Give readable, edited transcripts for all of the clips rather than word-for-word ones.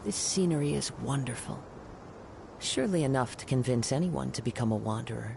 This scenery is wonderful. Surely enough to convince anyone to become a wanderer.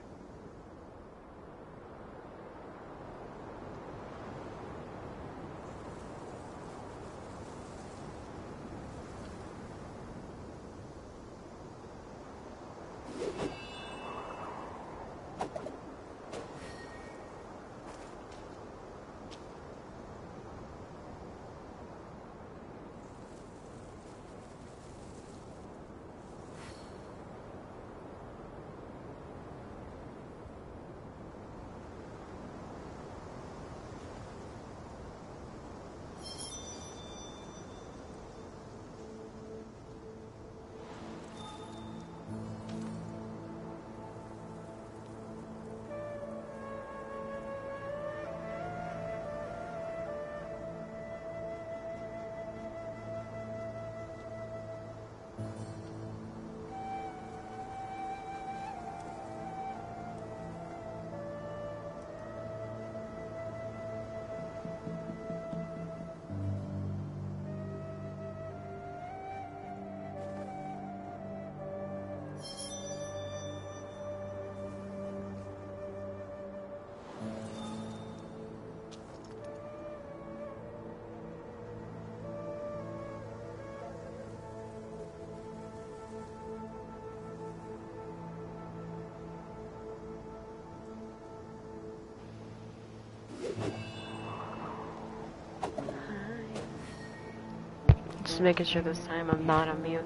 Just making sure this time I'm not on mute.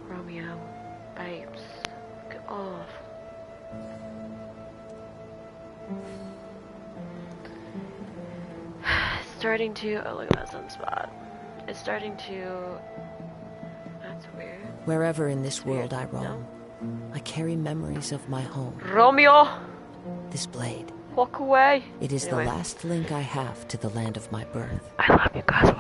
Romeo, babes, get off. It's starting to, oh look at that sunspot. It's starting to, that's weird. Wherever in this world I roam, I carry memories of my home. Romeo! This blade. Walk away. It is the last link I have to the land of my birth. I love you guys.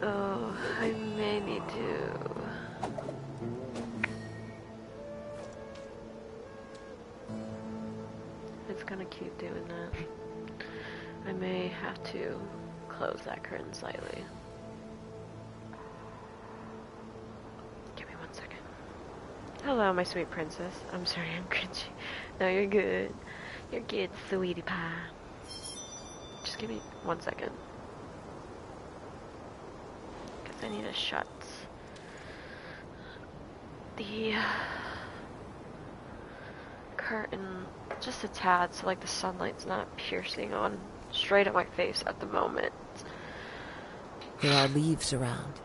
Oh, I may need to. It's gonna keep doing that. I may have to close that curtain slightly. Give me 1 second. Hello, my sweet princess. I'm sorry, I'm cringy. No, you're good. You're good, sweetie pie. Just give me 1 second. Because I need to shut the curtain just a tad so like the sunlight's not piercing on straight at my face at the moment. There are leaves around,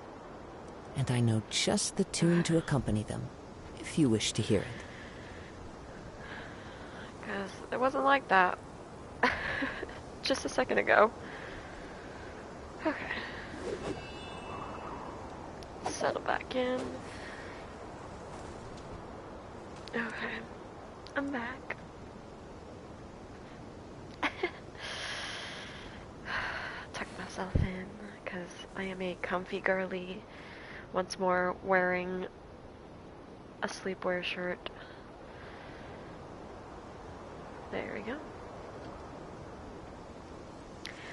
and I know just the tune to accompany them, if you wish to hear it. Because it wasn't like that just a second ago. Okay. Settle back in. Okay. I'm back. Tuck myself in because I am a comfy girly. Once more wearing a sleepwear shirt. There we go.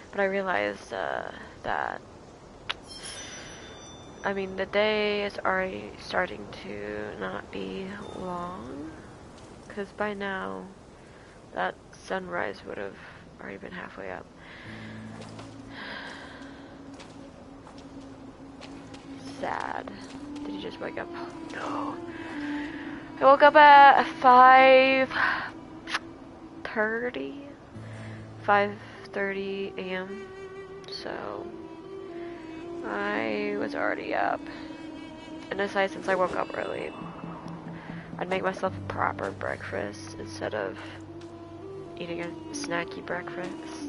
But I realized that, I mean, the day is already starting to not be long, because by now that sunrise would have already been halfway up. Sad. Did you just wake up? No. I woke up at 5:30 a.m. So I was already up. And aside, since I woke up early, I'd make myself a proper breakfast instead of eating a snacky breakfast.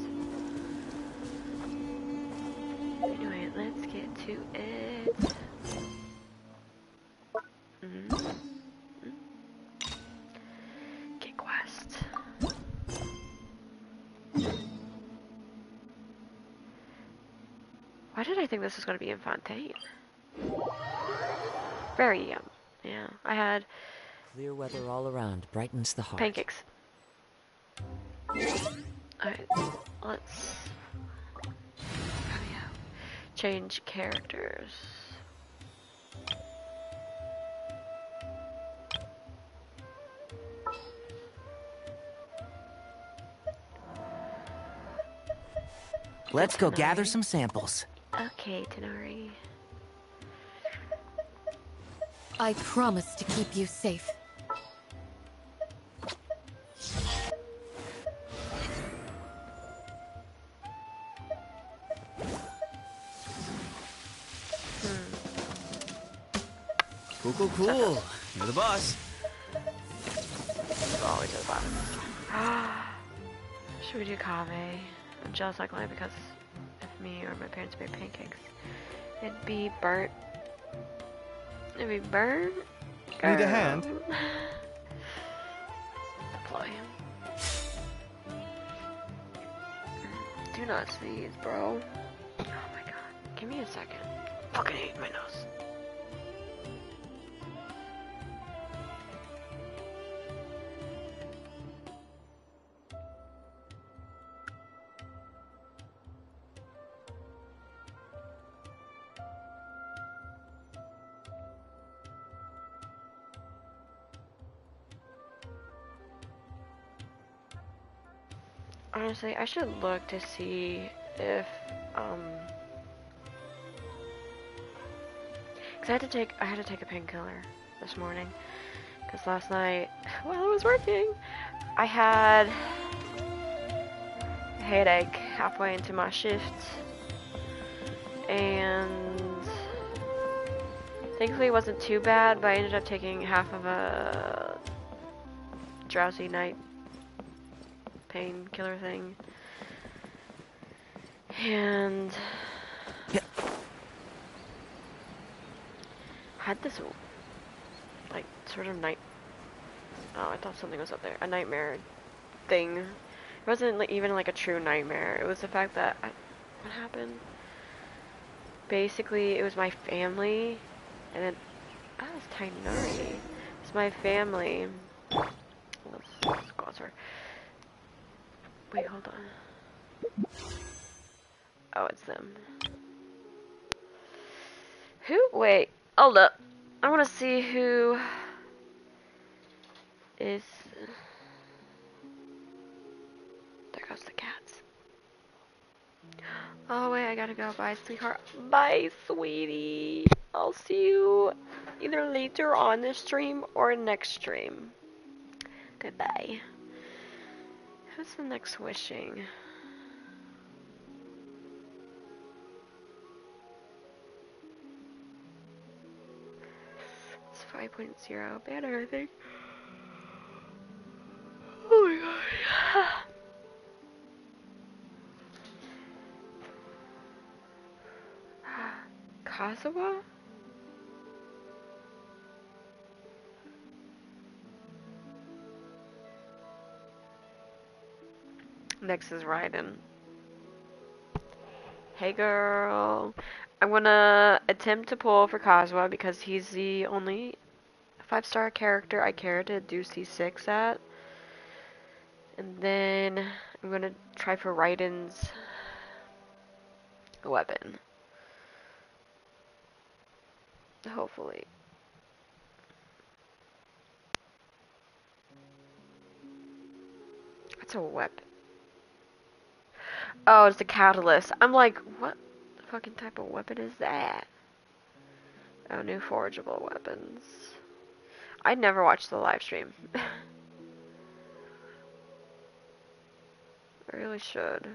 Anyway, let's get to it. Get quest. Why did I think this was going to be in Fontaine? Very yum. Yeah, I had clear weather all around brightens the heart. Pancakes. Alright, let's change characters. Let's go gather some samples. Okay, Tenari. I promise to keep you safe. Cool. You're the boss. Go all the way to the bottom. Should we do kave? I'm jealous like only because if me or my parents made pancakes, it'd be burnt. It'd be burnt. Need a hand? Deploy. Do not sneeze, bro. Oh my god. Give me a second. Fucking hate my nose. Honestly, I should look to see if, cause I had to take a painkiller this morning, cause last night, while I was working, I had a headache halfway into my shift, and thankfully it wasn't too bad, but I ended up taking half of a drowsy night painkiller thing, and had this like sort of I thought something was up there, a nightmare thing. It wasn't like, even like a true nightmare. It was the fact that what happened, basically it was my family, and then it's tiny nerdy. It's my family. Let's go elsewhere. Wait, hold on. Oh, it's them. Who? Wait, hold up. I want to see who is. There goes the cats. Oh, wait, I gotta go. Bye, sweetheart. Bye, sweetie. I'll see you either later on this stream or next stream. Goodbye. Who's the next wishing? It's 5.0 banner, I think. Oh my god. Kazawa? Next is Raiden. Hey girl. I'm gonna attempt to pull for Kazuha because he's the only 5-star character I care to do C6 at. And then I'm gonna try for Raiden's weapon. Hopefully. That's a weapon. Oh, it's the catalyst. I'm like, what fucking type of weapon is that? Oh, new forgeable weapons. I never watched the live stream. I really should.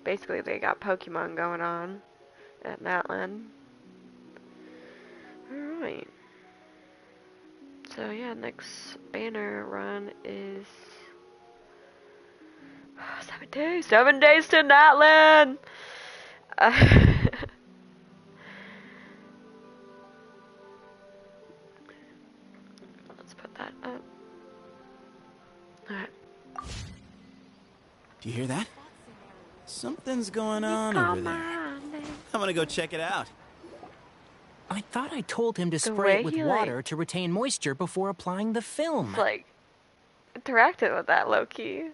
Basically, they got Pokemon going on at Matland. Alright. So, yeah, next banner run is 7 days. 7 days to Natland! Let's put that up. Alright. Do you hear that? Something's going on over there. I'm gonna go check it out. I thought I told him to spray it with water to retain moisture before applying the film. Like, interacted with that low-key.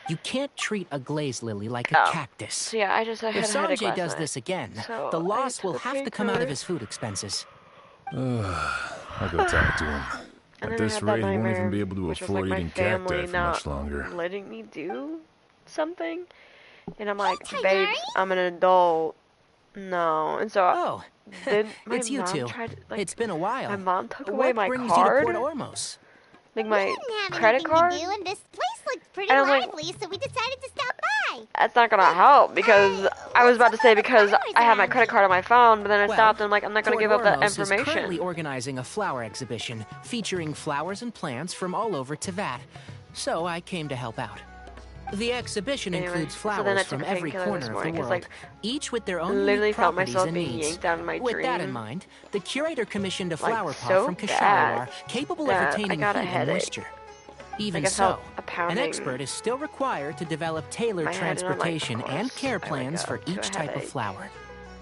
You can't treat a glaze lily like a cactus. So yeah, I had If a headache Sanjay last does night. this again, So the loss will have to come out of his painkillers. food expenses. I'll go talk to him. And At then I this had that rate, he won't nightmare, even be able to which was afford like my eating family cacti for not much longer. letting me do something. And I'm like, Hey, babe, Tigari? I'm an adult. No. And so Oh, then my it's you mom two. tried to, like, It's been a while. my mom took away What my brings card. you to Port Ormos? Like We my didn't have credit anything card. to do, and this place looked pretty And I'm like, lively, so we decided to stop by. That's not gonna help because I was about to say because I have my around credit here? card on my phone, but then I Well, stopped and I'm like, I'm not gonna Port give up that Ormos is currently information. organizing a flower exhibition featuring flowers and plants from all over Teyvat, so I came to help out. The exhibition Anyway, includes so then I flowers took from a every painkiller corner this of the morning 'cause, world, like, each with their own literally unique felt properties myself and being needs. yanked out of my With that in dream. mind, the curator commissioned a Like, flower so pot from bad Kashawar capable of that I retaining got a heat and headache. moisture. Even Like, I so, felt a an pounding expert is still required to develop tailored my head, and I'm like, transportation of and course care I would plans go for to a each type of headache. flower.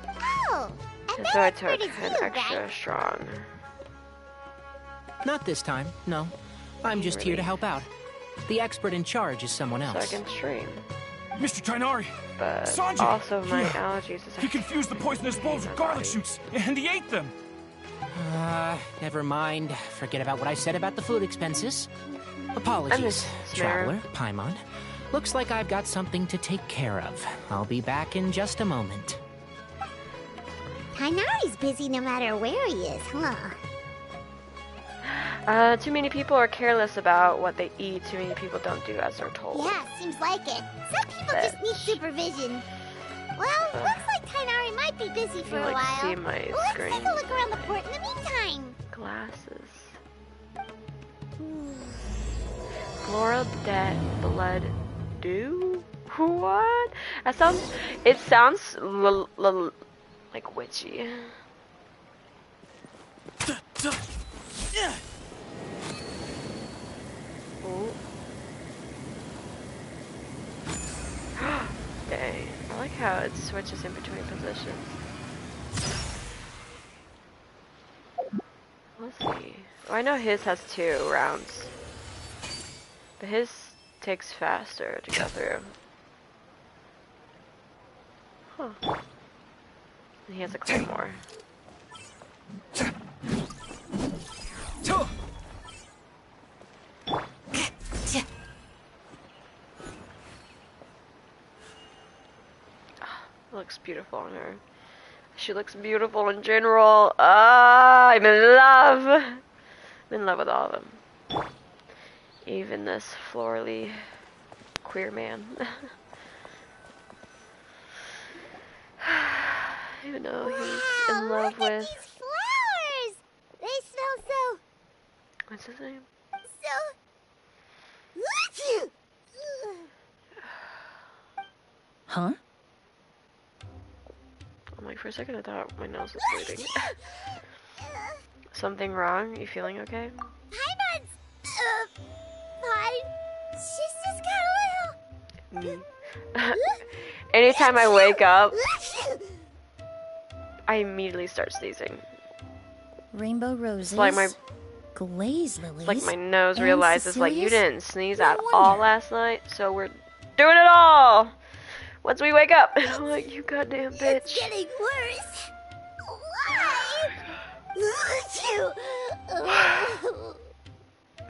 Oh, and And that so I expert took is an you, extra right? strong. Not this time, no. I'm just here to Really? help out. The expert in charge is someone So I else. can stream. Mr. Tainari! But Sanjay! also my He, allergies is He confused the poisonous bulbs with garlic shoots, and he ate them! Never mind. Forget about what I said about the food expenses. Apologies, Samara. traveler, Paimon. Looks like I've got something to take care of. I'll be back in just a moment. Tainari's busy no matter where he is, huh? Too many people are careless about what they eat. Too many people don't do as they're told. Yeah, seems like it. Some people just need supervision. Well, looks like Tainari might be busy for You, a like, while. see my Let's screen. take a look around the port in the meantime. Glasses. Floral dead blood dew? What? That sounds. It sounds like witchy. Ooh. Dang. I like how it switches in between positions. Let's see. Oh, I know his has 2 rounds. But his takes faster to go through. Huh. And he has a claymore. Looks beautiful on her. She looks beautiful in general. I'm in love. I'm in love with all of them. Even this florally queer man. Even though he's in love look with. at these flowers! They smell so... What's his name? so... Huh? I'm like, for a second I thought my nose was bleeding. Something wrong? You feeling okay? Paimon's... fine. She's just got a little... Anytime I wake up, I immediately start sneezing. Rainbow roses. It's like my glaze lilies. It's like my nose and realizes like you Cecilia's? didn't sneeze No at wonder. all last night, so we're doing it all once we wake up. And I'm like, you goddamn bitch. It's getting worse. Why?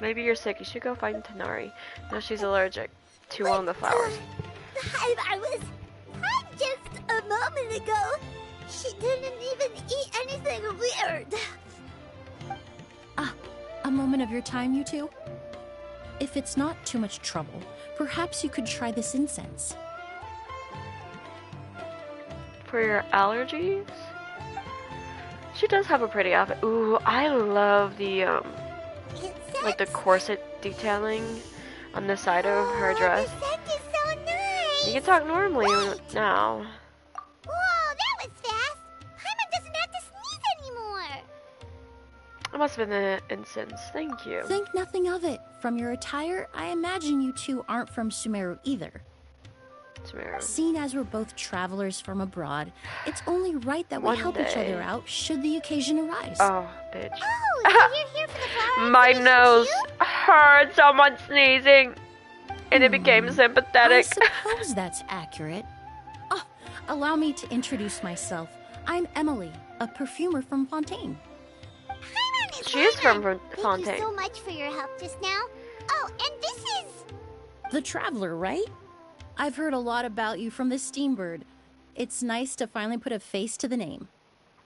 Maybe you're sick. You should go find Tanari. No, she's allergic to one of the flowers. I was fine just a moment ago. She didn't even eat anything weird. A moment of your time, you two? If it's not too much trouble, perhaps you could try this incense. For your allergies? She does have a pretty outfit. Ooh, I love the like the corset detailing on the side of her dress. The scent is so nice. You can talk normally now. Whoa, that was fast. Paimon doesn't have to sneeze anymore. It must have been the incense. Thank you. Think nothing of it. From your attire, I imagine you two aren't from Sumeru either. Sumeru. Seeing as we're both travelers from abroad, it's only right that we One help each day. other out should the occasion arise. Oh, bitch. Oh, so you're here for the flower My exhibition nose too? hurts. Someone sneezing. And it became sympathetic. I suppose that's accurate. Oh, allow me to introduce myself. I'm Emilie, a perfumer from Fontaine. She is from Fontaine. Thank you so much for your help just now. Oh, and this is... The Traveler, right? I've heard a lot about you from the Steambird. It's nice to finally put a face to the name.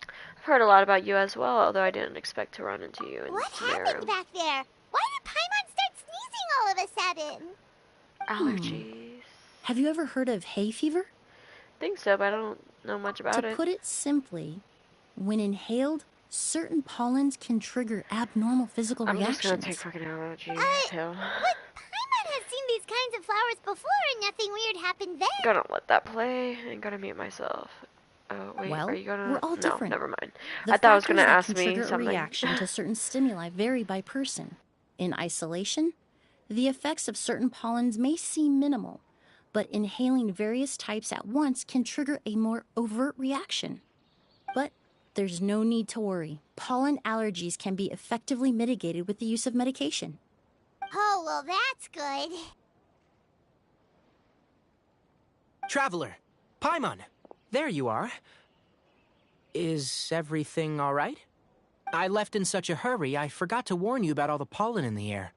I've heard a lot about you as well, although I didn't expect to run into you in What Narrow. happened back there? Why did Paimon start sneezing all of a sudden? Allergies. Have you ever heard of hay fever? Think so, but I don't know much about To it. put it simply, when inhaled, certain pollens can trigger abnormal physical I'm reactions. just gonna take fucking allergy pill. But Paimon has seen these kinds of flowers before and nothing weird happened there. Gonna let that play and gonna mute myself. Oh wait, Well, are you gonna? we're all no, different. never mind. The I thought I was factors gonna that ask can me trigger something. a reaction to certain stimuli vary by person. In isolation, the effects of certain pollens may seem minimal, but inhaling various types at once can trigger a more overt reaction. But there's no need to worry. Pollen allergies can be effectively mitigated with the use of medication. Oh, well, that's good. Traveler, Paimon, there you are. Is everything all right? I left in such a hurry, I forgot to warn you about all the pollen in the air.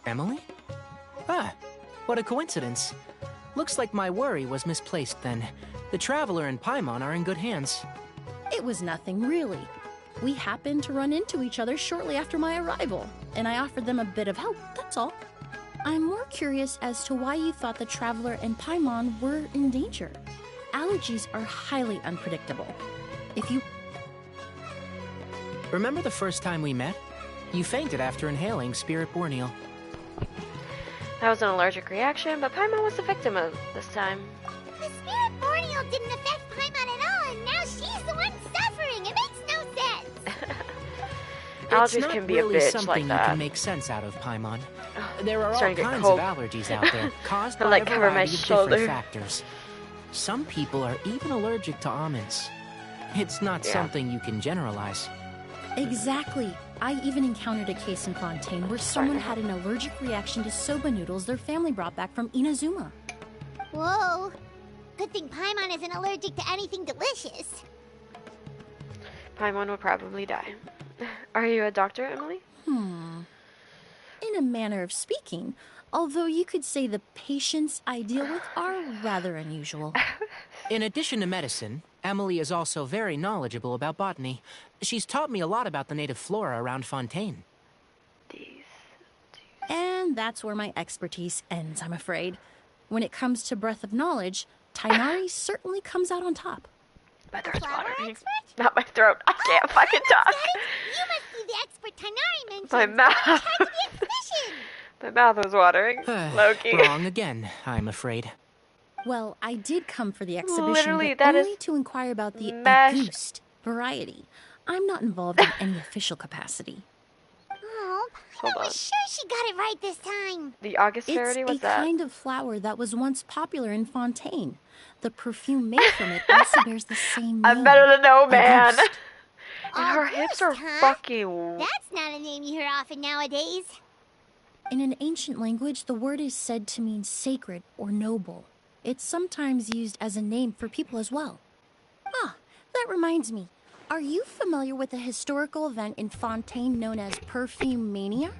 Emilie? Ah, what a coincidence. Looks like my worry was misplaced then. The Traveler and Paimon are in good hands. It was nothing, really. We happened to run into each other shortly after my arrival, and I offered them a bit of help, that's all. I'm more curious as to why you thought the Traveler and Paimon were in danger. Allergies are highly unpredictable. If you... Remember the first time we met? You fainted after inhaling Spirit Borneal. That was an allergic reaction, but Paimon was the victim of this time. The Spirit Borneal didn't affect Paimon at all, and now she's the one suffering. It makes no sense. Allergies can be really a bitch something like you that. can make sense out of, Paimon. There are all starting to get kinds cold. of allergies out there, caused I, by like, a cover my variety of shoulder. different factors. Some people are even allergic to almonds. It's not Yeah. something you can generalize. Exactly. I even encountered a case in Fontaine where someone had an allergic reaction to soba noodles their family brought back from Inazuma. Whoa. Good thing Paimon isn't allergic to anything delicious. Paimon will probably die. Are you a doctor, Emilie? In a manner of speaking, although you could say the patients I deal with are rather unusual. In addition to medicine, Emilie is also very knowledgeable about botany. She's taught me a lot about the native flora around Fontaine. And that's where my expertise ends, I'm afraid. When it comes to breadth of knowledge, Tainari certainly comes out on top. My throat's Flower watering. expert? Not my throat. I can't fucking talk. You must be the expert Tainari mentioned. My mouth. Charge of the exhibition. My mouth was watering. Loki. Wrong again, I'm afraid. Well, I did come for the exhibition, Literally, but that only is to inquire about the mesh. Auguste variety. I'm not involved in any official capacity. Oh, Hold I on. was sure she got it right this time. The August It's Charity, a what's that? kind of flower that was once popular in Fontaine. The perfume made from it also bears the same name. I'm better than no man. Auguste. And her hips are Auguste, huh? fucking. That's not a name you hear often nowadays. In an ancient language, the word is said to mean sacred or noble. It's sometimes used as a name for people as well. Ah, that reminds me. Are you familiar with a historical event in Fontaine known as Perfume Mania?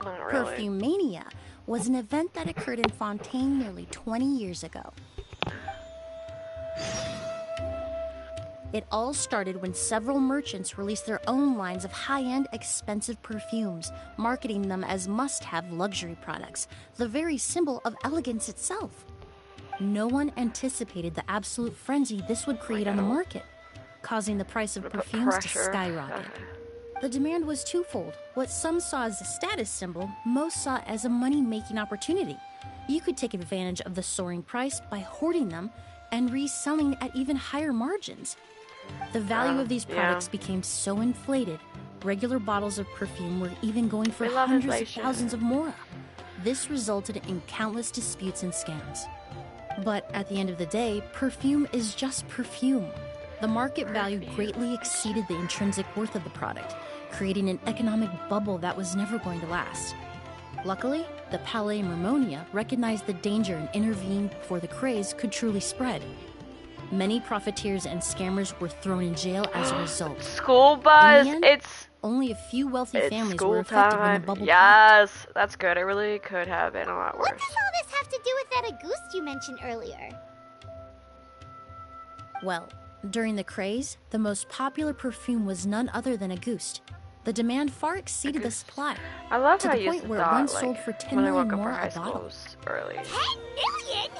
Not really. Perfume Mania was an event that occurred in Fontaine nearly 20 years ago. It all started when several merchants released their own lines of high-end, expensive perfumes, marketing them as must-have luxury products, the very symbol of elegance itself. No one anticipated the absolute frenzy this would create on the market, causing the price of Gonna put perfumes to pressure. skyrocket. The demand was twofold. What some saw as a status symbol, most saw as a money-making opportunity. You could take advantage of the soaring price by hoarding them and reselling at even higher margins. The value of these products became so inflated, regular bottles of perfume were even going for hundreds of thousands of more. This resulted in countless disputes and scams. But at the end of the day, perfume is just perfume. The market value greatly exceeded the intrinsic worth of the product, creating an economic bubble that was never going to last. Luckily, the Palais Mermonia recognized the danger and intervened before the craze could truly spread. Many profiteers and scammers were thrown in jail as a result. School buzz, In the end, it's only a few wealthy families school were affected when the time. bubble popped. Yes, that's good. It really could have been a lot worse. What does all this have to do with that Auguste you mentioned earlier? Well, during the craze, the most popular perfume was none other than Auguste. The demand far exceeded the supply, I love to how the you point where it thought, once like, sold for 10 when I million woke up more for high a bottle. schools early. 10 million?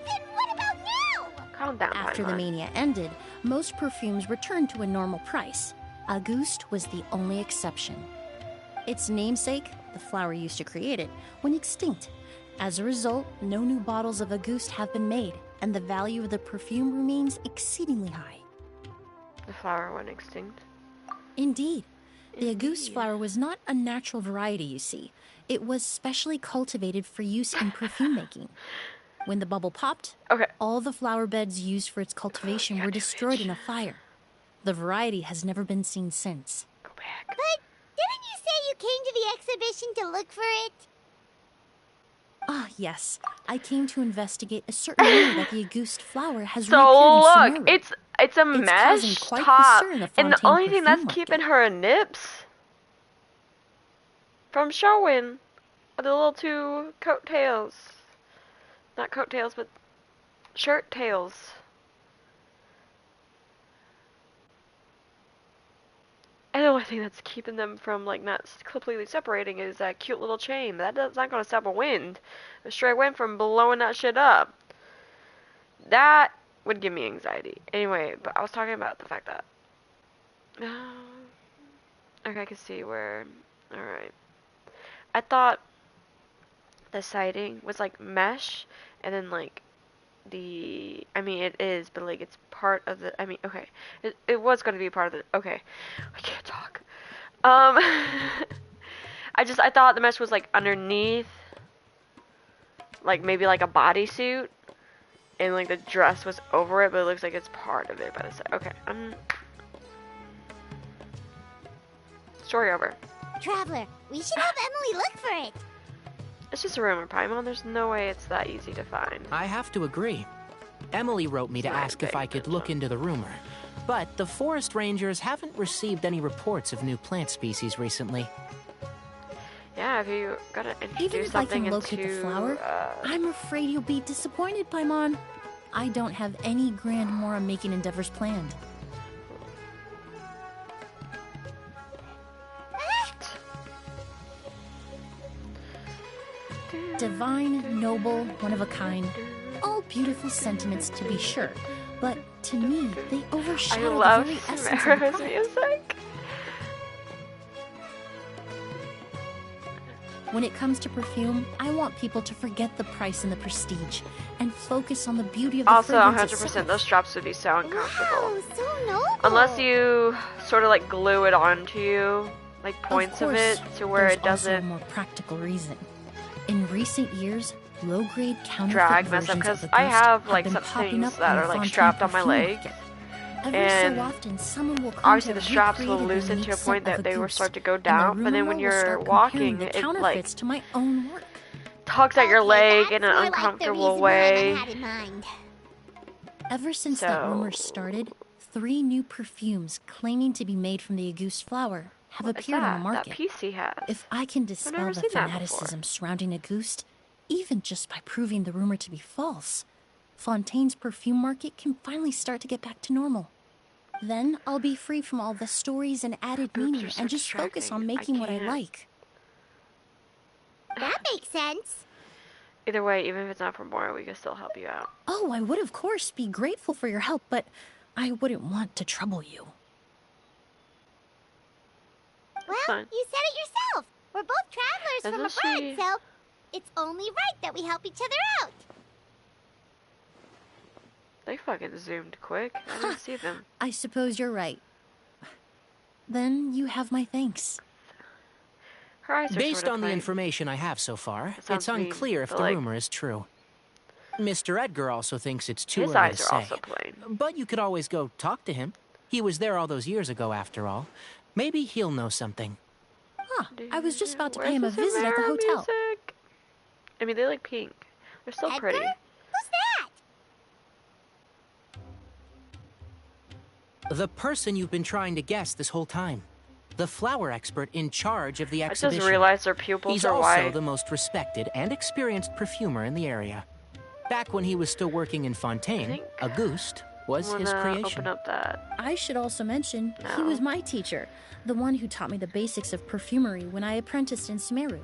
Then what about now? Calm down, After the Paimon. mania ended, most perfumes returned to a normal price. Auguste was the only exception. Its namesake, the flower used to create it, went extinct. As a result, no new bottles of Auguste have been made, and the value of the perfume remains exceedingly high. The flower went extinct. Indeed. The Auguste flower was not a natural variety, you see. It was specially cultivated for use in perfume making. When the bubble popped, Okay. all the flower beds used for its cultivation were destroyed in a fire. The variety has never been seen since. Go back. But didn't you say you came to the exhibition to look for it? Ah, yes. I came to investigate a certain rumor that the Auguste flower has So reappeared in look, Sonora. it's a causing mesh quite the top, stir in the and the Fontaine only thing that's perfume keeping market. her nips from showing are the little two coattails. Not coattails, but shirt tails. And the only thing that's keeping them from like not completely separating is that cute little chain. That's not gonna stop a wind, a stray wind from blowing that shit up. That would give me anxiety. Anyway, but I was talking about the fact that. Okay, I can see where. Alright. I thought the siding was like mesh, and then like I mean, it is, but like it's part of the. I mean, okay. It was going to be part of the. Okay. I can't talk. I thought the mesh was like underneath, like maybe like a bodysuit. And like the dress was over it, but it looks like it's part of it by the side. Okay, story over. Traveler, we should have Emilie look for it. It's just a rumor, Paimon. There's no way it's that easy to find. I have to agree. Emily wrote me to Right, ask if I could thank look you. into the rumor. But the forest rangers haven't received any reports of new plant species recently. Yeah, if you gotta Even introduce if I something can locate into, the flower, I'm afraid you'll be disappointed, Paimon. I don't have any grand Mora-making endeavors planned. Divine, noble, one of a kind. All beautiful sentiments to be sure, but to me, they I overshadow love the very essence of the Samara's product. music. When it comes to perfume, I want people to forget the price and the prestige and focus on the beauty of the Also, fragrance 100%, itself. those straps would be so uncomfortable. Wow, so noble. Unless you sort of like glue it onto you, like points of, course, it, to where there's it also a doesn't more practical reason. In recent years, low-grade counterfeit drag mess up. versions Because of the I Ghost have like been some popping things up that in the are like Fontaine strapped on my perfume leg. market. Every and so often, someone will come Obviously, to the straps will recreate a loosen to unique a point scent of that they will Auguste, start to go and the down. But then rumor when will you're start walking, comparing the it like counterfeits to my own work. tugs at your Okay, leg that's in an more like the uncomfortable reason way. Paimon had in mind. Ever since that rumor So- started, 3 new perfumes claiming to be made from the Auguste flower have What is appeared on the that? market. That piece he has. If I can dispel never the seen that fanaticism surrounding Auguste, even just by proving the rumor to be false, Fontaine's perfume market can finally start to get back to normal. Then I'll be free from all the stories and added Oops, meaning you're so and just focus on distracting. I making what I can't. like. That makes sense. Either way, even if it's not for more, we can still help you out. Oh, I would of course be grateful for your help, but I wouldn't want to trouble you. Well, fine. you said it yourself. We're both travelers Isn't from she- abroad, so it's only right that we help each other out. They fucking zoomed quick. I didn't see them. I suppose you're right. Then you have my thanks. Her eyes are Based sort of on the plain. information I have so far, That sounds it's unclear mean, if but, the like- rumor is true. Mr. Edgar also thinks it's too His early eyes to are say. also plain. But you could always go talk to him. He was there all those years ago, after all. Maybe he'll know something. Huh, I was just about to Where's pay him a the visit at the Samara hotel. music? I mean, they like pink. They're so Edgar? pretty. Who's that? The person you've been trying to guess this whole time. The flower expert in charge of the I exhibition. just realized their pupils He's are also white. the most respected and experienced perfumer in the area. Back when he was still working in Fontaine, think Auguste was his Wanna creation. open up that. I should also mention, he No. was my teacher, the one who taught me the basics of perfumery when I apprenticed in Sumeru.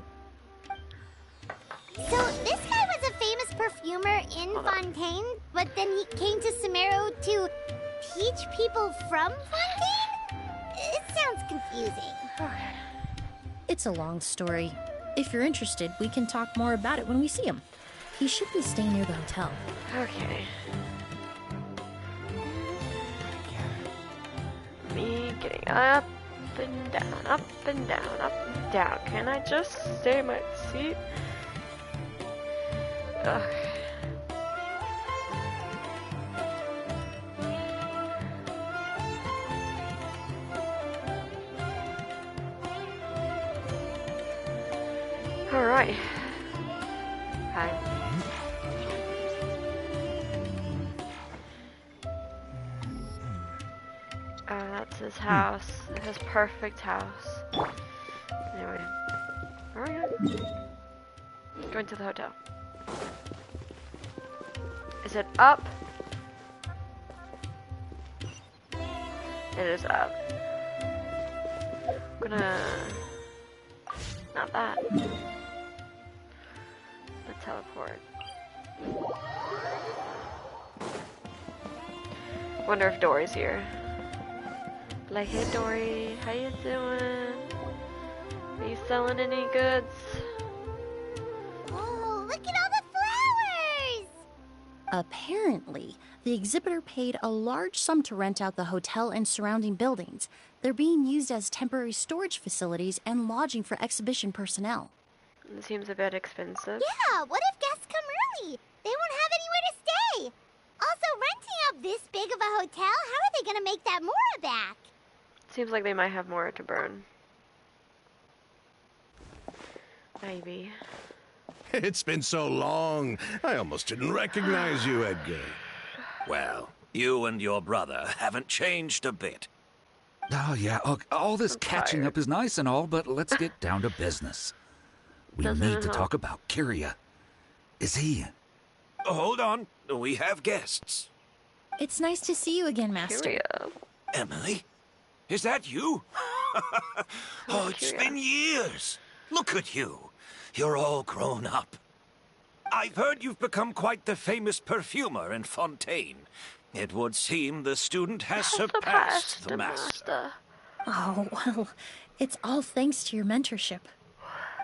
So this guy was a famous perfumer in Fontaine, but then he came to Sumeru to teach people from Fontaine? It sounds confusing. It's a long story. If you're interested, we can talk more about it when we see him. He should be staying near the hotel. Okay. Me getting up and down, up and down, up and down. Can I just stay in my seat? Ugh. All right. Hi. That's his house. His perfect house. Anyway. Alright. Going to the hotel. Is it up? It is up. I'm gonna... Not that. The teleport. Wonder if Dory's here. Like, hey Dory, how you doing? Are you selling any goods? Oh, look at all the flowers! Apparently, the exhibitor paid a large sum to rent out the hotel and surrounding buildings. They're being used as temporary storage facilities and lodging for exhibition personnel. It seems a bit expensive. Yeah, what if guests come early? They won't have anywhere to stay. Also, renting out this big of a hotel, how are they gonna make that mora back? Seems like they might have more to burn. Maybe. It's been so long. I almost didn't recognize you, Edgar. Well, you and your brother haven't changed a bit. Oh, yeah. All this I'm catching tired. up is nice and all, but let's get down to business. We Doesn't need to help. talk about Kyria. Is he... Hold on. We have guests. It's nice to see you again, Master. Kyria. Emily? Is that you? Oh, it's Kyria. been years. Look at you. You're all grown up. I've heard you've become quite the famous perfumer in Fontaine. It would seem the student has surpassed the master. Oh, well, it's all thanks to your mentorship.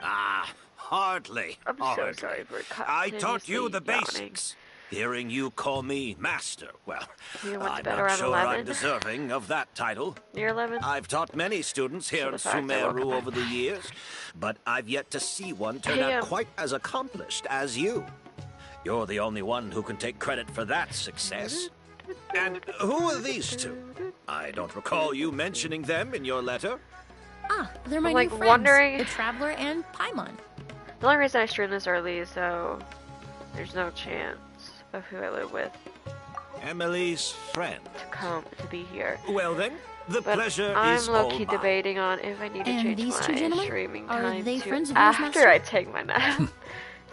Ah, hardly. I'm so hardly. sorry for I taught you the yawning. basics. Hearing you call me master, well, You went to I'm bed not around sure 11? I'm deserving of that title. You're 11? I've taught many students here in the fact I woke Sumeru up over the years, but I've yet to see one turn Hey, out quite as accomplished as you. You're the only one who can take credit for that success. And who are these two? I don't recall you mentioning them in your letter. Ah, they're my I'm, new like, friends, wondering- the Traveler and Paimon. The only reason I stream this early is so there's no chance of who I live with Emilie's friend. to be here. Well then, the But pleasure I'm is all low-key mine. debating on if I need to And change these my two gentlemen? streaming Are time they to friends of yours, after Master? I take my nap.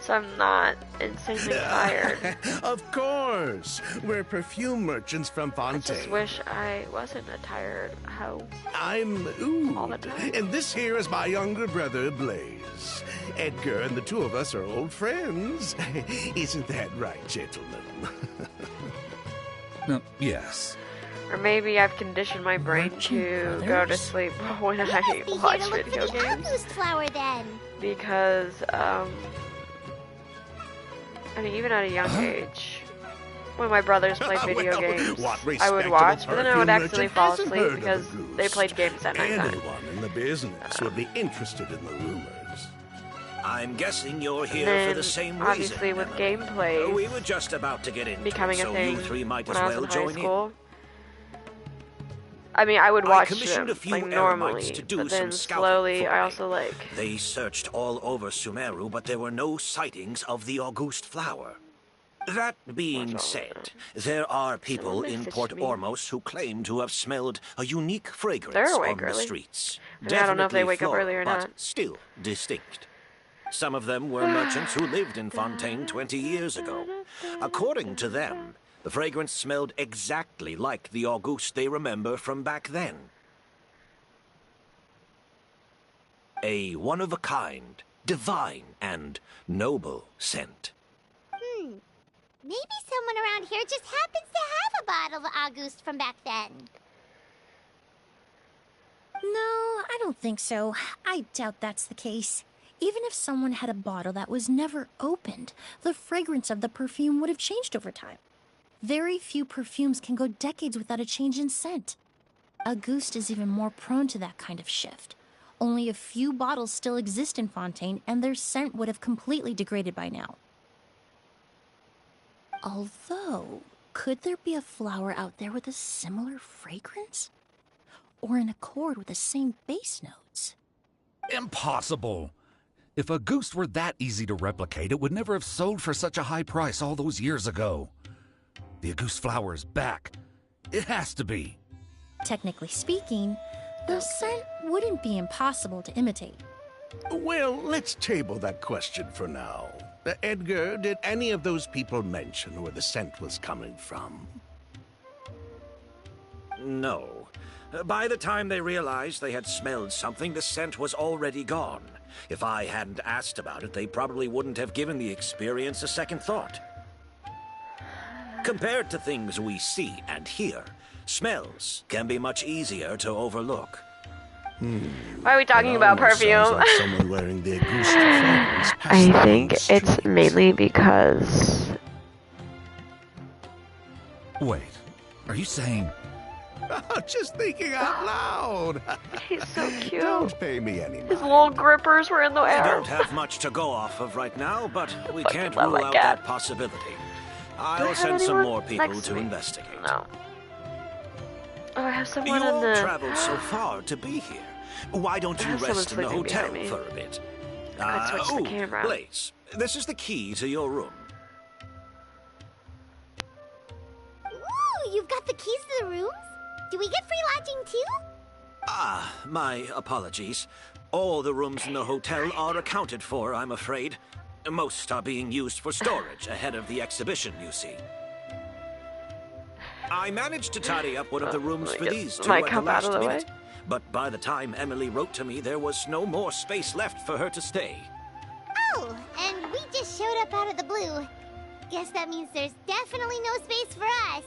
So I'm not insanely tired. Of course. We're perfume merchants from I just Fontaine. wish I wasn't a tired hoe. I'm All the Ood, time. and this here is my younger brother, Blaze. Edgar and the two of us are old friends. Isn't that right, gentlemen? No, yes. Or maybe I've conditioned my brain to go to sleep when I watch video games. August flower then. Because, I mean, even at a young age, when my brothers played video games, I would watch, but then I would accidentally fall asleep because they played games at night time. Anyone in the business would be interested in the rumors. I'm guessing you're here for the same reason. Obviously, with gameplay we were just about to get into becoming it, a so thing you three might as when I was well in high join school. I mean, I would watch commissioned them a few like eremites normally, to do but then some scouting slowly for I me. also like. They searched all over Sumeru, but there were no sightings of the August flower. That being said, there are people in Port Ormos who claim to have smelled a unique fragrance on the streets. I mean, I don't know if they wake up floral, early or but not. still distinct. Some of them were merchants who lived in Fontaine 20 years ago. According to them, the fragrance smelled exactly like the Auguste they remember from back then. A one-of-a-kind, divine, and noble scent. Maybe someone around here just happens to have a bottle of August from back then. No, I don't think so. I doubt that's the case. Even if someone had a bottle that was never opened, the fragrance of the perfume would have changed over time. Very few perfumes can go decades without a change in scent. Auguste is even more prone to that kind of shift. Only a few bottles still exist in Fontaine, and their scent would have completely degraded by now. Although, could there be a flower out there with a similar fragrance? Or in accord with the same base notes? Impossible! If Auguste were that easy to replicate, it would never have sold for such a high price all those years ago. The Auguste flower is back. It has to be. Technically speaking, the scent wouldn't be impossible to imitate. Well, let's table that question for now. Edgar, did any of those people mention where the scent was coming from? No. By the time they realized they had smelled something, the scent was already gone. If I hadn't asked about it, they probably wouldn't have given the experience a second thought. Compared to things we see and hear, smells can be much easier to overlook. Why are we talking about perfume? Like someone wearing the Auguste fragrance past I the think main it's street. mainly because... Wait, are you saying... Just thinking out loud. He's so cute. Don't pay me any mind. His little grippers were in the We air. don't have much to go off of right now, but we can't love rule my out cat. that possibility. Do I I'll have send some anyone more people next to me? investigate. No. Oh, I have You someone in all the... traveled so far to be here. Why don't I you have someone rest in the sleeping hotel behind me. for a bit? I'd switch the camera. Blaze, this is the key to your room. Ooh, you've got the keys to the rooms? Do we get free lodging too? Ah, my apologies. All the rooms in the hotel are accounted for, I'm afraid. Most are being used for storage ahead of the exhibition, you see. I managed to tidy up one of the rooms for these two my at the cup out last of the way. minute. But by the time Emilie wrote to me, there was no more space left for her to stay. Oh, and we just showed up out of the blue. Guess that means there's definitely no space for us.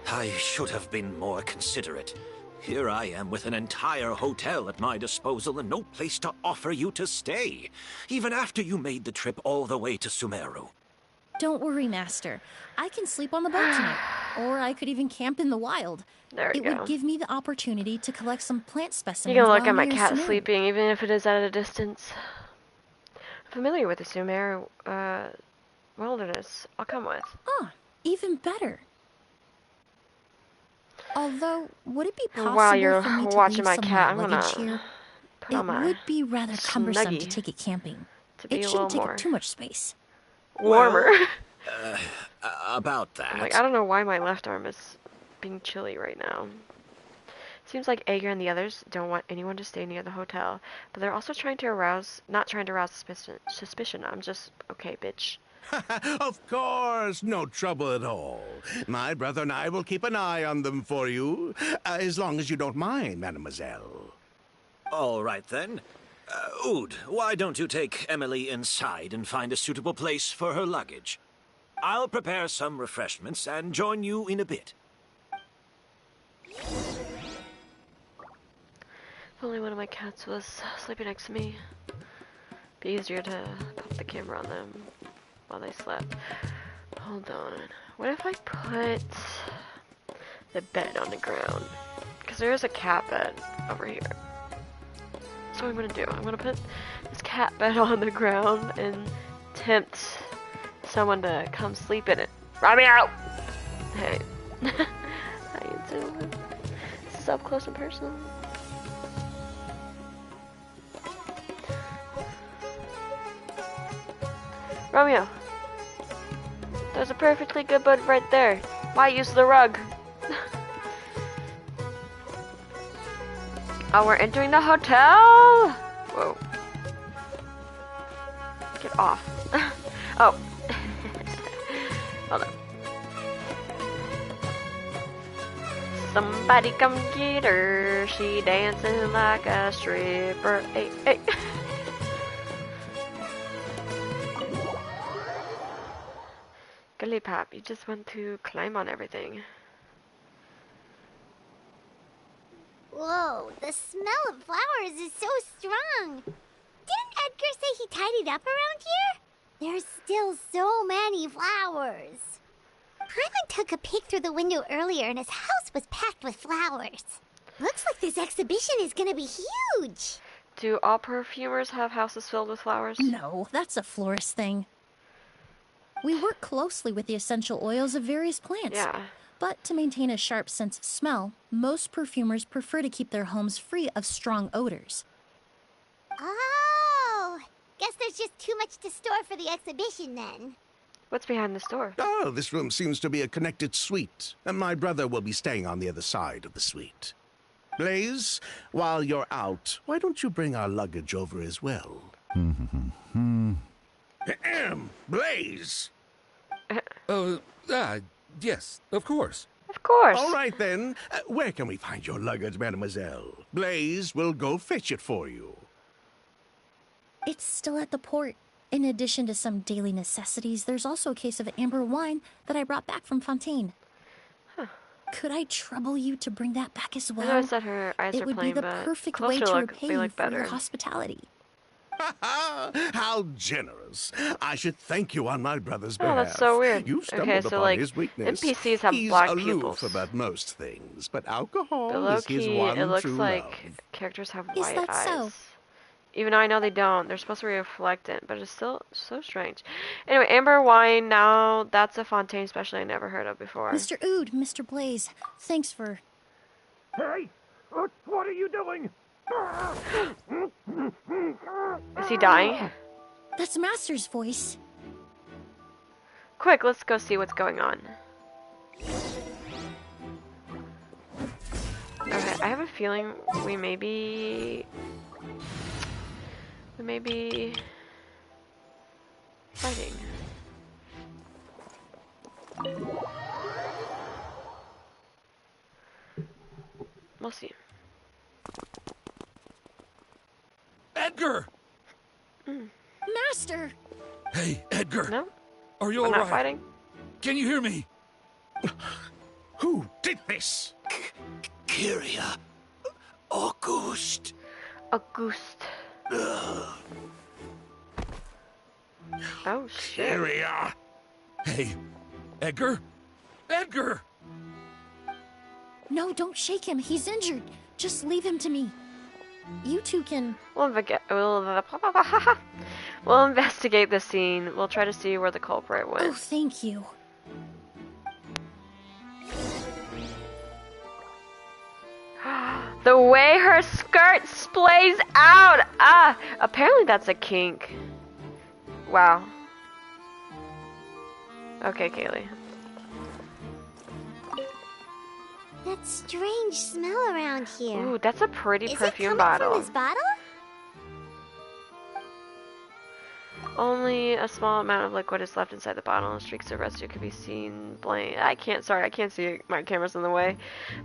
I should have been more considerate. Here I am with an entire hotel at my disposal and no place to offer you to stay, even after you made the trip all the way to Sumeru. Don't worry, Master. I can sleep on the boat tonight. Or I could even camp in the wild. There we It go. would give me the opportunity to collect some plant specimens. You can look while at my I'm near cat Sumeru. sleeping, even if it is at a distance. Familiar with the Sumeru wilderness. I'll come with. Ah, even better. Although, would it be possible While you're for me to watching leave my some cat, of my I'm luggage gonna here? put It on my would be rather cumbersome to Snuggie take it camping. to be It a shouldn't little take more up too much space. warmer. About that. Like, I don't know why my left arm is being chilly right now. Seems like Ager and the others don't want anyone to stay near the hotel, but they're also not trying to arouse suspicion. I'm just, okay, bitch. Of course, no trouble at all. My brother and I will keep an eye on them for you, as long as you don't mind, mademoiselle. All right, then. Oud, why don't you take Emilie inside and find a suitable place for her luggage? I'll prepare some refreshments and join you in a bit. If only one of my cats was sleeping next to me. Be easier to pop the camera on them while they slept. Hold on. What if I put the bed on the ground? Because there is a cat bed over here. That's what I'm gonna do. I'm gonna put this cat bed on the ground and tempt someone to come sleep in it. Run me out! Hey. How you doing? This is up close and personal. Romeo, there's a perfectly good bed right there. Why use the rug? Oh, we're entering the hotel! Whoa. Get off. Oh. Hold on. Somebody come get her. She dancing like a stripper. Hey, hey. Gully Pop, you just want to climb on everything. Whoa, the smell of flowers is so strong. Didn't Edgar say he tidied up around here? There's still so many flowers. Paimon took a peek through the window earlier and his house was packed with flowers. Looks like this exhibition is gonna be huge. Do all perfumers have houses filled with flowers? No, that's a florist thing. We work closely with the essential oils of various plants. Yeah. But to maintain a sharp sense of smell, most perfumers prefer to keep their homes free of strong odors. Oh, guess there's just too much to store for the exhibition then. What's behind this door? Oh, this room seems to be a connected suite, and my brother will be staying on the other side of the suite. Blaze, while you're out, why don't you bring our luggage over as well? Blaze! Yes, of course. Of course. All right, then. Where can we find your luggage, mademoiselle? Blaze will go fetch it for you. It's still at the port. In addition to some daily necessities, there's also a case of amber wine that I brought back from Fontaine. Huh. Could I trouble you to bring that back as well? I noticed that her eyes It are would plain, be the but perfect way closer to look, repay they you look for your better. hospitality. How generous. I should thank you on my brother's Oh, behalf. that's so weird. You stumbled Okay, so upon like his weakness. NPCs have He's black aloof pupils. about most things, but alcohol But low is his key, one it looks true like love. characters have Is white that eyes. so? Even though I know they don't, they're supposed to reflect it, but it's still so strange. Anyway, amber wine. Now that's a Fontaine special I never heard of before. Mr. Ood, Mr. Blaze, thanks for... Hey! What are you doing? Is he dying? That's Master's voice. Quick, let's go see what's going on. Okay, I have a feeling we may be fighting. We'll see. Edgar! Master! Hey, Edgar. No? Are you I'm all not right? fighting? Can you hear me? Who did this? Kyria. August. Auguste. Oh shit. Kyria! Hey, Edgar? Edgar! No, don't shake him. He's injured. Just leave him to me. You two can... We'll investigate the scene. We'll try to see where the culprit went. Oh, thank you. The way her skirt splays out! Ah! Apparently that's a kink. Wow. Okay, Kaylee. That strange smell around here. Ooh, that's a pretty Is perfume it coming bottle. from this bottle? Only a small amount of liquid is left inside the bottle, and streaks of residue can be seen. I can't see it. My camera's in the way.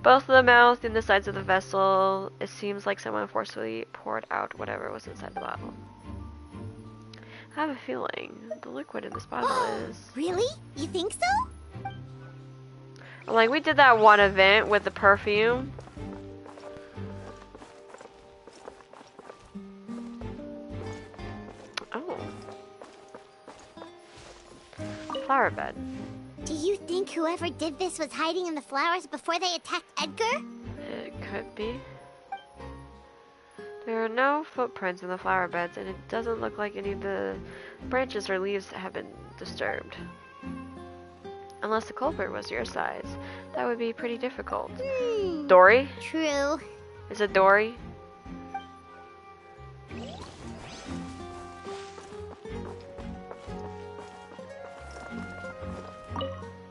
Both the mouth and the sides of the vessel. It seems like someone forcefully poured out whatever was inside the bottle. I have a feeling the liquid in this bottle is... Really? You think so? Like, we did that one event with the perfume. Oh. Flower bed. Do you think whoever did this was hiding in the flowers before they attacked Edgar? It could be. There are no footprints in the flower beds, and it doesn't look like any of the branches or leaves have been disturbed. Unless the culprit was your size. That would be pretty difficult. Dory? True. Is it Dory?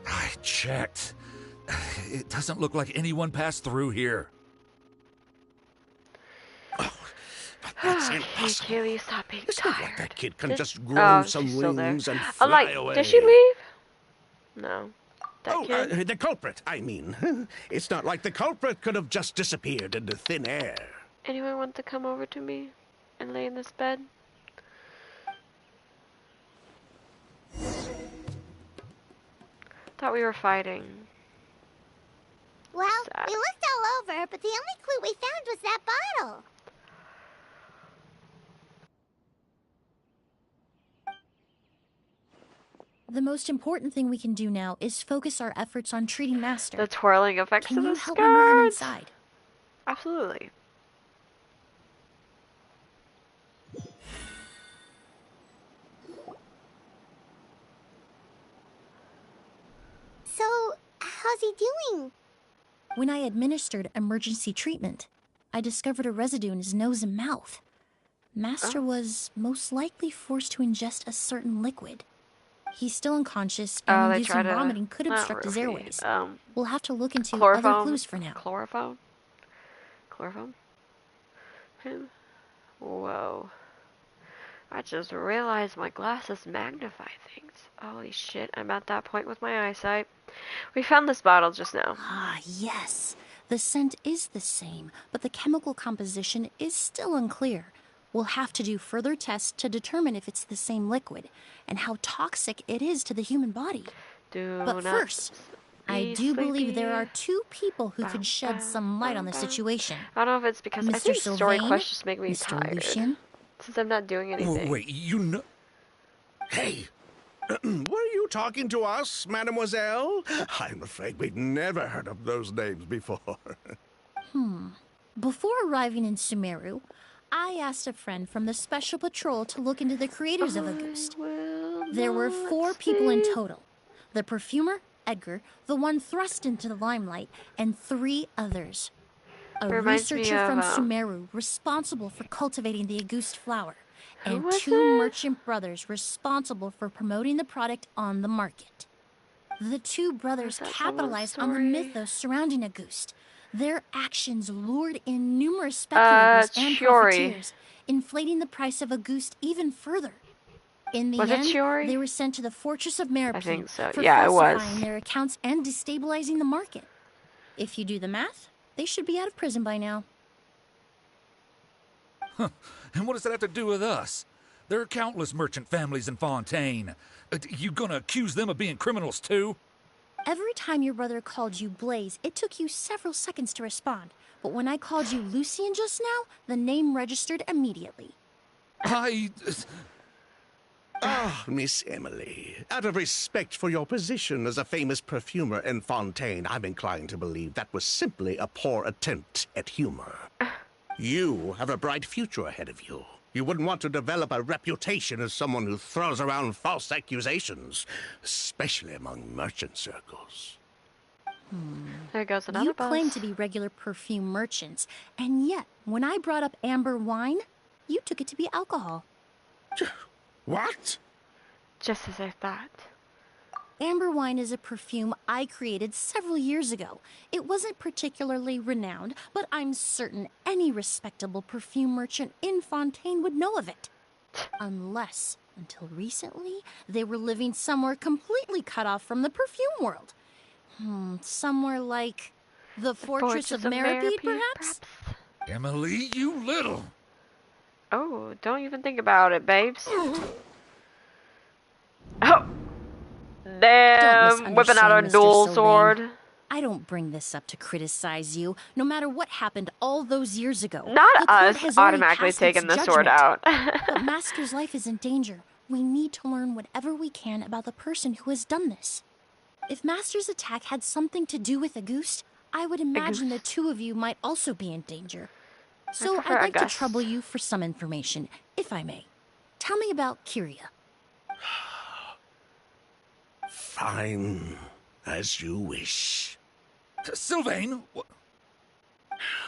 I checked. It doesn't look like anyone passed through here. That's impossible. Keely, stop being It's tired. not like that kid can just grow some she's still there. wings and I'm fly like, away. did she leave? No. That kid? The culprit, I mean. It's not like the culprit could have just disappeared into thin air. Anyone want to come over to me and lay in this bed? Thought we were fighting. Well, Sad. we looked all over, but the only clue we found was that bottle. The most important thing we can do now is focus our efforts on treating Master. The twirling effects Can of you the help me move him skirt. inside? Absolutely. So, how's he doing? When I administered emergency treatment, I discovered a residue in his nose and mouth. Master was most likely forced to ingest a certain liquid. He's still unconscious, and they inducing try to... vomiting could not obstruct his roofie. airways. We'll have to look into Chloroform. other clues for now. Chloroform? Chloroform? Him? Whoa. I just realized my glasses magnify things. Holy shit, I'm at that point with my eyesight. We found this bottle just now. Ah, yes. The scent is the same, but the chemical composition is still unclear. We'll have to do further tests to determine if it's the same liquid and how toxic it is to the human body. But first, I do believe there are two people who could shed some light on the situation. I don't know if it's because I Mr. think story Sylvain, quests just make me Mr. tired. Lucien. Since I'm not doing anything. Wait, you know... Hey, were you talking to us, mademoiselle? I'm afraid we'd never heard of those names before. Before arriving in Sumeru, I asked a friend from the Special Patrol to look into the creators of Auguste. There were 4 people in total. The perfumer, Edgar, the one thrust into the limelight, and 3 others. A Reminds me researcher from of, Sumeru responsible for cultivating the Auguste flower, and was 2 it? merchant brothers responsible for promoting the product on the market. The 2 brothers that capitalized on the someone's mythos surrounding Auguste. Their actions lured in numerous speculators and Chiori. profiteers, inflating the price of Auguste even further. In the Was it end, Chiori? they were sent to the Fortress of Meripede I think so. for Yeah, it was. falsifying their accounts and destabilizing the market. If you do the math, they should be out of prison by now. And what does that have to do with us? There are countless merchant families in Fontaine. You gonna accuse them of being criminals too? Every time your brother called you Blaze, it took you several seconds to respond. But when I called you Lucien just now, the name registered immediately. Ah, Miss Emilie, out of respect for your position as a famous perfumer in Fontaine, I'm inclined to believe that was simply a poor attempt at humor. You have a bright future ahead of you. You wouldn't want to develop a reputation as someone who throws around false accusations, especially among merchant circles. There goes another You bus. claim to be regular perfume merchants, and yet, when I brought up amber wine, you took it to be alcohol. What? Just as I thought. Amber wine is a perfume I created several years ago. It wasn't particularly renowned, but I'm certain any respectable perfume merchant in Fontaine would know of it. Unless, until recently, they were living somewhere completely cut off from the perfume world. Somewhere like the Fortress of Meripede, perhaps? Emily, you little... Oh, don't even think about it, babes. Oh, Don't damn! Whipping out a misunderstand, Mr. dual Sylvain. sword. I don't bring this up to criticize you, no matter what happened all those years ago. Not The court us has already automatically passed taking its the sword judgment. out. But Master's life is in danger. We need to learn whatever we can about the person who has done this. If Master's attack had something to do with Auguste, I would imagine the two of you might also be in danger. So prefer I'd like to Auguste. trouble you for some information, if I may. Tell me about Kyria. Fine, as you wish. Sylvain,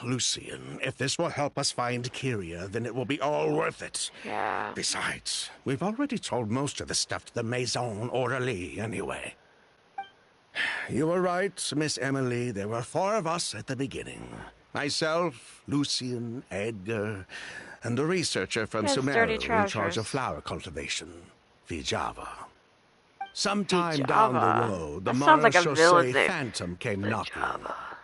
Lucian, if this will help us find Kyria, then it will be all worth it. Yeah. Besides, we've already told most of the stuff to the Maison Orderly anyway. You were right, Miss Emilie. There were 4 of us at the beginning. Myself, Lucian, Edgar, and a researcher from Yes, dirty Sumeru in charge trousers. of flower cultivation, Vijava. Sometime down the Vijava. road, the That sounds like a Marechaussee villain's name. Phantom came knocking,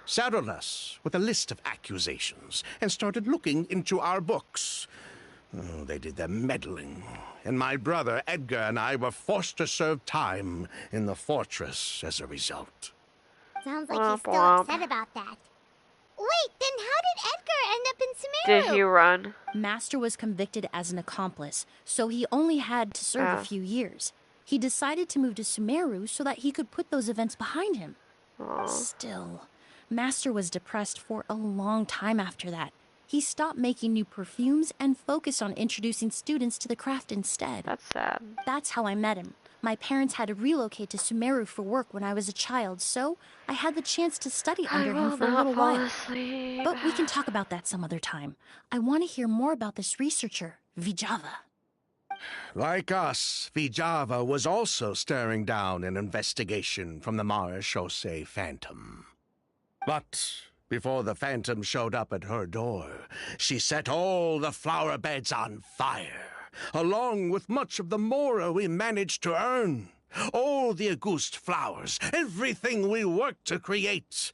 saddled us with a list of accusations, and started looking into our books. Oh, they did their meddling, and my brother Edgar and I were forced to serve time in the fortress as a result. Sounds like he's still Womp. upset about that. Wait, then how did Edgar end up in Sumeru? Did he run? Master was convicted as an accomplice, so he only had to serve Ah. a few years. He decided to move to Sumeru so that he could put those events behind him. Aw. Still, Master was depressed for a long time after that. He stopped making new perfumes and focused on introducing students to the craft instead. That's sad. That's how I met him. My parents had to relocate to Sumeru for work when I was a child, so I had the chance to study I under him will for a not little fall while. asleep. But we can talk about that some other time. I want to hear more about this researcher, Vijava. Like us, Vijava was also staring down an investigation from the Marechaussee Phantom. But before the Phantom showed up at her door, she set all the flower beds on fire, along with much of the mora we managed to earn. All the Auguste flowers, everything we worked to create,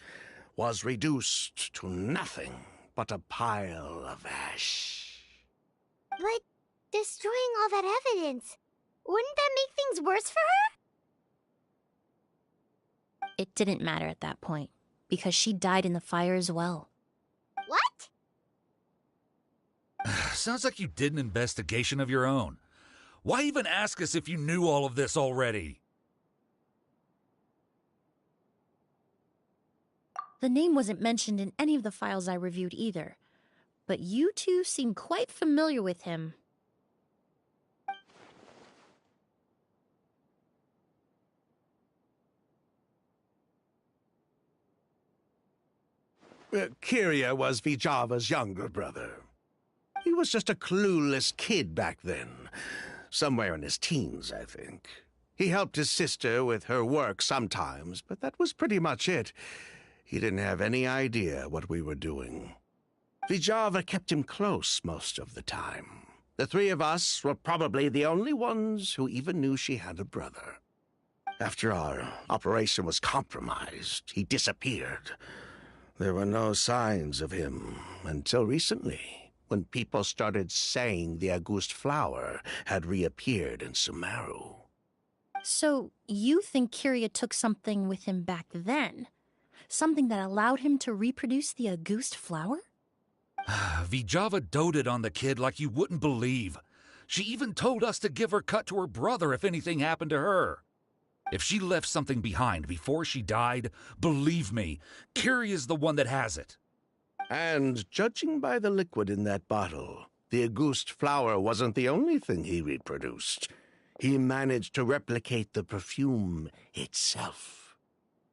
was reduced to nothing but a pile of ash. But destroying all that evidence, wouldn't that make things worse for her? It didn't matter at that point, because she died in the fire as well. What? sounds like you did an investigation of your own. Why even ask us if you knew all of this already? The name wasn't mentioned in any of the files I reviewed either, but you two seem quite familiar with him. Kyria was Vijava's younger brother. He was just a clueless kid back then. Somewhere in his teens, I think. He helped his sister with her work sometimes, but that was pretty much it. He didn't have any idea what we were doing. Vijava kept him close most of the time. The 3 of us were probably the only ones who even knew she had a brother. After our operation was compromised, he disappeared. There were no signs of him until recently, when people started saying the Auguste flower had reappeared in Sumeru. So, you think Kyria took something with him back then? Something that allowed him to reproduce the Auguste flower? Vijava doted on the kid like you wouldn't believe. She even told us to give her cut to her brother if anything happened to her. If she left something behind before she died, believe me, Kyria's the one that has it. And judging by the liquid in that bottle, the Auguste flower wasn't the only thing he reproduced. He managed to replicate the perfume itself.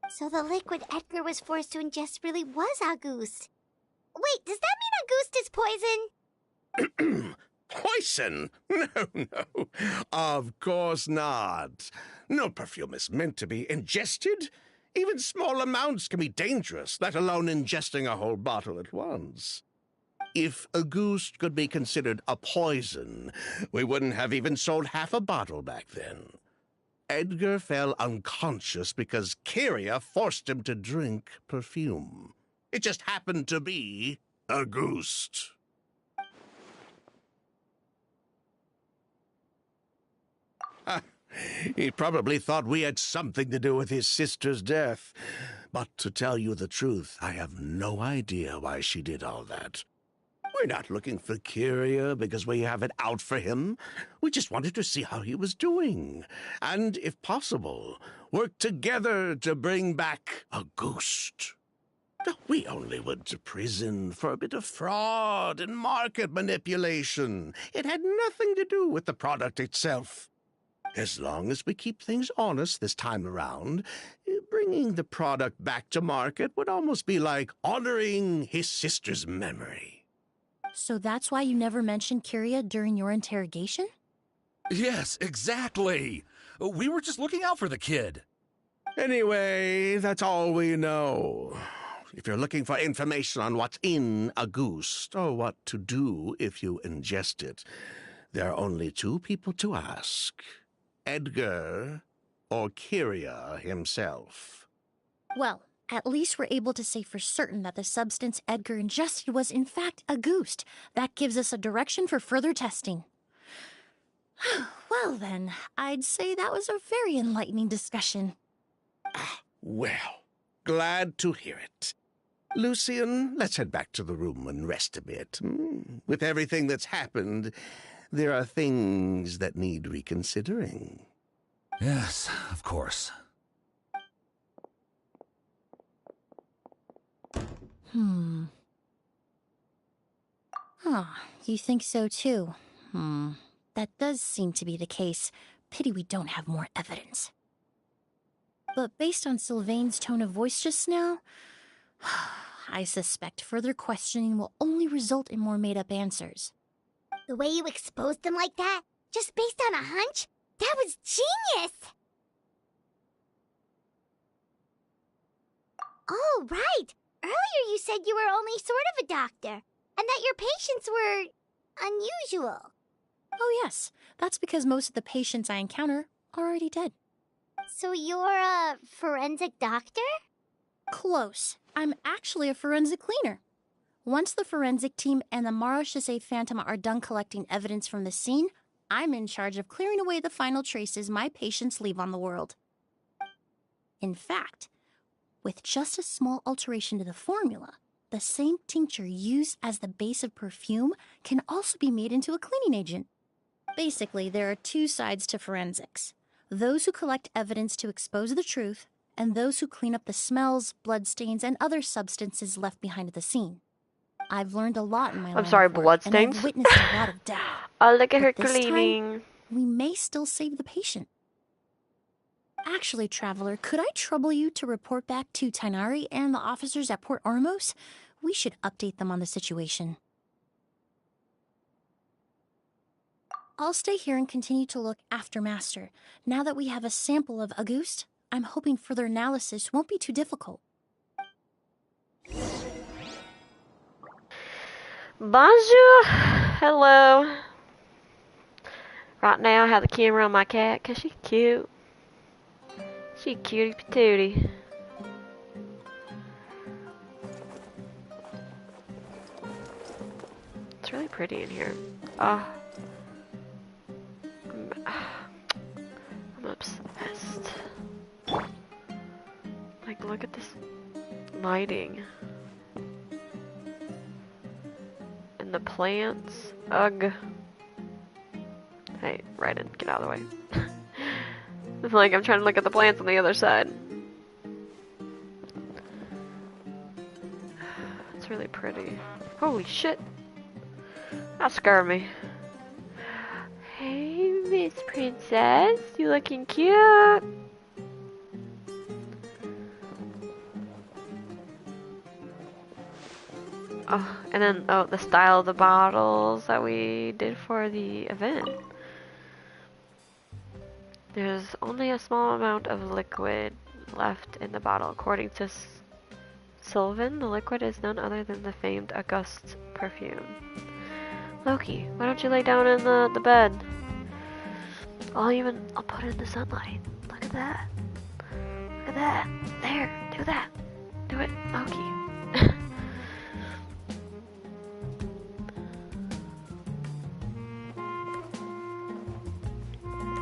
So the liquid Edgar was forced to ingest really was Auguste. Wait, does that mean Auguste is poison? Poison? No. Of course not. No perfume is meant to be ingested. Even small amounts can be dangerous, let alone ingesting a whole bottle at once. If Auguste could be considered a poison, we wouldn't have even sold half a bottle back then. Edgar fell unconscious because Kyria forced him to drink perfume. It just happened to be Auguste. He probably thought we had something to do with his sister's death. But to tell you the truth, I have no idea why she did all that. We're not looking for Kyria because we have it out for him. We just wanted to see how he was doing. And, if possible, work together to bring back a ghost. We only went to prison for a bit of fraud and market manipulation. It had nothing to do with the product itself. As long as we keep things honest this time around, bringing the product back to market would almost be like honoring his sister's memory. So that's why you never mentioned Kyria during your interrogation? Yes, exactly. We were just looking out for the kid. Anyway, that's all we know. If you're looking for information on what's in a goose, or what to do if you ingest it, there are only two people to ask. Edgar or Kyria himself. Well, at least we're able to say for certain that the substance Edgar ingested was in fact a goose. That gives us a direction for further testing. Well then, I'd say that was a very enlightening discussion. Well, glad to hear it. Lucian, let's head back to the room and rest a bit. With everything that's happened, there are things that need reconsidering. Yes, of course. You think so too? That does seem to be the case. Pity we don't have more evidence. But based on Sylvain's tone of voice just now, I suspect further questioning will only result in more made-up answers. The way you exposed them like that, just based on a hunch, that was genius! Oh, right! Earlier you said you were only sort of a doctor, and that your patients were unusual. Oh yes, that's because most of the patients I encounter are already dead. So you're a forensic doctor? Close. I'm actually a forensic cleaner. Once the forensic team and the Marechaussee Phantom are done collecting evidence from the scene, I'm in charge of clearing away the final traces my patients leave on the world. In fact, with just a small alteration to the formula, the same tincture used as the base of perfume can also be made into a cleaning agent. Basically, there are two sides to forensics. Those who collect evidence to expose the truth, and those who clean up the smells, bloodstains, and other substances left behind at the scene. I've learned a lot in my line of work, bloodstains? and I've witnessed a lot of death. Oh, look at her But this cleaning. time, we may still save the patient. Actually, Traveler, could I trouble you to report back to Tainari and the officers at Port Ormos? We should update them on the situation. I'll stay here and continue to look after Master. Now that we have a sample of Auguste, I'm hoping further analysis won't be too difficult. Bonjour. Hello. Right now I have the camera on my cat because she's cute. She cutie patootie. It's really pretty in here. Oh. I'm obsessed. Like, look at this lighting. And the plants. Ugh. Hey, Ryden, get out of the way. It's like I'm trying to look at the plants on the other side. It's really pretty. Holy shit. That scared me. Hey, Miss Princess. You looking cute. Oh, and then, oh, the style of the bottles that we did for the event. There's only a small amount of liquid left in the bottle. According to Sylvain, the liquid is none other than the famed Auguste perfume. Loki, why don't you lay down in the bed? I'll put it in the sunlight. Look at that. Look at that. There, do that. Do it, Loki.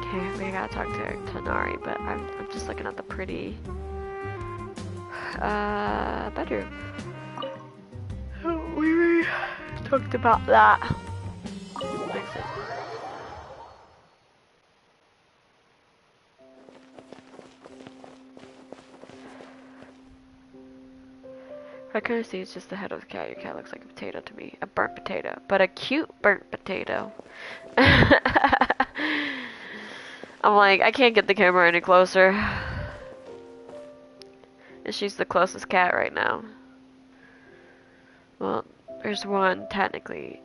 Okay, we got want to talk to Tanari, but I'm just looking at the pretty bedroom. We talked about that. Exit. I kind of see it's just the head of the cat. Your cat looks like a potato to me. A burnt potato. But a cute burnt potato. I'm like, I can't get the camera any closer. And she's the closest cat right now. Well, there's one technically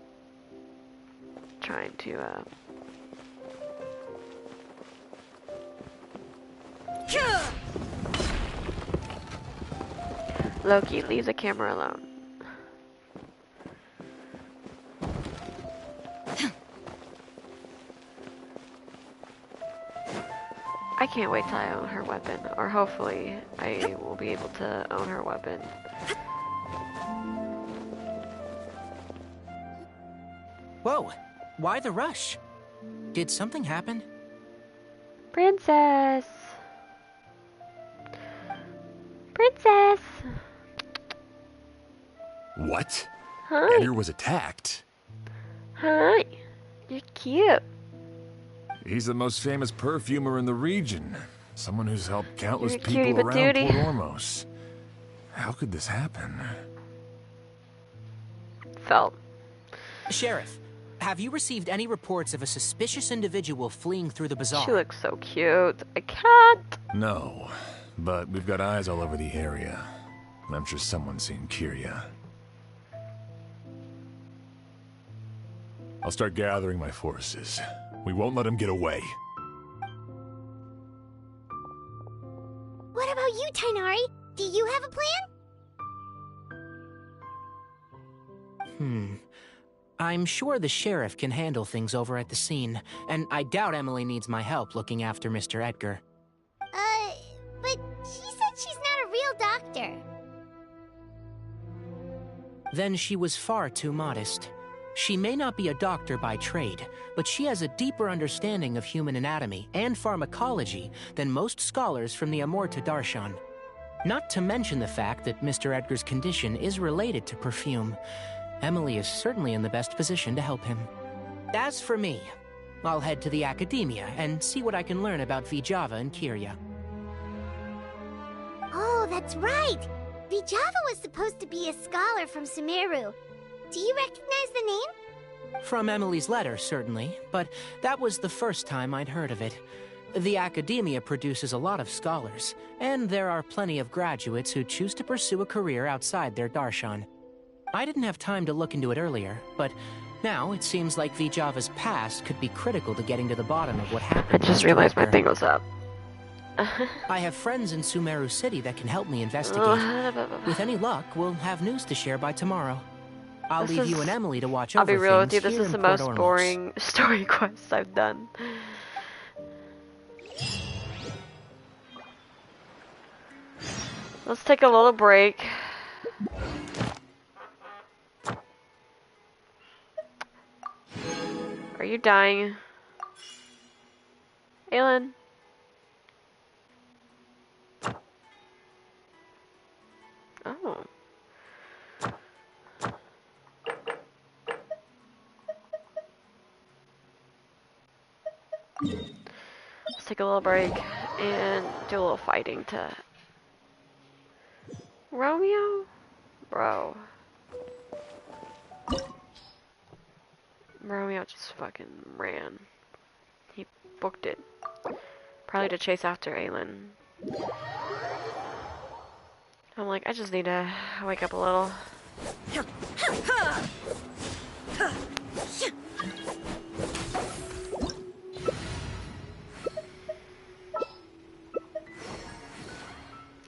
trying to, Loki, leave the camera alone. I can't wait till I own her weapon, or hopefully I will be able to own her weapon. Whoa, why the rush? Did something happen? Princess! Princess! What? Hi. Edgar was attacked. Hi. You're cute. He's the most famous perfumer in the region. Someone who's helped countless You're a cutie people around patootie. Port Ormos. How could this happen? Felt. Sheriff, have you received any reports of a suspicious individual fleeing through the bazaar? She looks so cute. I can't. No, but we've got eyes all over the area. I'm sure someone's seen Kyria. I'll start gathering my forces. We won't let him get away. What about you, Tainari? Do you have a plan? I'm sure the sheriff can handle things over at the scene, and I doubt Emilie needs my help looking after Mr. Edgar. But she said she's not a real doctor. Then she was far too modest. She may not be a doctor by trade, but she has a deeper understanding of human anatomy and pharmacology than most scholars from the Amorta Darshan. Not to mention the fact that Mr. Edgar's condition is related to perfume. Emilie is certainly in the best position to help him. As for me, I'll head to the academia and see what I can learn about Vijava and Kyria. Oh, that's right. Vijava was supposed to be a scholar from Sumeru. Do you recognize the name? From Emilie's letter, certainly, but that was the first time I'd heard of it. The academia produces a lot of scholars, and there are plenty of graduates who choose to pursue a career outside their darshan. I didn't have time to look into it earlier, but now it seems like Vijava's past could be critical to getting to the bottom of what happened. I just realized my thing was up. I have friends in Sumeru City that can help me investigate. With any luck, we'll have news to share by tomorrow. I'll leave you and Emilie to watch over I'll be real with you, things this here is the in Port most Ormos. boring story quest I've done. Let's take a little break. Are you dying? Aylin? Oh. Let's take a little break and do a little fighting to... Romeo? Bro. Romeo just fucking ran. He booked it. Probably to chase after Aylin. I'm like, I just need to wake up a little.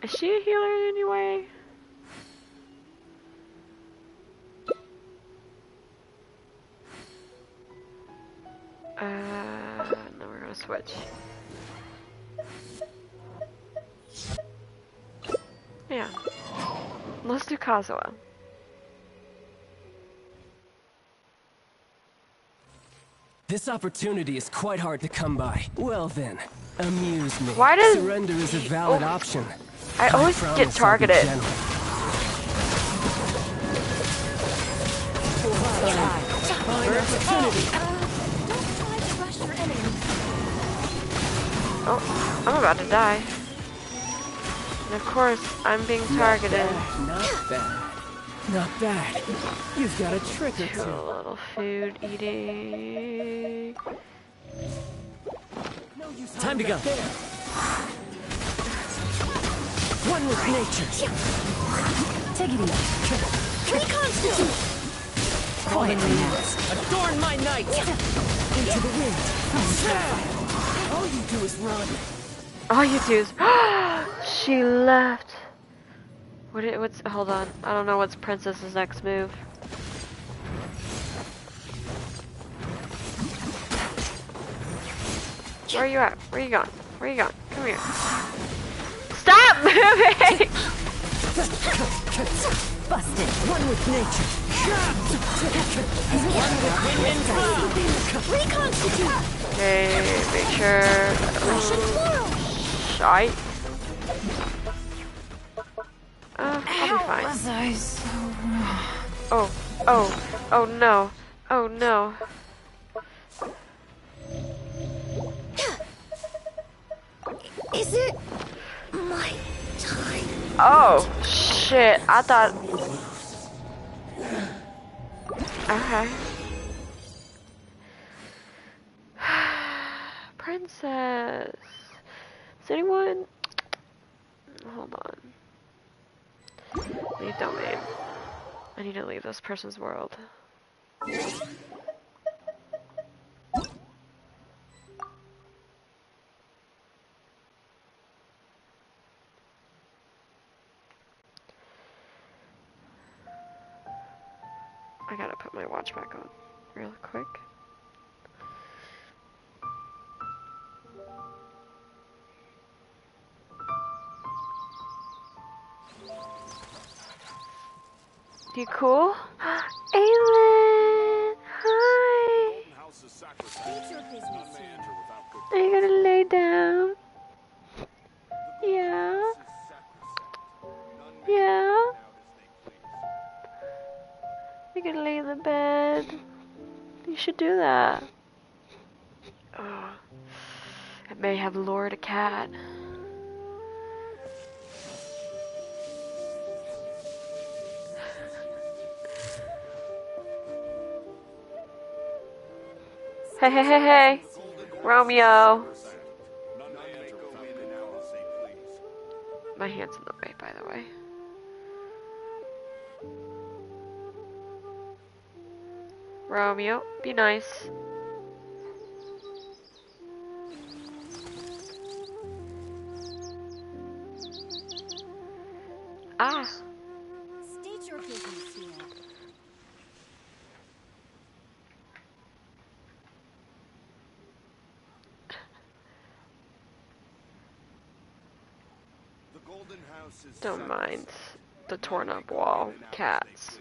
Is she a healer in any way? No, we're gonna switch. Yeah. Let's do Kazuha. This opportunity is quite hard to come by. Well then, amuse me. Why does... Surrender is a valid option. I always get promise I'll be targeted. gentle. Fine opportunity. Oh, I'm about to die. And of course, I'm being targeted. Not bad. Not bad. You've got a trick or A two. little food eating. Time to go. One with nature. Take it easy. Reconstitute! Quiet now. Adorn my night. Into the wind. All you do is run. All you do is... She left. What's... Hold on. I don't know what's Princess's next move. Where are you at? Where are you going? Where are you going? Come here. Stop moving! Busted. One with nature. Reconstitute! Okay, make sure... Russian plural! Shite. I'll be fine. Was I so... Oh no. Oh no. Is it my time? Oh, shit. I thought... Okay. Princess. Is anyone... Hold on. Leave domain. I need to leave this person's world. I gotta put my watch back on real quick. You cool? Aylin! Hi! Are you gonna lay down? Yeah? Yeah? You can lay in the bed. You should do that. Oh, it may have lured a cat. Hey, hey, hey, hey, Romeo. My hand's in the way, by the way. Romeo, be nice. Ah. State your business here. Don't mind the torn up wall. Cats.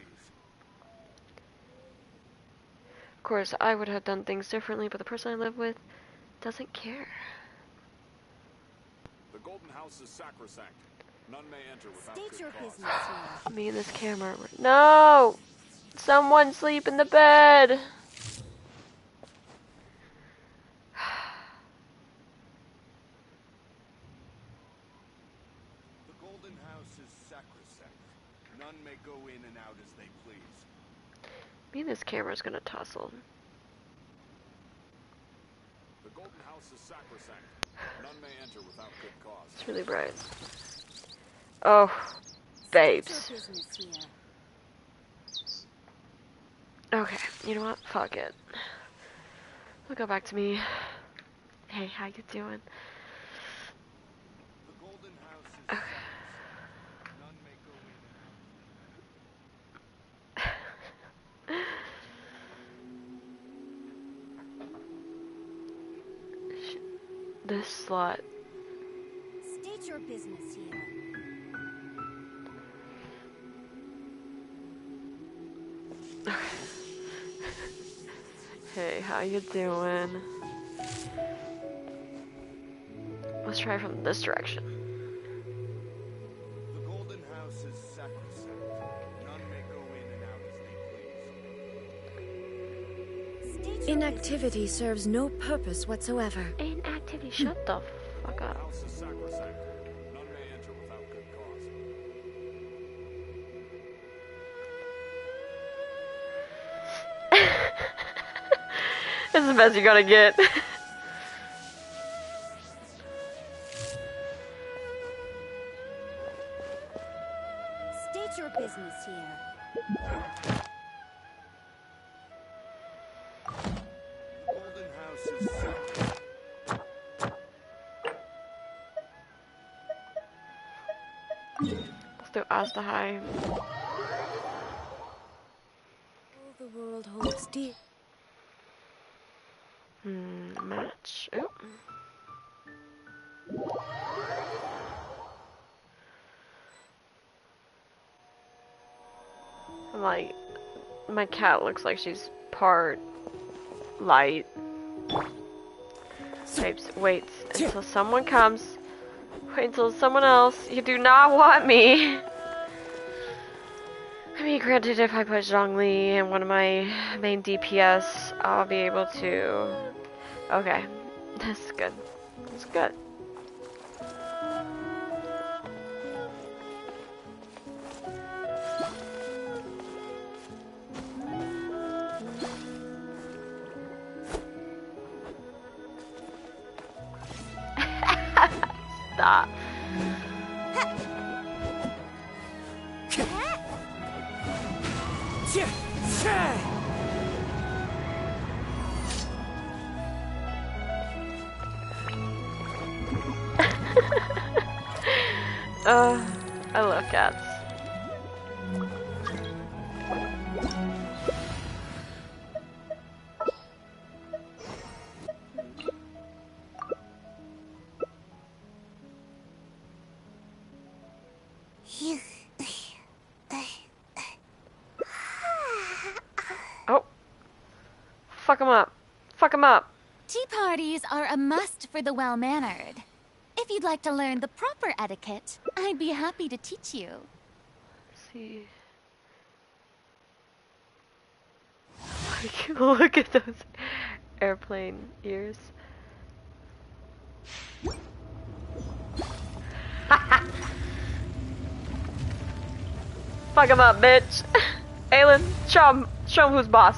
Of course, I would have done things differently, but the person I live with doesn't care. The Golden House is sacrosanct. None may enter without State your good cause. business here. Me and this camera. No! Someone sleep in the bed! The Golden House is sacrosanct. None may go in and out as they please. Me and this camera's gonna tussle. The Golden House is sacrosanct. None may enter without good cause. It's really bright. Oh, babes. State your business here. Okay, you know what? Fuck it. We'll go back to me. Hey, how you doing? The Golden House is none may go in and out. This slut. State your business here. Hey, how you doing? Let's try from this direction. The golden house is sacrosanct. None may go in and out as they please. Inactivity serves no purpose whatsoever. Inactivity, shut the fuck The up. house is sacrosanct. None may enter without good cause. This is the best you're gonna get. State your business here. The golden house is sacrosanct. Let's do Astahai. All the world holds dear. Match. Ooh. I'm like, my cat looks like she's part light. Wait until someone comes. Wait until someone else. You do not want me. I mean, granted, if I put Zhongli in one of my main DPS, I'll be able to. Okay, that's good. That's good. Stop. I love cats. Oh. Fuck him up. Fuck him up. Tea parties are a must for the well-mannered. If you'd like to learn the proper etiquette, I'd be happy to teach you. Let's see. Look at those airplane ears. Fuck him up, bitch. Aelin, show him who's boss.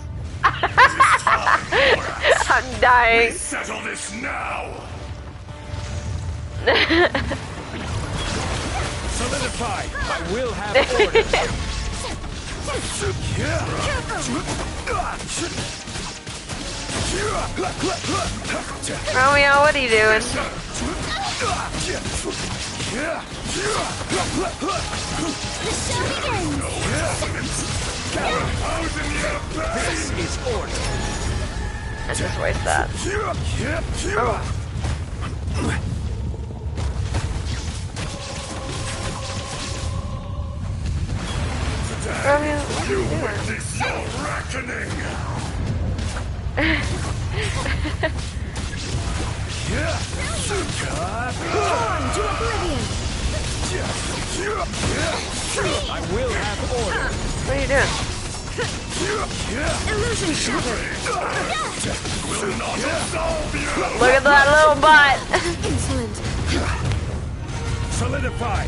I'm dying. We settle this now. Solidify. I will have order. Romeo, what are you doing? The show begins! This is order. I just waste that. Oh. Romeo, what are you doing? Witness your reckoning. On to oblivion! I will have order. What are you doing? Illusion shattered! Look at that little butt. Insolent! Solidify.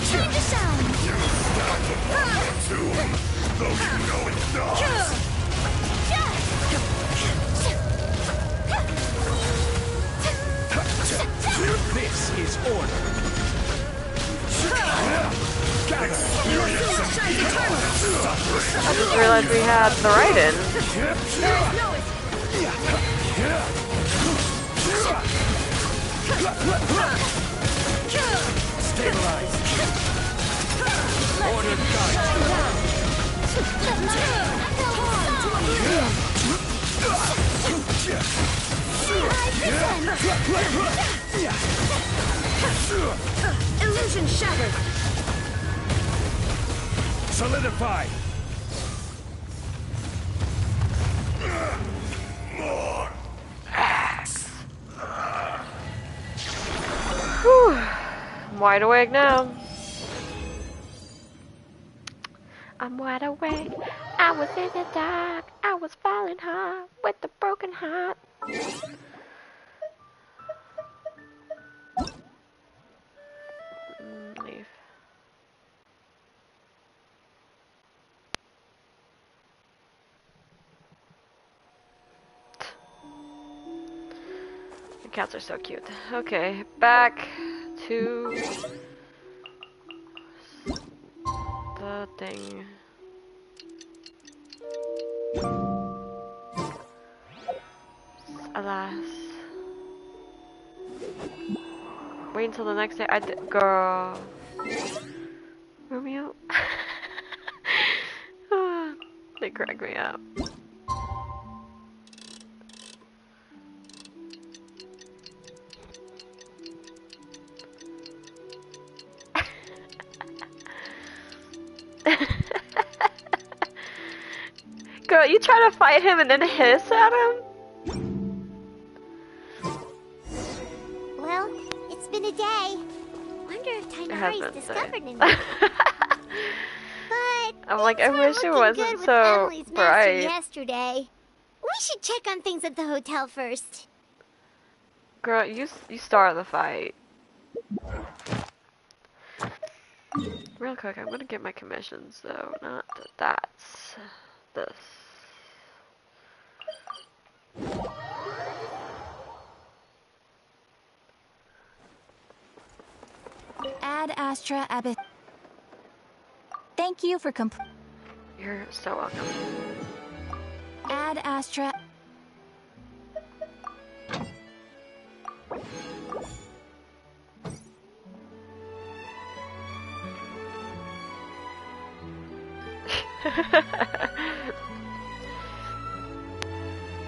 Time to shine! Though you know it's not. This is order. Experience and I just realized we had the right in. Stabilize. Order guide. Illusion shattered! Solidify. More. Whew. I'm wide awake now. I'm wide awake. I was in the dark. I was falling hard with a broken heart. Leave. The cats are so cute. Okay, back to the thing. Alas. Wait until the next day. Girl. Romeo? They crack me up. Girl, you try to fight him and then hiss at him? Well, it's been a day. Wonder if Tainari's discovered anything. But I'm like, I wish it good wasn't with so Emily's master bright. yesterday. We should check on things at the hotel first. Girl, you start the fight. Real quick, I'm gonna get my commissions though, not that's this. Ad Astra Abyss. Thank you for You're so welcome. Ad Astra.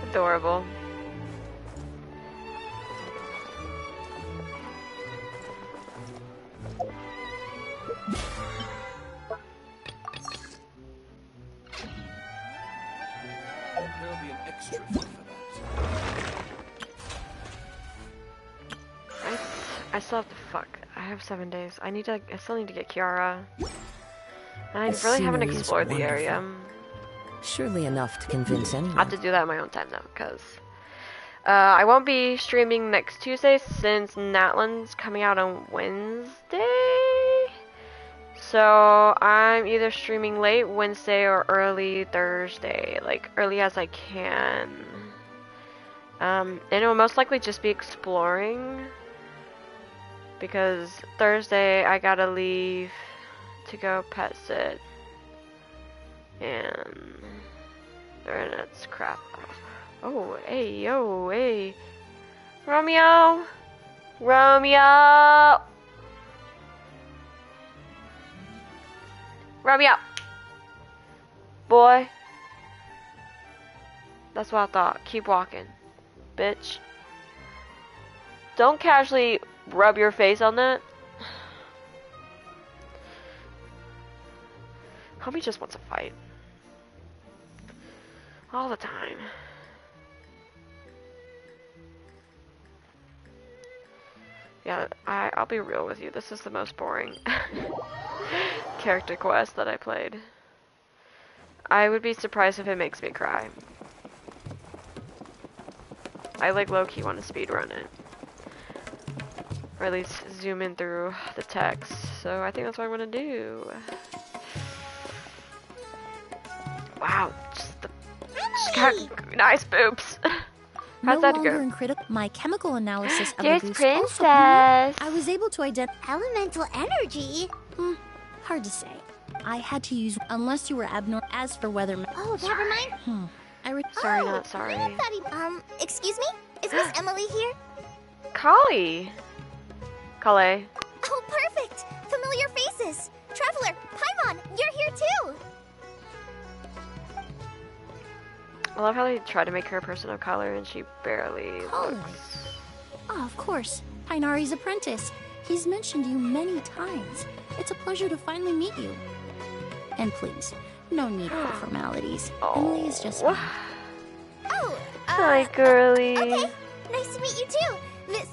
Adorable. There'll be an extra fee for that. I still have to fuck. I have 7 days. I still need to get Kiara. And I The really haven't scenery is explored the area. wonderful. Surely enough to convince anyone. I have to do that in my own time though, because I won't be streaming next Tuesday since Natlan's coming out on Wednesday. So I'm either streaming late Wednesday or early Thursday, like early as I can. And it will most likely just be exploring, because Thursday I gotta leave to go pet sit. And that's crap. Oh, hey, yo, hey. Romeo! Romeo! Romeo! Boy. That's what I thought. Keep walking. Bitch. Don't casually rub your face on that. Homie just wants to fight. All the time. Yeah, I'll be real with you. This is the most boring character quest that I played. I would be surprised if it makes me cry. I like low-key want to speedrun it. Or at least zoom in through the text. So I think that's what I want to do. Wow, just got nice boobs. How's that go? My chemical analysis of Yes, the goose princess. also I was able to identify elemental energy. Hard to say. I had to use unless you were abnormal. As for weather. Oh, never mind. Sorry, not sorry. I thought excuse me? Is Miss Emilie here? Kali. Kale. Oh, perfect. Familiar faces. Traveler, Paimon, you're here too. I love how they try to make her a person of color and she barely looks. Oh, of course. Tainari's apprentice. He's mentioned you many times. It's a pleasure to finally meet you. And please, no need for formalities. Emily is just fine. Hi, girly. Okay, nice to meet you too, Miss,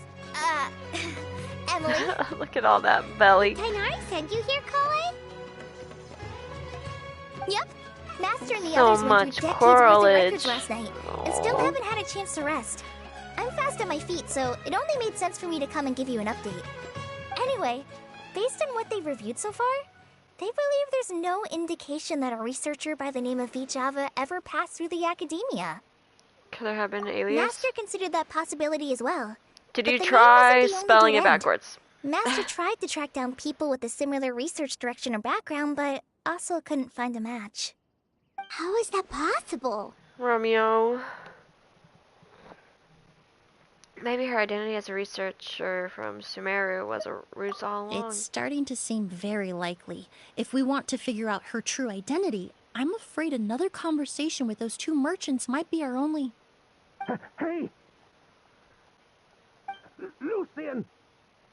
Emily. Look at all that belly. Tainari sent you here, Kale? Yep. Master and the So others went much through decades worth of correlage. records last night, and still haven't had a chance to rest. I'm fast on my feet, so it only made sense for me to come and give you an update. Anyway, based on what they've reviewed so far, they believe there's no indication that a researcher by the name of Vijava ever passed through the academia. Could there have been an alias? Master considered that possibility as well. Did but you the name try wasn't the only spelling dead it end. backwards? Master tried to track down people with a similar research direction or background, but also couldn't find a match. How is that possible? Romeo. Maybe her identity as a researcher from Sumeru was a ruse all along. It's starting to seem very likely. If we want to figure out her true identity, I'm afraid another conversation with those two merchants might be our only... Hey! Lucian!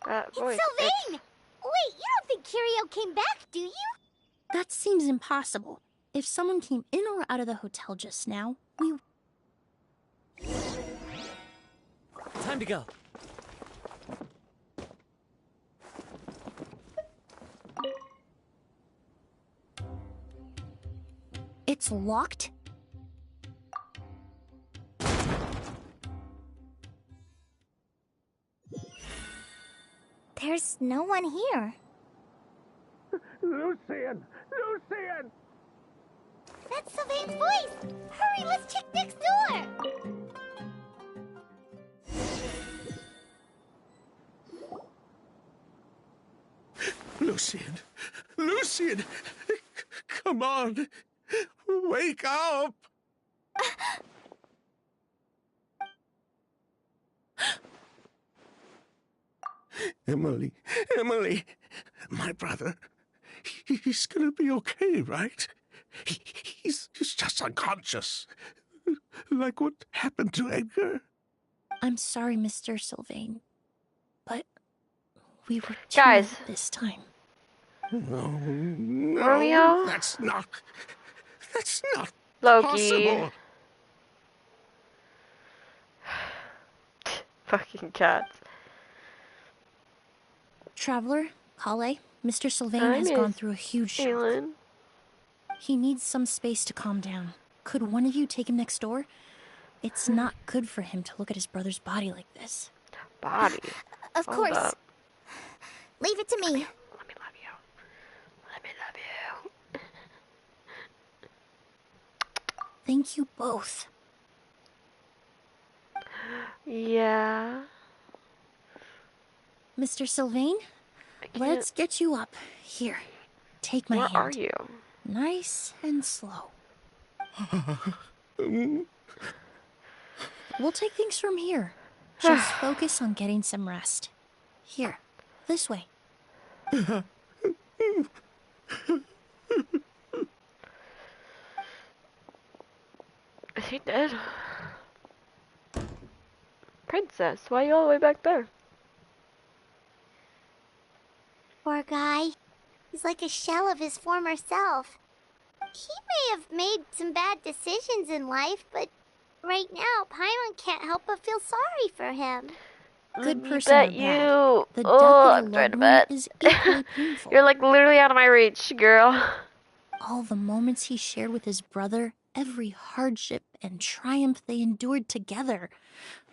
That voice. Sylvain! Wait, you don't think Curio came back, do you? That seems impossible. If someone came in or out of the hotel just now, we... Time to go. It's locked? There's no one here. Lucian! Lucian! That's Sylvain's voice! Hurry, let's check next door! Lucian! Lucian! Come on! Wake up! Emilie, Emilie! My brother, he's gonna be okay, right? He's just unconscious. Like what happened to Edgar. I'm sorry, Mr. Sylvain, but we were too Guys. late this time. No, Romeo? That's not Loki. possible. Fucking cats. Traveler, Kale, Mr. Sylvain Hi, has Miss gone through a huge shock. Aelin. He needs some space to calm down. Could one of you take him next door? It's not good for him to look at his brother's body like this. Body. Of Hold course. up. Leave it to me. Let me love you. Let me love you. Thank you both. Yeah. Mr. Sylvain, let's get you up. Here, take my Where hand. are you? Nice and slow. We'll take things from here. Just focus on getting some rest. Here, this way. Is he dead? Princess, why are you all the way back there? Poor guy. He's like a shell of his former self. He may have made some bad decisions in life, but right now, Paimon can't help but feel sorry for him. Good person Bet or bad, you. the death Oh, of a I'm trying loved to one bet. is equally painful. You're like literally out of my reach, girl. All the moments he shared with his brother, every hardship and triumph they endured together,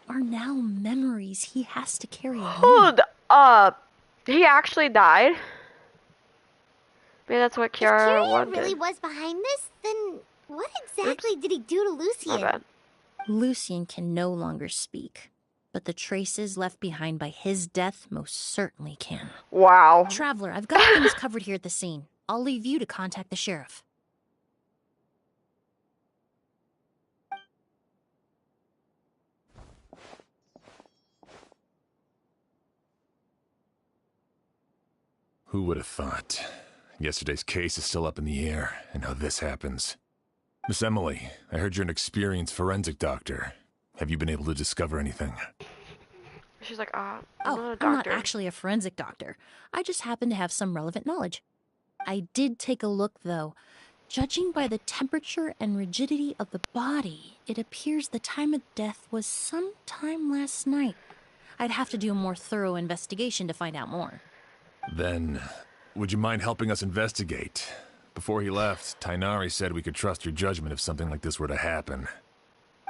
are now memories he has to carry alone. Hold up. He actually died? Maybe that's what If Kiara Curio wanted. really was behind this, then what exactly did he do to My Lucian? bad. Lucian can no longer speak, but the traces left behind by his death most certainly can. Wow. Traveler, I've got things covered here at the scene. I'll leave you to contact the sheriff. Who would have thought? Yesterday's case is still up in the air, and now this happens. Miss Emilie, I heard you're an experienced forensic doctor. Have you been able to discover anything? She's like, I'm Oh, not a I'm not doctor. actually a forensic doctor. I just happen to have some relevant knowledge. I did take a look, though. Judging by the temperature and rigidity of the body, it appears the time of death was sometime last night. I'd have to do a more thorough investigation to find out more. Then, would you mind helping us investigate? Before he left, Tainari said we could trust your judgment if something like this were to happen.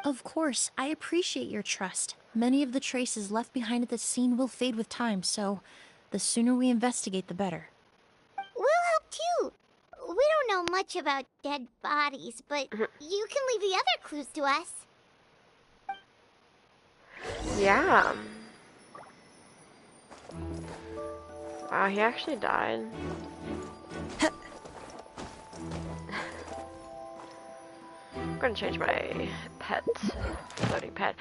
Of course, I appreciate your trust. Many of the traces left behind at the scene will fade with time, so the sooner we investigate, the better. We'll help too. We don't know much about dead bodies, but you can leave the other clues to us. Yeah. Wow, he actually died. I'm gonna change my pet, floating pet.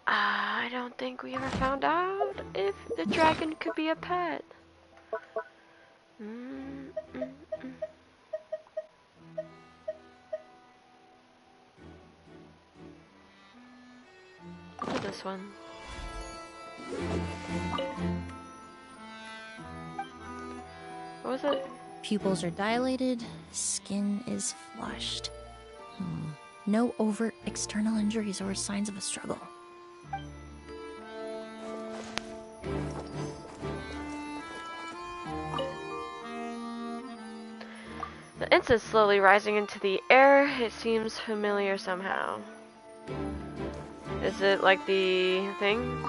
I don't think we ever found out if the dragon could be a pet. Look at this one. What was it? Pupils are dilated, skin is flushed. No overt external injuries or signs of a struggle. The incense slowly rising into the air. It seems familiar somehow. Is it like the thing?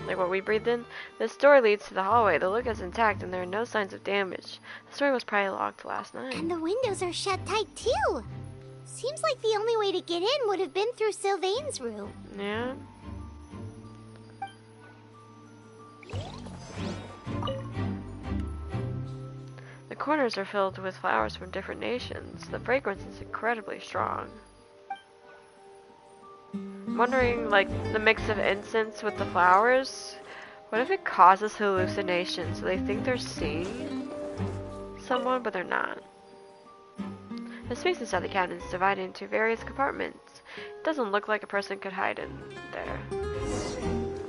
Like what we breathed in? This door leads to the hallway. The look is intact and there are no signs of damage. The door was probably locked last night. And the windows are shut tight too. Seems like the only way to get in would have been through Sylvain's room. Yeah. The corners are filled with flowers from different nations. The fragrance is incredibly strong. I'm wondering, like, the mix of incense with the flowers, what if it causes hallucinations? So they think they're seeing someone, but they're not. The space inside the cabin is divided into various compartments. It doesn't look like a person could hide in there.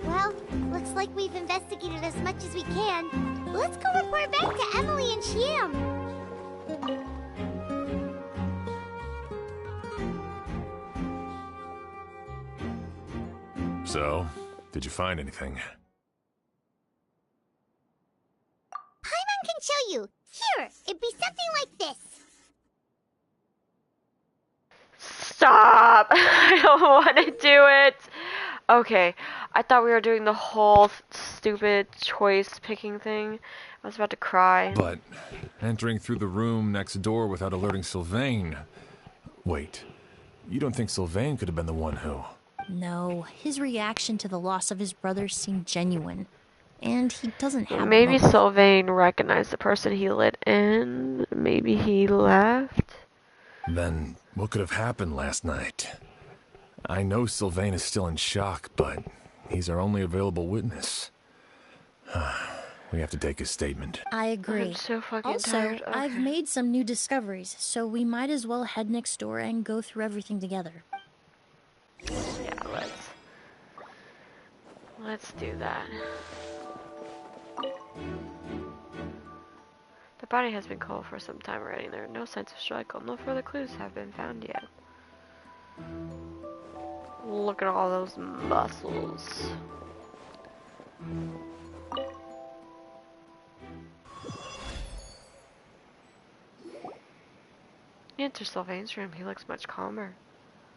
Well, looks like we've investigated as much as we can. Let's go report back to Emilie and Shiam. So, did you find anything? Paimon can show you. Here, it'd be something like this. Stop! I don't want to do it! Okay, I thought we were doing the whole stupid choice picking thing. I was about to cry. But entering through the room next door without alerting Sylvain... Wait, you don't think Sylvain could have been the one who... No, his reaction to the loss of his brother seemed genuine. And he doesn't have Maybe Sylvain recognized the person he let in. Maybe he left. Then what could have happened last night? I know Sylvain is still in shock, but he's our only available witness. We have to take his statement. I agree. I'm so fucking also, tired. Okay. I've made some new discoveries, so we might as well head next door and go through everything together. Yeah, let's do that. The body has been cold for some time already. There are no signs of struggle. No further clues have been found yet. Look at all those muscles. Enter Sylvain's room. He looks much calmer.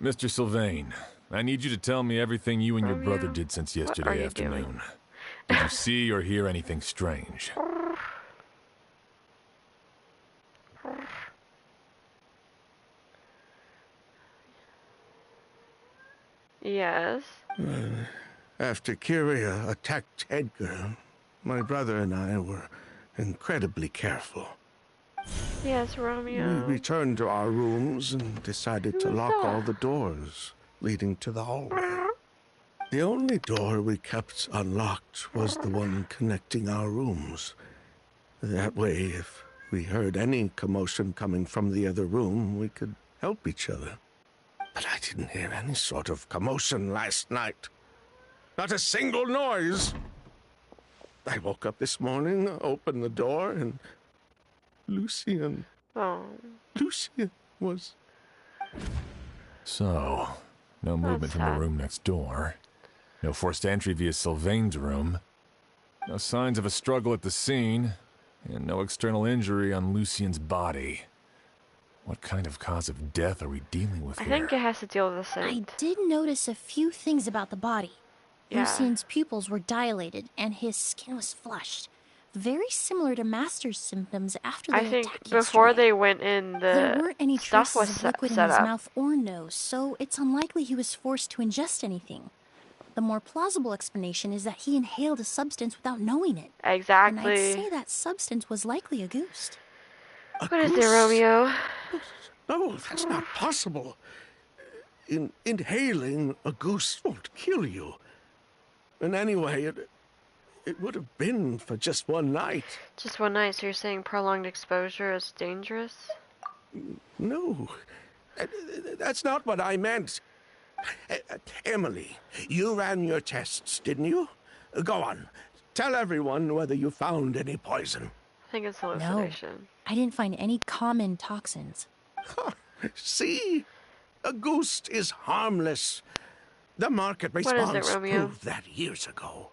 Mr. Sylvain, I need you to tell me everything you and your Romeo, brother did since what are yesterday you afternoon. doing? Did you see or hear anything strange? Yes. After Kyria attacked Edgar, my brother and I were incredibly careful. Yes, Romeo. We returned to our rooms and decided to lock all the doors leading to the hallway. The only door we kept unlocked was the one connecting our rooms. That way, if we heard any commotion coming from the other room, we could help each other. But I didn't hear any sort of commotion last night. Not a single noise. I woke up this morning, opened the door, and Lucien. Oh. Lucien was... So, no movement from the room next door. No forced entry via Sylvain's room. No signs of a struggle at the scene. And no external injury on Lucien's body. What kind of cause of death are we dealing with I here? think it has to deal with the scent. I did notice a few things about the body. Yeah. Lucien's pupils were dilated and his skin was flushed. Very similar to Master's symptoms after the I think attack before yesterday. they went in, There weren't any stuff was traces of liquid in set his up. mouth or nose, so it's unlikely he was forced to ingest anything. The more plausible explanation is that he inhaled a substance without knowing it. Exactly. And I'd say that substance was likely a goose. What is it, Romeo? No, that's not possible. Inhaling a goose won't kill you. And anyway, it would have been for just one night. Just one night, so you're saying prolonged exposure is dangerous? No, that's not what I meant. Emilie, you ran your tests, didn't you? Go on. Tell everyone whether you found any poison. I think it's hallucination. No, I didn't find any common toxins. See? A goose is harmless. The market What is it, response Romeo? proved that years ago.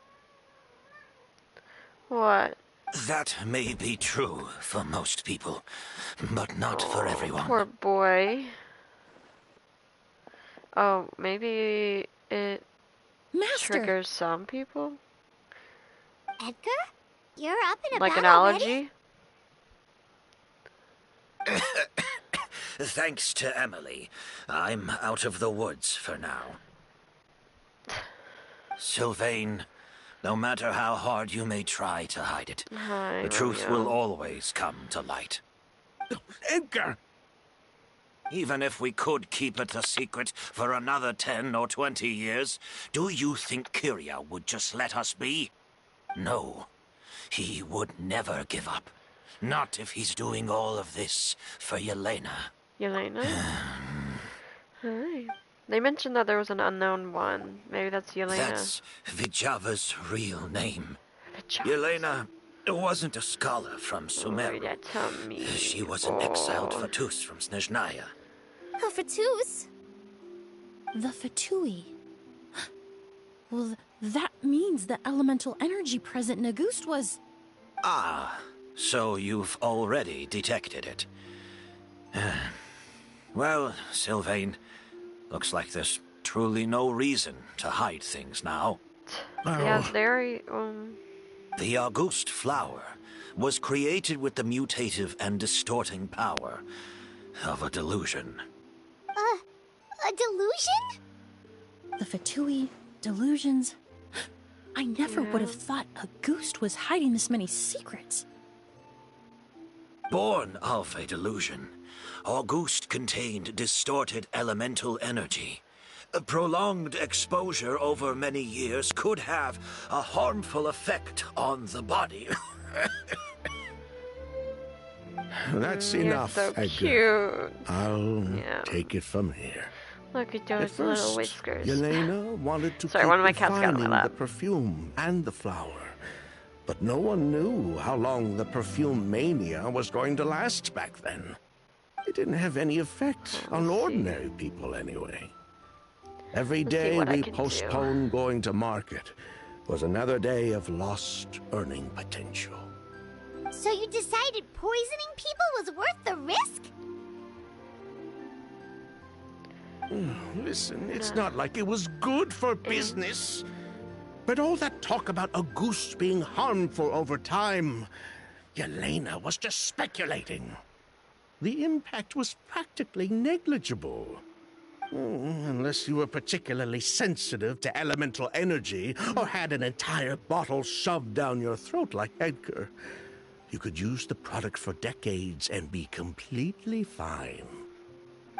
What? That may be true for most people, but not for everyone. Poor boy. Oh, maybe it triggers some people? Edgar? You're up and Like about an already? allergy? Thanks to Emilie, I'm out of the woods for now. Sylvain, no matter how hard you may try to hide it, Hi, the truth Romeo. will always come to light. Edgar! Even if we could keep it a secret for another 10 or 20 years, do you think Kyria would just let us be? No. He would never give up. Not if he's doing all of this for Yelena. Yelena? Hi. They mentioned that there was an unknown one. Maybe that's Yelena. That's Vijava's real name. Vijava. Yelena wasn't a scholar from Sumeru. She was an exiled Fatus from Snezhnaya. A Fatus? The Fatui. Well, that means the elemental energy present in Auguste was... Ah, so you've already detected it. Well, Sylvain, looks like there's truly no reason to hide things now. Yeah, very, The Auguste flower was created with the mutative and distorting power of a delusion. A delusion? The Fatui, delusions... I never would have thought Auguste was hiding this many secrets. Born of a delusion, Auguste contained distorted elemental energy. A prolonged exposure over many years could have a harmful effect on the body. That's You're enough, so Edgar. cute. I'll take it from here. Look at At those little first, whiskers. Yelena wanted to Sorry, keep one of my cats got in my refining lap. the perfume and the flower. But no one knew how long the perfume mania was going to last back then. It didn't have any effect on ordinary people anyway. Every Let's see day what I we can do. postponed going to market was another day of lost earning potential. So you decided poisoning people was worth the risk? Listen, it's not like it was good for business. But all that talk about Auguste being harmful over time, Yelena was just speculating. The impact was practically negligible. Unless you were particularly sensitive to elemental energy or had an entire bottle shoved down your throat like Edgar. You could use the product for decades and be completely fine.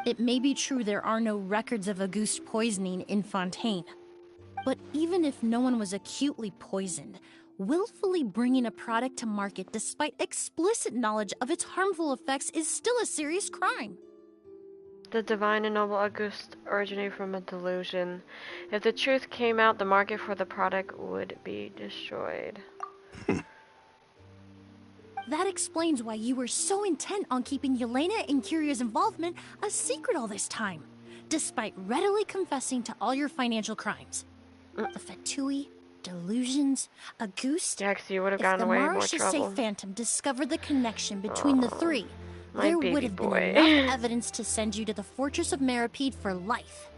It may be true there are no records of Auguste poisoning in Fontaine. But even if no one was acutely poisoned, willfully bringing a product to market despite explicit knowledge of its harmful effects is still a serious crime. The divine and noble Auguste originated from a delusion. If the truth came out, the market for the product would be destroyed. That explains why you were so intent on keeping Yelena and Kiria's involvement a secret all this time, despite readily confessing to all your financial crimes. The Fatui, delusions, a goose. Yeah, 'cause you would have If gotten the away with more Marshall trouble. Phantom discovered the connection between the three, my there baby would have been boy. enough evidence to send you to the Fortress of Meripede for life.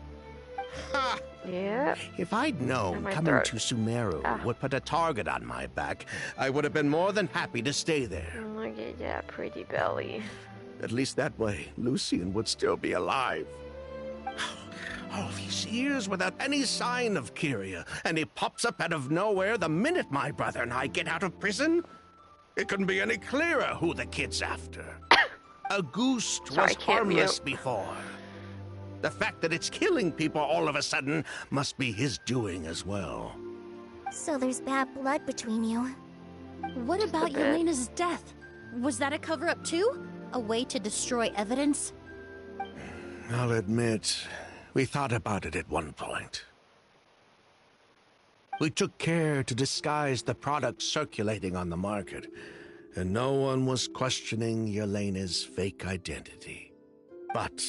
Ha! Yep. If I'd known my coming throat. to Sumeru Ah. would put a target on my back, I would have been more than happy to stay there. Look at that pretty belly. At least that way, Lucian would still be alive. All these years without any sign of Kyria, and he pops up out of nowhere the minute my brother and I get out of prison? It couldn't be any clearer who the kid's after. A goose was harmless before. The fact that it's killing people all of a sudden must be his doing as well. So there's bad blood between you. What about Yelena's death? Was that a cover-up too? A way to destroy evidence? I'll admit, we thought about it at one point. We took care to disguise the products circulating on the market, and no one was questioning Yelena's fake identity. But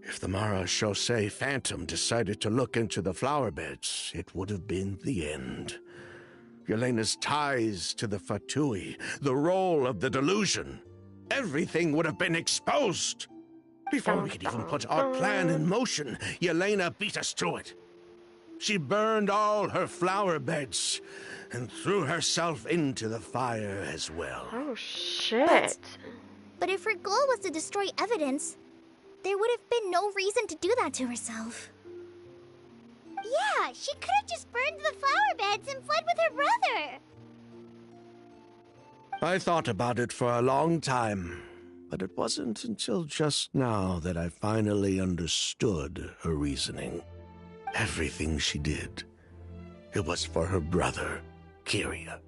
if the Mara Chaussee Phantom decided to look into the flower beds, it would have been the end. Yelena's ties to the Fatui, the role of the delusion, everything would have been exposed. Before we could even put our plan in motion, Yelena beat us to it. She burned all her flower beds and threw herself into the fire as well. Oh, shit. But if her goal was to destroy evidence, there would have been no reason to do that to herself. Yeah, she could have just burned the flower beds and fled with her brother. I thought about it for a long time, but it wasn't until just now that I finally understood her reasoning. Everything she did, it was for her brother, Kyria.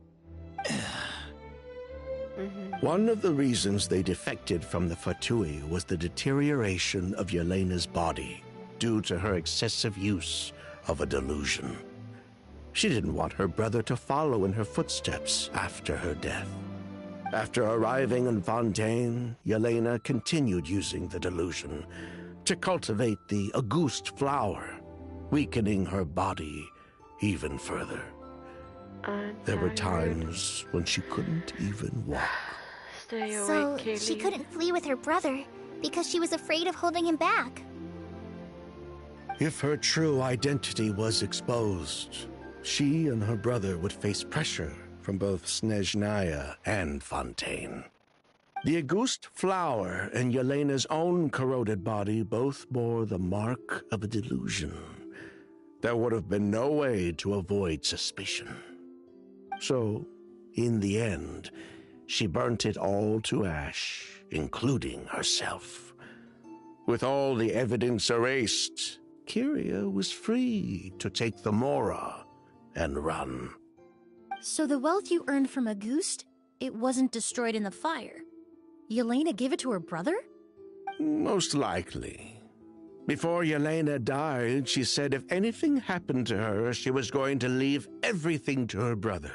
One of the reasons they defected from the Fatui was the deterioration of Yelena's body due to her excessive use of a delusion. She didn't want her brother to follow in her footsteps after her death. After arriving in Fontaine, Yelena continued using the delusion to cultivate the Auguste flower, weakening her body even further. There were times when she couldn't even walk. Stay awake, So Kaylee. she couldn't flee with her brother because she was afraid of holding him back. If her true identity was exposed, she and her brother would face pressure from both Snezhnaya and Fontaine. The Auguste flower and Yelena's own corroded body both bore the mark of a delusion. There would have been no way to avoid suspicion. So, in the end, she burnt it all to ash, including herself. With all the evidence erased, Kyria was free to take the Mora and run. So the wealth you earned from Auguste, it wasn't destroyed in the fire. Yelena gave it to her brother? Most likely. Before Yelena died, she said if anything happened to her, she was going to leave everything to her brother.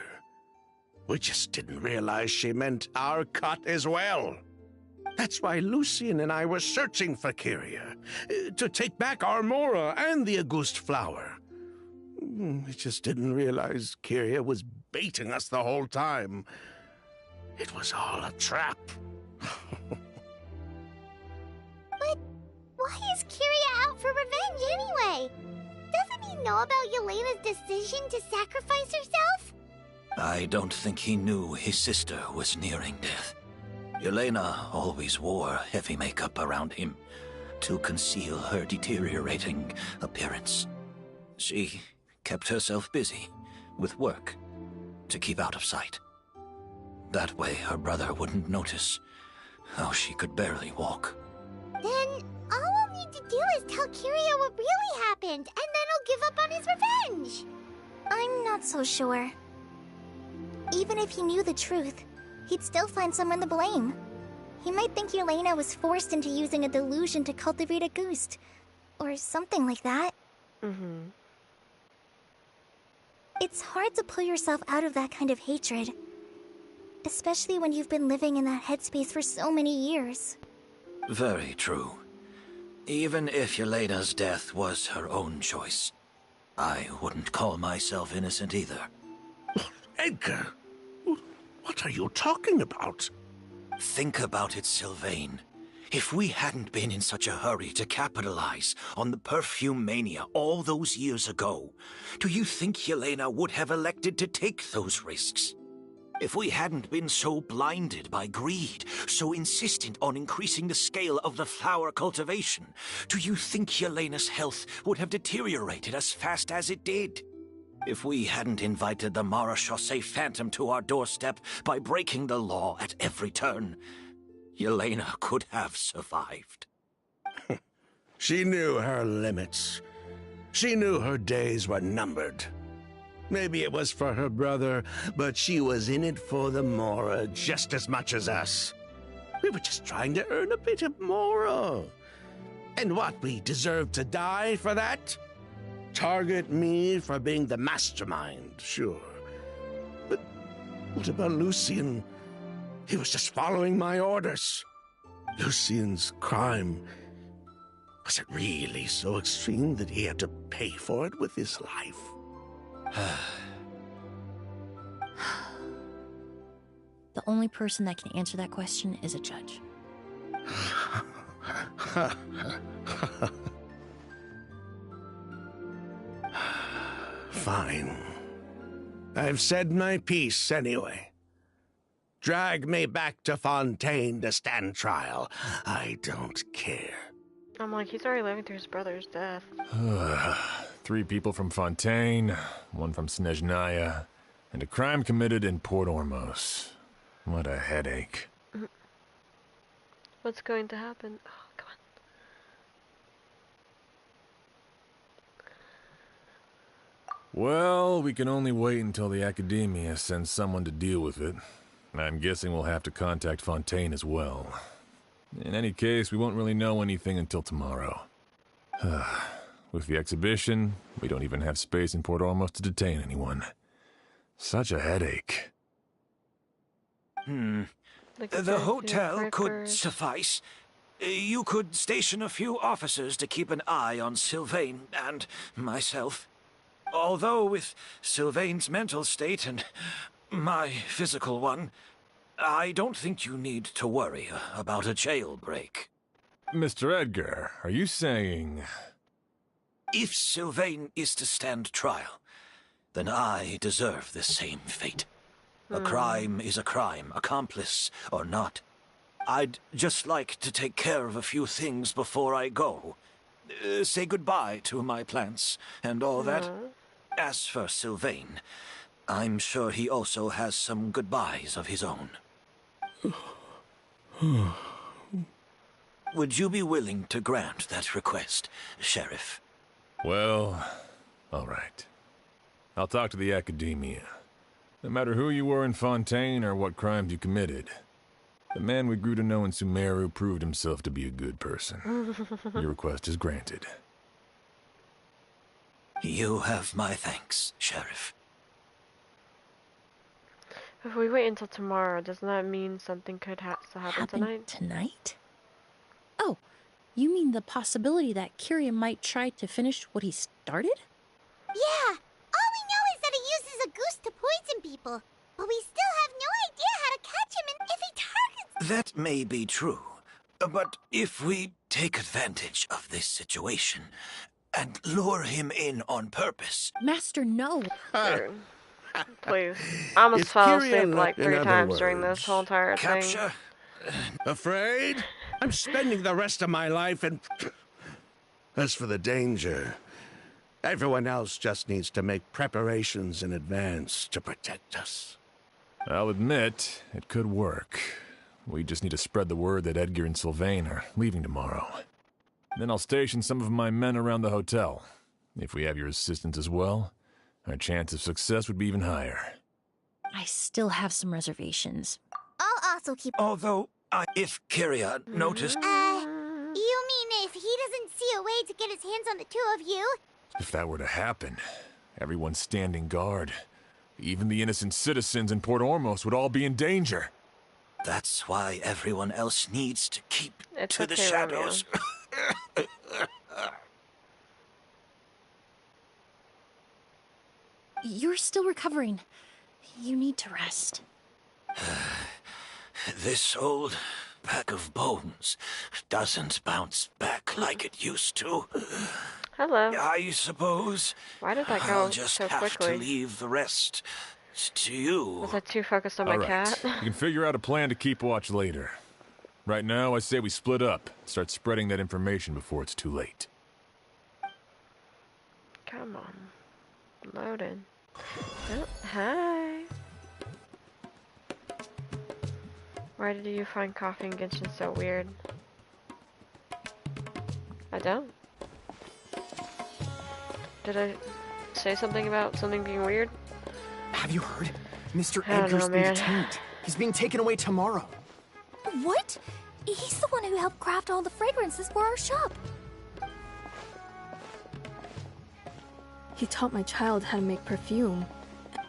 We just didn't realize she meant our cut as well. That's why Lucian and I were searching for Kyria, to take back our Mora and the Auguste flower. We just didn't realize Kyria was baiting us the whole time. It was all a trap. But why is Kyria out for revenge anyway? Doesn't he know about Yelena's decision to sacrifice herself? I don't think he knew his sister was nearing death. Yelena always wore heavy makeup around him to conceal her deteriorating appearance. She kept herself busy with work to keep out of sight. That way her brother wouldn't notice how she could barely walk. Then all we'll need to do is tell Kyria what really happened, and then he'll give up on his revenge. I'm not so sure. Even if he knew the truth, he'd still find someone to blame. He might think Yelena was forced into using a delusion to cultivate a goose, or something like that. It's hard to pull yourself out of that kind of hatred. Especially when you've been living in that headspace for so many years. Very true. Even if Yelena's death was her own choice, I wouldn't call myself innocent either. Edgar, what are you talking about? Think about it, Sylvain. If we hadn't been in such a hurry to capitalize on the perfume mania all those years ago, do you think Yelena would have elected to take those risks? If we hadn't been so blinded by greed, so insistent on increasing the scale of the flower cultivation, do you think Yelena's health would have deteriorated as fast as it did? If we hadn't invited the Marechaussee Phantom to our doorstep by breaking the law at every turn, Yelena could have survived. She knew her limits. She knew her days were numbered. Maybe it was for her brother, but she was in it for the Mora just as much as us. We were just trying to earn a bit of Mora. And what, we deserve to die for that? Target me for being the mastermind, sure. But what about Lucien? He was just following my orders. Lucien's crime, was it really so extreme that he had to pay for it with his life? The only person that can answer that question is a judge. Fine. I've said my piece anyway. Drag me back to Fontaine to stand trial. I don't care. I'm like, he's already living through his brother's death. 3 people from Fontaine, 1 from Snezhnaya, and a crime committed in Port Ormos. What a headache. What's going to happen? Oh, come on. Well, we can only wait until the Academia sends someone to deal with it. I'm guessing we'll have to contact Fontaine as well. In any case, we won't really know anything until tomorrow. With the exhibition, we don't even have space in Port Ormos to detain anyone. Such a headache. The hotel could suffice. You could station a few officers to keep an eye on Sylvain and myself. Although with Sylvain's mental state and my physical one, I don't think you need to worry about a jailbreak. Mr. Edgar, are you saying... If Sylvain is to stand trial, then I deserve the same fate. A crime is a crime, accomplice or not. I'd just like to take care of a few things before I go. Say goodbye to my plants and all that. As for Sylvain, I'm sure he also has some goodbyes of his own. Would you be willing to grant that request, Sheriff? Well, all right. I'll talk to the Academia. No matter who you were in Fontaine or what crimes you committed, the man we grew to know in Sumeru proved himself to be a good person. Your request is granted. You have my thanks, Sheriff. If we wait until tomorrow, doesn't that mean something could still happen tonight? Tonight? Oh, you mean the possibility that Kyria might try to finish what he started? Yeah, all we know is that he uses a goose to poison people, but we still have no idea how to catch him and if he targets... That may be true, but if we take advantage of this situation and lure him in on purpose... Master, no. Dude, please. I almost fell asleep like 3 times during this whole entire thing. Capture? Afraid? I'm spending the rest of my life in... As for the danger, everyone else just needs to make preparations in advance to protect us. I'll admit, it could work. We just need to spread the word that Edgar and Sylvain are leaving tomorrow. Then I'll station some of my men around the hotel. If we have your assistance as well, our chance of success would be even higher. I still have some reservations. I'll also keep... Although, if Kyria noticed... You mean if he doesn't see a way to get his hands on the 2 of you? If that were to happen, everyone's standing guard. Even the innocent citizens in Port Ormos would all be in danger. That's why everyone else needs to keep It's to the okay, shadows. You're still recovering. You need to rest. This old bag of bones doesn't bounce back like it used to. Hello. I suppose Why did that go I'll just so have quickly? to leave the rest to you. Was I too focused on my All right. cat? You can figure out a plan to keep watch later. Right now, I say we split up. Start spreading that information before it's too late. Come on. Loaded. Oh, hi. Why did you find coffee in Genshin so weird? I don't. Did I say something about something being weird? Have you heard? Mr. I don't Edgar's know, been man. detained. He's being taken away tomorrow. What? He's the one who helped craft all the fragrances for our shop. He taught my child how to make perfume.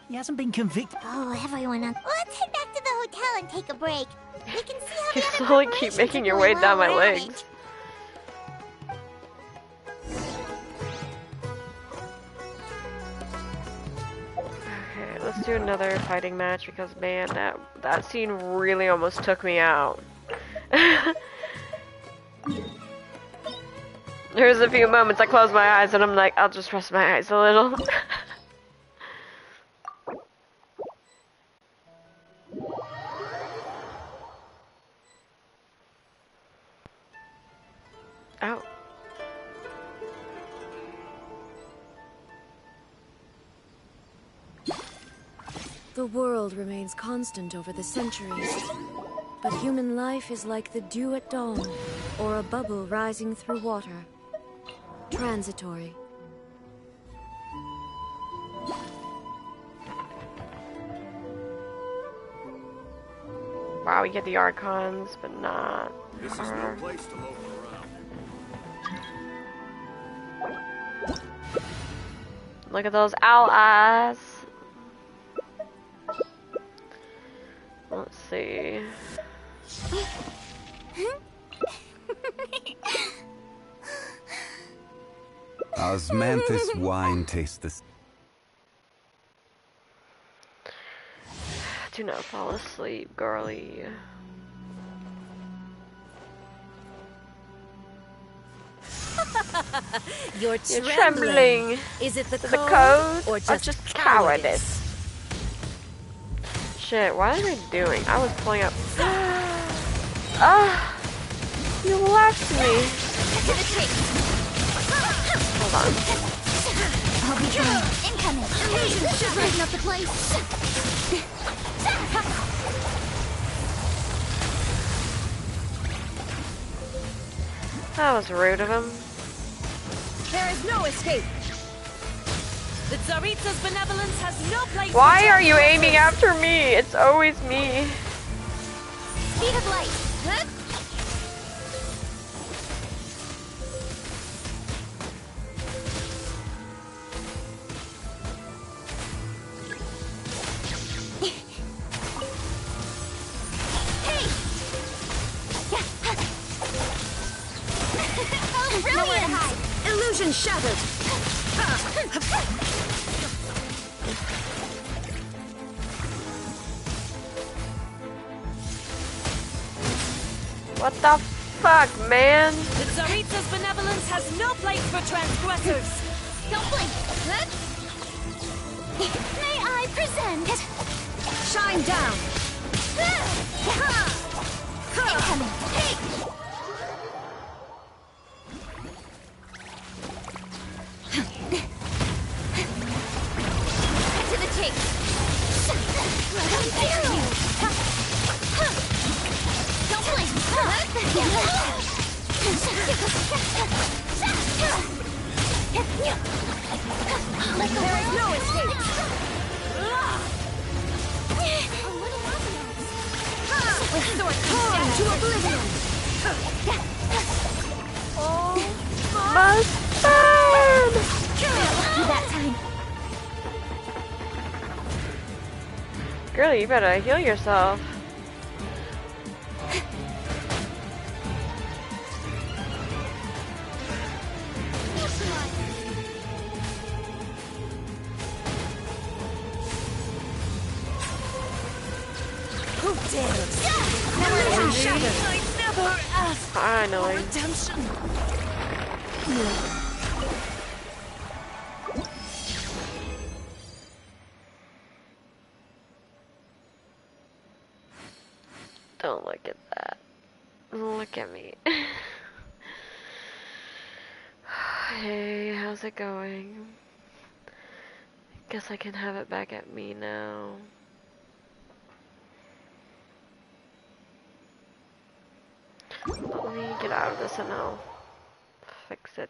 He hasn't been convicted. Oh, everyone on. Let's head back to the hotel and take a break. We can see how You the other slowly keep preparations making are your going way down my while we're at legs. it. Okay, let's do another fighting match because man, that scene really almost took me out. There's a few moments I close my eyes and I'm like, I'll just rest my eyes a little. Oh. The world remains constant over the centuries, but human life is like the dew at dawn, or a bubble rising through water. Transitory. Wow, we get the Archons, but not. This is no place to loaf around. Look at those owl eyes. Let's see. Osmanthus wine taste this. Do not fall asleep, girly. You're You're trembling. trembling. Is it the Is it code, or or just cowardice? Shit, what are they doing? I was pulling up. Ah, you left me. Hold on. I'll be fine. Incoming. Illusion should lighten up the place. That was rude of him. There is no escape. The Tsaritsa's benevolence has no place. Why are you aiming after me? It's always me. Speed of light. Huh? Hey! Oh, brilliant! Illusion shattered. What the fuck, man? The Tsaritsa's benevolence has no place for transgressors. Don't blink. Huh? May I present? Shine down. Incoming. Hey! To the chase. How dare you? Don't blink. Let go. There is no escape. With sword torn to oblivion. Mustard! That time. Girlie, you better heal yourself. Who dares? I never asked Finally. for redemption. Don't look at that. Look at me. Hey, how's it going? Guess I can have it back at me now. Let me get out of this and I'll fix it.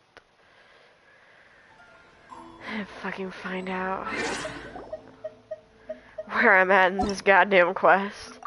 And fucking find out where I'm at in this goddamn quest.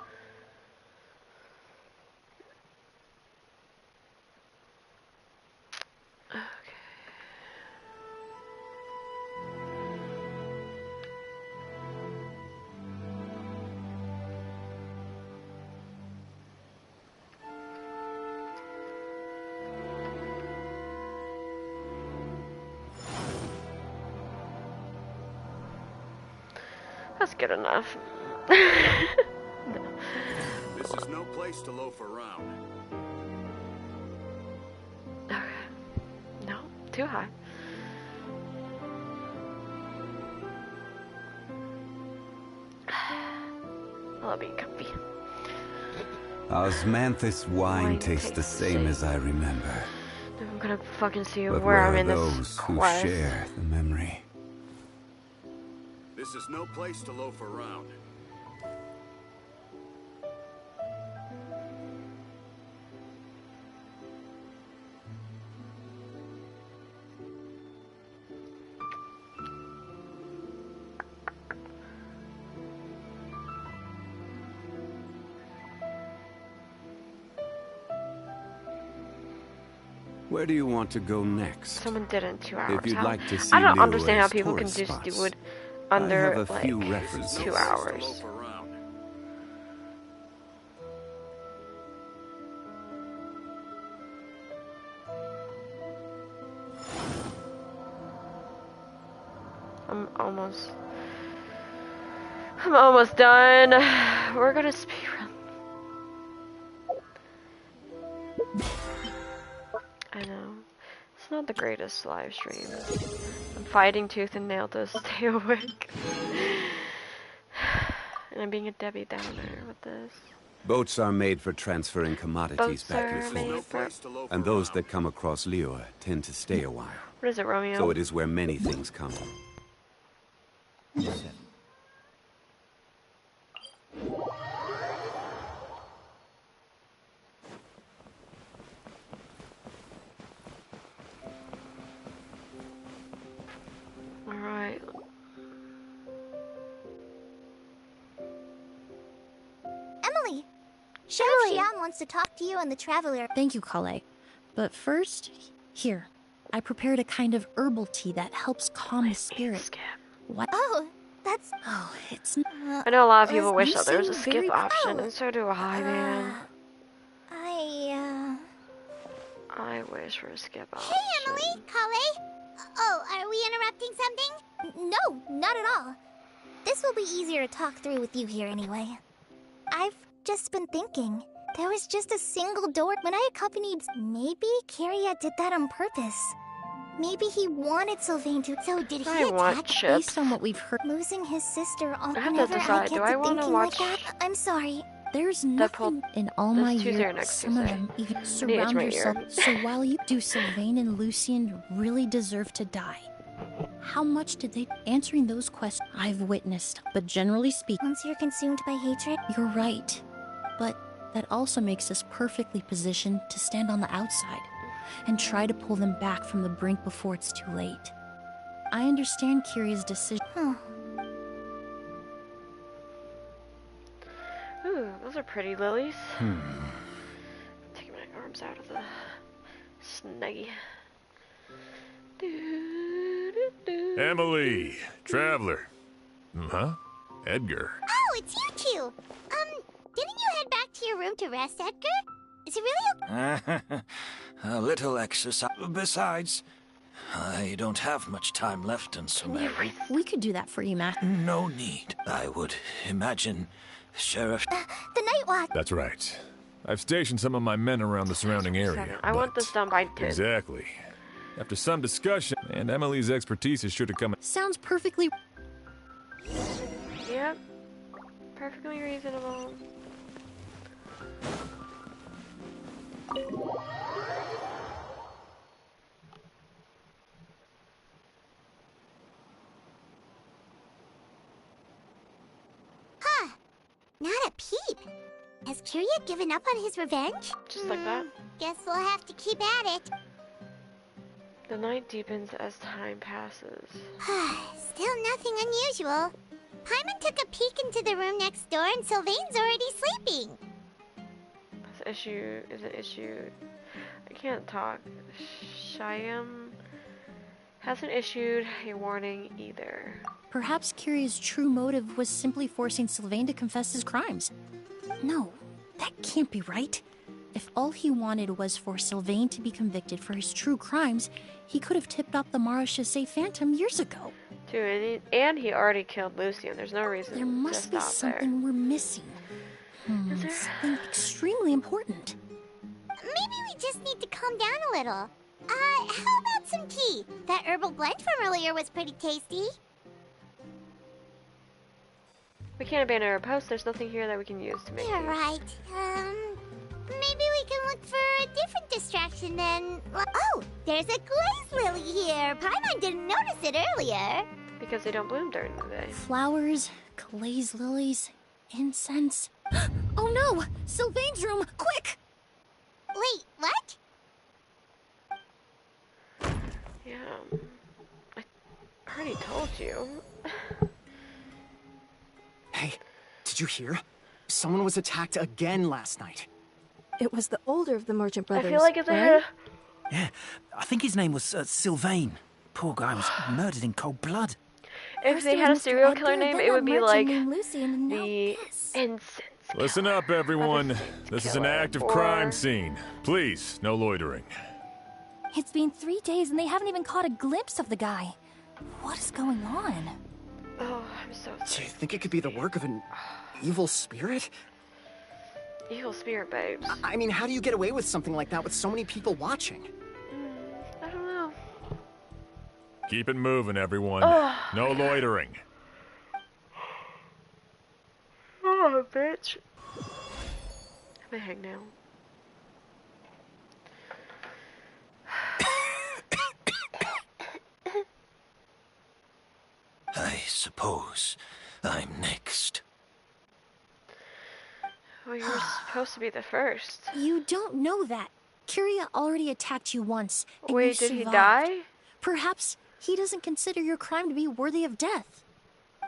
That's good enough. This is no place to loaf around. Okay. No, too high. I love being comfy. Osmanthus wine tastes the same as I remember. I'm gonna fucking see But where I'm are in those this who quest. share the memory? This is no place to loaf around. Where do you want to go next? Someone did it in 2 hours. If you'd How- like to see I don't Leroy's understand how people can tourist just spots, do it I under have a like few references. 2 hours. I'm almost done. We're gonna speedrun. I know. It's not the greatest live stream. I'm fighting tooth and nail to stay awake. And I'm being a Debbie Downer with this. Boats are made for transferring commodities Boats back are and made forth. for- And those that come across Lure tend to stay a while. What is it, Romeo? So it is where many things come. Alright. Emily! Sheriff Xian wants to talk to you and the Traveler. Thank you, Kale. But first, here. I prepared a kind of herbal tea that helps calm the spirit. What? Oh, that's... Oh, it's... I know a lot of people wish you that there was a seem skip very- option, and so do I, man. I I wish for a skip option. Hey, Emily! Kale? Oh, are we interrupting something? No, not at all. This will be easier to talk through with you here anyway. I've just been thinking. There was just a single door when I accompanied... Maybe Carria did that on purpose. Maybe he wanted Sylvain to... So did he I want attack chips. Based on what we've heard... Losing his sister all I have to whenever decide, I do get I to wanna thinking watch like that. I'm sorry. There's Deadpool nothing in all my Tuesday or years. next Some of Tuesday? them even I need to surround itch my yourself. ear. So while you do, Sylvain and Lucien really deserve to die. How much did they... Answering those questions I've witnessed, but generally speaking... Once you're consumed by hatred... You're right. But that also makes us perfectly positioned to stand on the outside and try to pull them back from the brink before it's too late. I understand Kiria's decision. Ooh, those are pretty lilies. Taking my arms out of the snuggie. Emilie, Traveler. Huh? Edgar. Oh, it's you two. Didn't you head back to your room to rest, Edgar? Is it really okay? A little exercise. Besides, I don't have much time left in Sumeru. We could do that for you, Matt. No need. I would imagine Sheriff... The Night Watch. That's right. I've stationed some of my men around the surrounding area. I want this done by 10. Exactly. After some discussion, and Emilie's expertise is sure to come... Sounds perfectly... Yep. Perfectly reasonable. Huh. Not a peep. Has Kirya given up on his revenge? Just like that. Guess we'll have to keep at it. The night deepens as time passes. Still nothing unusual. Paimon took a peek into the room next door and Sylvain's already sleeping. This issue isn't issued. I can't talk. Shyam hasn't issued a warning either. Perhaps Kirya's true motive was simply forcing Sylvain to confess his crimes. No, that can't be right. If all he wanted was for Sylvain to be convicted for his true crimes, he could have tipped off the Marechaussee Phantom years ago. Dude, and he already killed Lucian. There's no reason There must be something we're missing. Something extremely important. Maybe we just need to calm down a little. How about some tea? That herbal blend from earlier was pretty tasty. We can't abandon our post. There's nothing here that we can use to make You're it. right. Maybe we can look for a different distraction then. Oh, there's a glaze lily here. Paimon didn't notice it earlier. Because they don't bloom during the day. Flowers, glaze lilies, incense. Oh no! Sylvain's room! Quick! Wait, what? Yeah. I already told you. Hey, did you hear? Someone was attacked again last night. It was the older of the merchant brothers. I feel like it's right? Yeah, I think his name was Sylvain. Poor guy was murdered in cold blood. If they had a serial killer name, it would be like the incense. Listen up, everyone. This is an active crime scene. Please, no loitering. It's been 3 days and they haven't even caught a glimpse of the guy. What is going on? Oh, I'm so sorry. Do you think it could be the work of an evil spirit? Evil spirit, babes. I mean, how do you get away with something like that with so many people watching? I don't know. Keep it moving, everyone. No loitering. Oh, bitch. I'm gonna hang now. I suppose I'm next. Well, you were supposed to be the first. You don't know that. Kirya already attacked you once. And Wait, you did he survived. die? Perhaps he doesn't consider your crime to be worthy of death.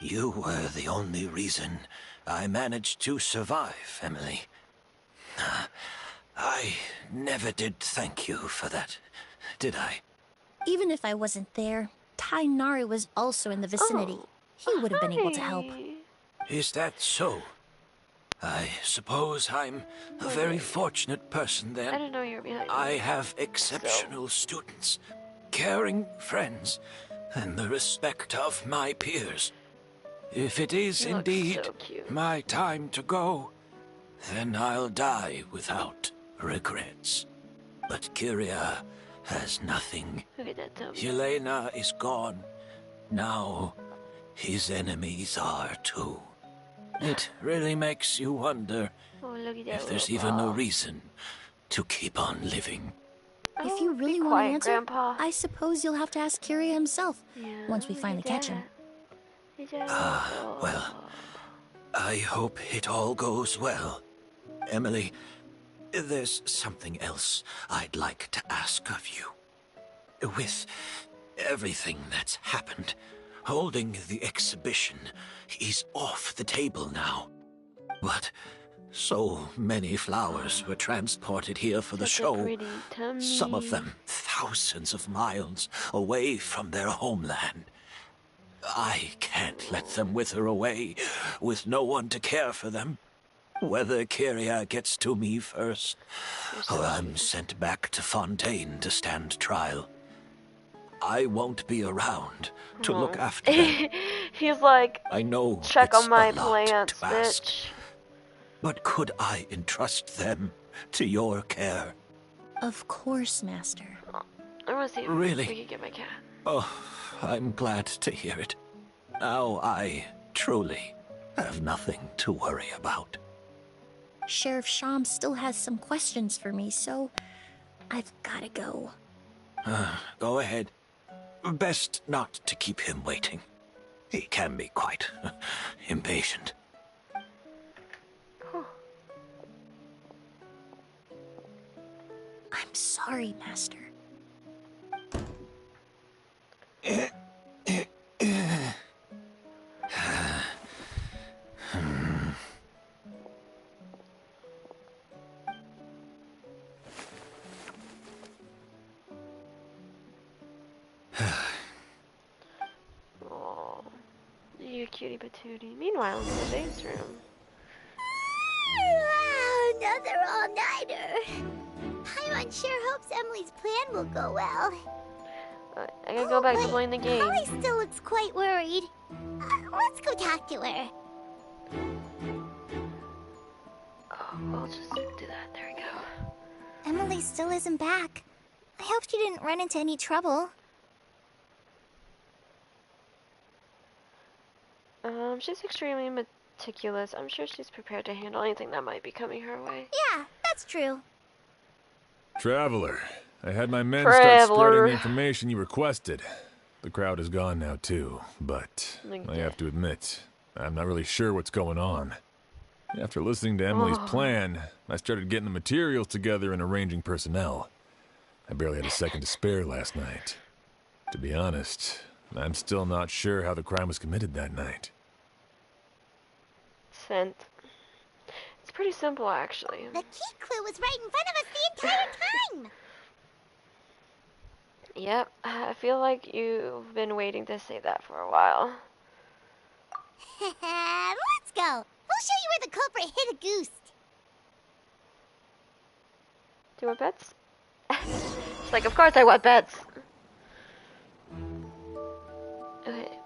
You were the only reason I managed to survive, Emilie. I never did thank you for that, did I? Even if I wasn't there, Tainari was also in the vicinity. He would have been able to help. Is that so? I suppose I'm a very fortunate person then. I didn't know you were behind me. I have exceptional students, caring friends, and the respect of my peers. If it is You look indeed so cute. my time to go, then I'll die without regrets. But Kirya has nothing. Look at that tummy. Helena is gone. Now, his enemies are too. It really makes you wonder Oh, look at that if there's little even a ball. reason to keep on living. If you really want quiet, an answer, Grandpa. I suppose you'll have to ask Kirya himself once we finally catch him. Well, I hope it all goes well. Emilie, there's something else I'd like to ask of you. With everything that's happened, holding the exhibition is off the table now. But so many flowers were transported here for the Such a show. pretty tummy. Some of them thousands of miles away from their homeland. I can't let them wither away with no one to care for them. Whether Kyria gets to me first, or I'm sent back to Fontaine to stand trial, I won't be around to look after them. He's like, I know check it's on my a lot plants, to ask, bitch. but could I entrust them to your care? Of course, Master. I want to see if Really? we can get my cat. Oh, I'm glad to hear it. Now I truly have nothing to worry about. Sheriff Sham still has some questions for me, so I've gotta go. Go ahead. Best not to keep him waiting. He can be quite impatient. I'm sorry, Master. Oh, you cutie patootie. Meanwhile, in the dance room. Another all-nighter. Paimon sure hopes Emilie's plan will go well. I gotta go back to playing the game. Holly still looks quite worried. Let's go talk to her. Oh, I'll just do that. There we go. Emilie still isn't back. I hope she didn't run into any trouble. She's extremely meticulous. I'm sure she's prepared to handle anything that might be coming her way. Yeah, that's true. Traveler, I had my men start spreading the information you requested. The crowd is gone now too, but I have to admit, I'm not really sure what's going on. After listening to Emilie's plan, I started getting the materials together and arranging personnel. I barely had a second to spare last night. To be honest, I'm still not sure how the crime was committed that night. Sent. It's pretty simple, actually. The key clue was right in front of us the entire time! Yep, I feel like you've been waiting to say that for a while. Let's go! We'll show you where the culprit hid a goose. Do you want bets? It's like, of course I want bets. Okay,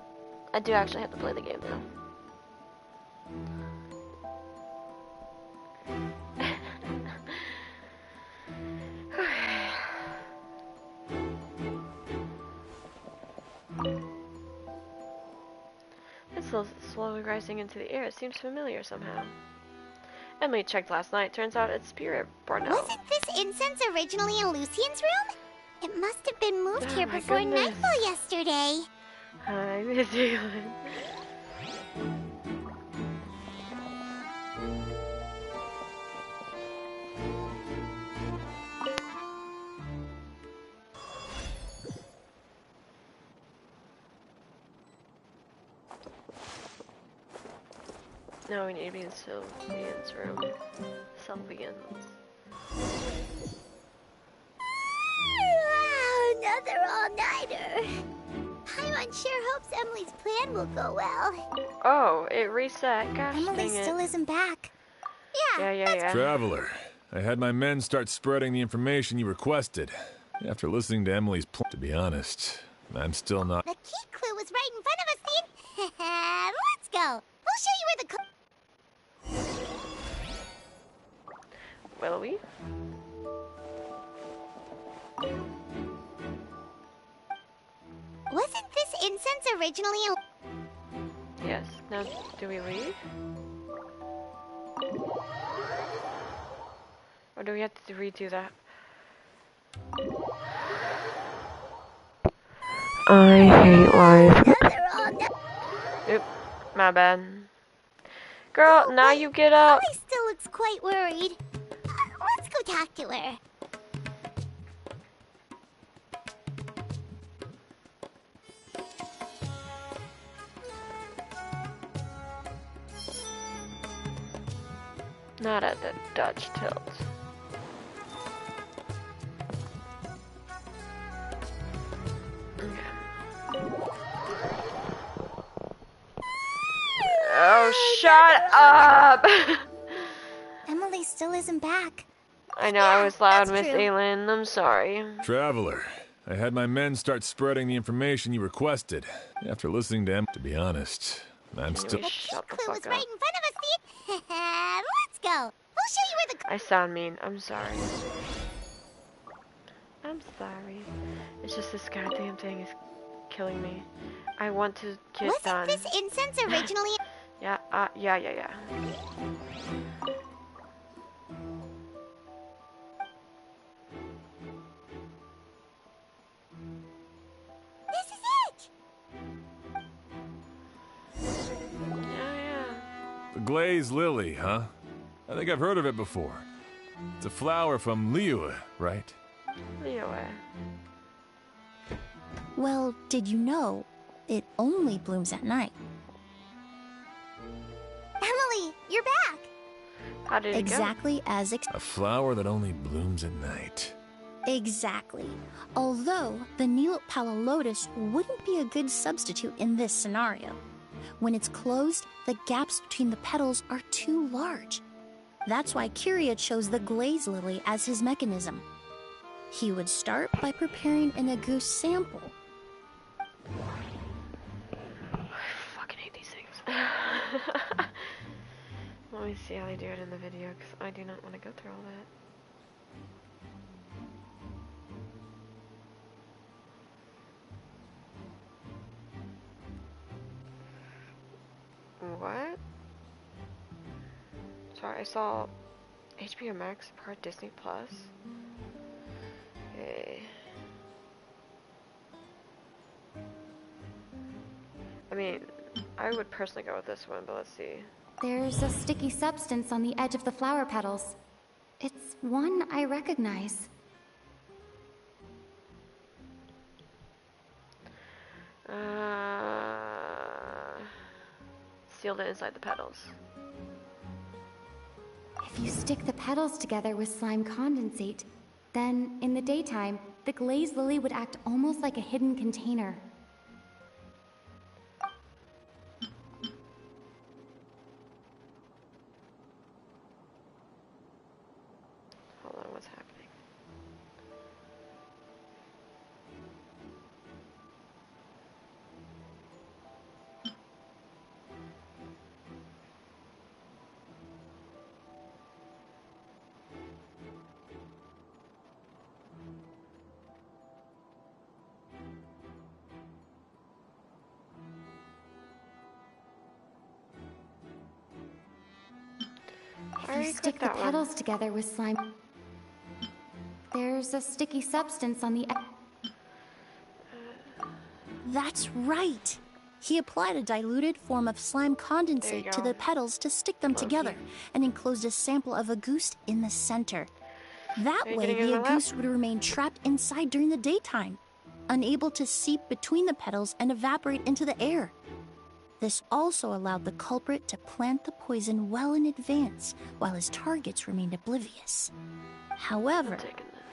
I do actually have to play the game now. It's slowly rising into the air. It seems familiar somehow. Emilie checked last night. Turns out it's Spirit Borno. Wasn't this incense originally in Lucien's room? It must have been moved here before goodness. nightfall yesterday. Hi, Miss England. No, we need to be in Sylvian's room. Sylvian's. Another all-nighter. Paimon sure hopes Emily's plan will go well. Oh, it reset. Gosh, Emilie dang it. still isn't back. Yeah. Traveler, I had my men start spreading the information you requested. After listening to Emily's plan, to be honest, I'm still not... The key clue was right in front of us the Let's go. We'll show you where the Will we? Wasn't this incense originally in... Yes. Now, do we leave? Or do we have to redo that? I hate life. Oop, my bad. Girl, now you get up. Holly still looks quite worried. Let's go talk to her. Not at the Dutch tilt. Oh, shut up! Emilie still isn't back. I know I was loud, that's Miss true. Aylin. I'm sorry. Traveler, I had my men start spreading the information you requested. After listening to him, to be honest, I'm still... Shut the Clue was fuck right up. in front of us, see? Let's go. We'll show you where the... I sound mean. I'm sorry. I'm sorry. It's just this goddamn thing is killing me. I want to get done. Wasn't this incense originally... Yeah, yeah. This is it! Yeah. The glazed lily, huh? I think I've heard of it before. It's a flower from Liyue, right? Liyue. Well, did you know it only blooms at night? Emilie, you're back! How did it Exactly as A flower that only blooms at night. Exactly. Although the Nilot Pala lotus wouldn't be a good substitute in this scenario. When it's closed, the gaps between the petals are too large. That's why Kyria chose the glaze lily as his mechanism. He would start by preparing an Agus sample. I fucking hate these things. Let me see how they do it in the video, because I do not want to go through all that. What? Sorry, I saw HBO Max part Disney Plus. Okay. I mean, I would personally go with this one, but let's see. There's a sticky substance on the edge of the flower petals. It's one I recognize. Sealed it inside the petals. If you stick the petals together with slime condensate, then in the daytime, the glazed lily would act almost like a hidden container. Hold on, what's happening? If you stick the petals together with slime, there's a sticky substance on the edge. That's right. He applied a diluted form of slime condensate to the petals to stick them together and enclosed a sample of Auguste in the center. That way, the Auguste would remain trapped inside during the daytime, unable to seep between the petals and evaporate into the air. This also allowed the culprit to plant the poison well in advance, while his targets remained oblivious. However,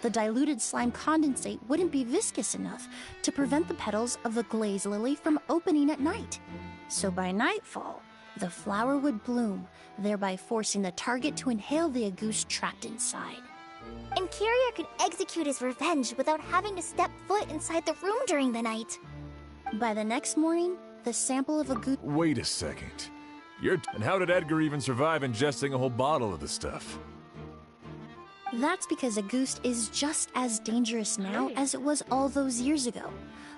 the diluted slime condensate wouldn't be viscous enough to prevent the petals of the glaze lily from opening at night. So by nightfall, the flower would bloom, thereby forcing the target to inhale the Auguste trapped inside. And Kyria could execute his revenge without having to step foot inside the room during the night. By the next morning, the sample of Auguste... Wait a second. And how did Edgar even survive ingesting a whole bottle of the stuff? That's because Auguste is just as dangerous now as it was all those years ago.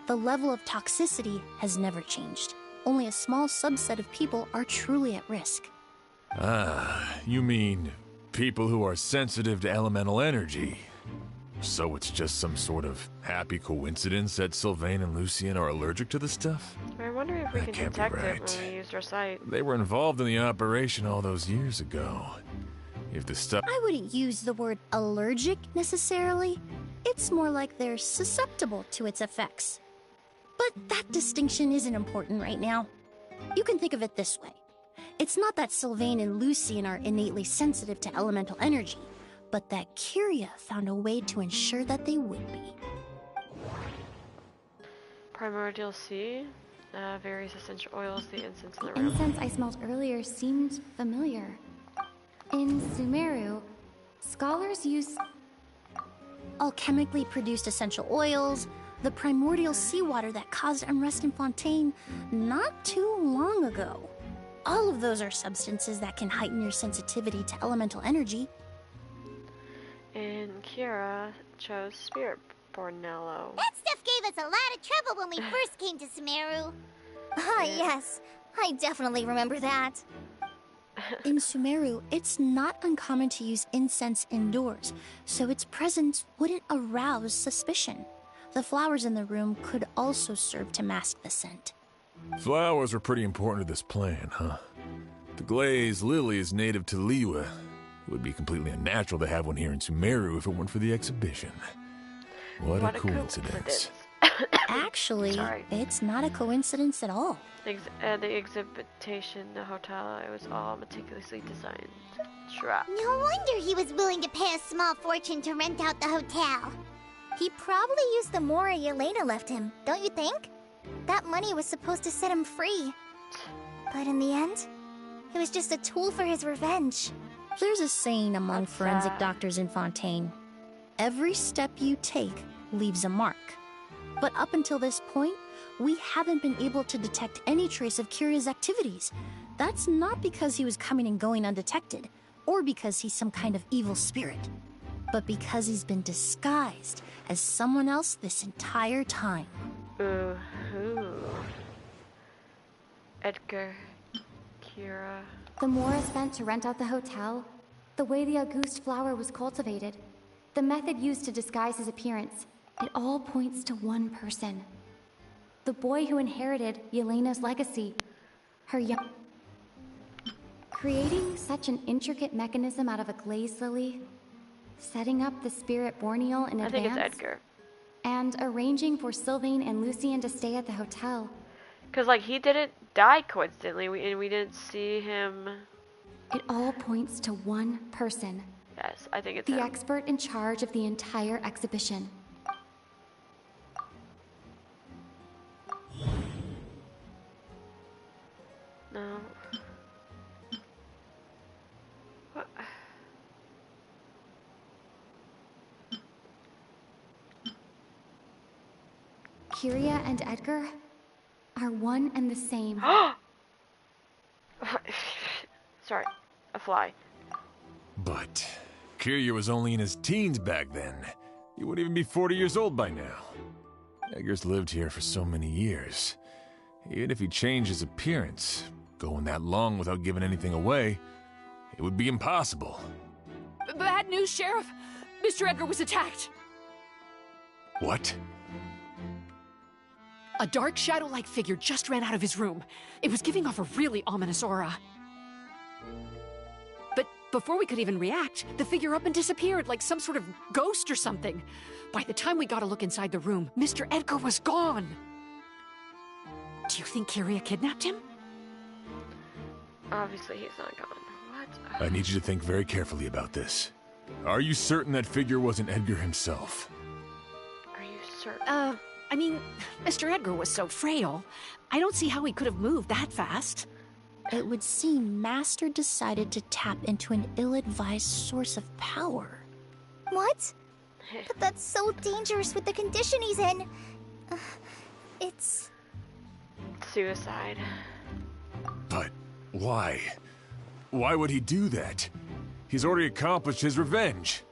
The level of toxicity has never changed. Only a small subset of people are truly at risk. Ah, you mean people who are sensitive to elemental energy. So it's just some sort of happy coincidence that Sylvain and Lucien are allergic to the stuff? I wonder if we That can can't be detect it right. when we used our sight. They were involved in the operation all those years ago. If the stuff... I wouldn't use the word allergic necessarily. It's more like they're susceptible to its effects. But that distinction isn't important right now. You can think of it this way. It's not that Sylvain and Lucien are innately sensitive to elemental energy, but that Kyria found a way to ensure that they would be. Primordial Sea? various essential oils, the incense in the The room. incense I smelled earlier seemed familiar. In Sumeru, scholars use alchemically produced essential oils, the primordial seawater that caused unrest in Fontaine not too long ago. All of those are substances that can heighten your sensitivity to elemental energy. And Kira chose Spirit Bornello. That stuff gave us a lot of trouble when we first came to Sumeru. Ah, yes. I definitely remember that. In Sumeru, it's not uncommon to use incense indoors, so its presence wouldn't arouse suspicion. The flowers in the room could also serve to mask the scent. Flowers are pretty important to this plan, huh? The glazed lily is native to Liyue. It would be completely unnatural to have one here in Sumeru if it weren't for the exhibition. What a coincidence. Actually, it's not a coincidence at all. The exhibition, the hotel, it was all meticulously designed. Shrap. No wonder he was willing to pay a small fortune to rent out the hotel. He probably used the Mora Yelena left him, don't you think? That money was supposed to set him free. But in the end, it was just a tool for his revenge. There's a saying among forensic doctors in Fontaine. Every step you take leaves a mark. But up until this point, we haven't been able to detect any trace of Kiria's activities. That's not because he was coming and going undetected, or because he's some kind of evil spirit, but because he's been disguised as someone else this entire time. Ooh. Edgar, Kira. the Mora spent to rent out the hotel, the way the Auguste flower was cultivated, the method used to disguise his appearance. It all points to one person. The boy who inherited Yelena's legacy. Her young... Creating such an intricate mechanism out of a glazed lily, setting up the spirit Borneal in advance... I think it's Edgar. And arranging for Sylvain and Lucien to stay at the hotel. Because, like, he didn't die coincidentally, and we didn't see him... It all points to one person. Yes, I think it's the him. expert in charge of the entire exhibition. No. What? Kiria and Edgar are one and the same. Sorry, a fly. But Kiria was only in his teens back then. He wouldn't even be 40 years old by now. Edgar's lived here for so many years. Even if he changed his appearance, going that long without giving anything away, it would be impossible. Bad news, Sheriff. Mr. Edgar was attacked. What? A dark shadow-like figure just ran out of his room. It was giving off a really ominous aura. But before we could even react, the figure up and disappeared like some sort of ghost or something. By the time we got a look inside the room, Mr. Edgar was gone. Do you think Kiria kidnapped him? Obviously, he's not gone. What? I need you to think very carefully about this. Are you certain that figure wasn't Edgar himself? Are you certain? I mean, Mr. Edgar was so frail. I don't see how he could have moved that fast. It would seem Master decided to tap into an ill-advised source of power. What? But that's so dangerous with the condition he's in. It's... suicide. But why? Why would he do that? He's already accomplished his revenge.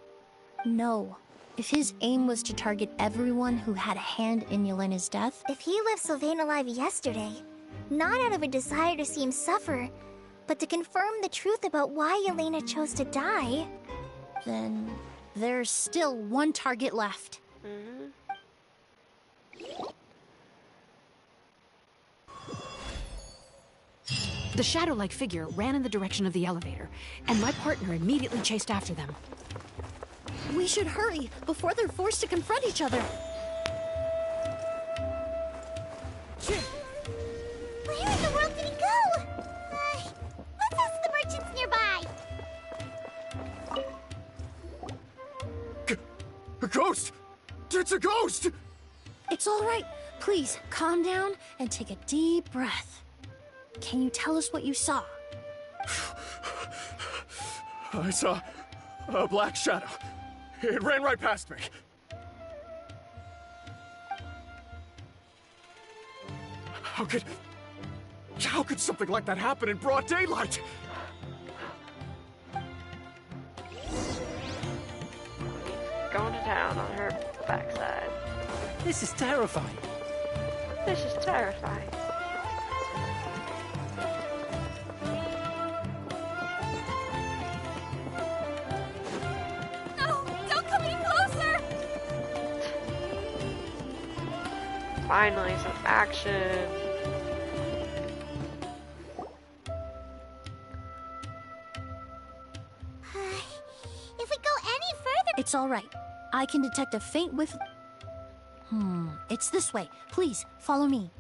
No. If his aim was to target everyone who had a hand in Yelena's death... If he left Sylvain alive yesterday, not out of a desire to see him suffer, but to confirm the truth about why Yelena chose to die... Then there's still one target left. The shadow-like figure ran in the direction of the elevator, and my partner immediately chased after them. We should hurry before they're forced to confront each other. Where in the world did he go? Let's ask the merchants nearby. A ghost! It's a ghost! It's all right. Please, calm down and take a deep breath. Can you tell us what you saw? I saw a black shadow. It ran right past me. How could something like that happen in broad daylight? Going to town on her backside. This is terrifying. This is terrifying. No! Don't come any closer! Finally, some action. If we go any further... It's all right. I can detect a faint whiff... It's this way. Please, follow me.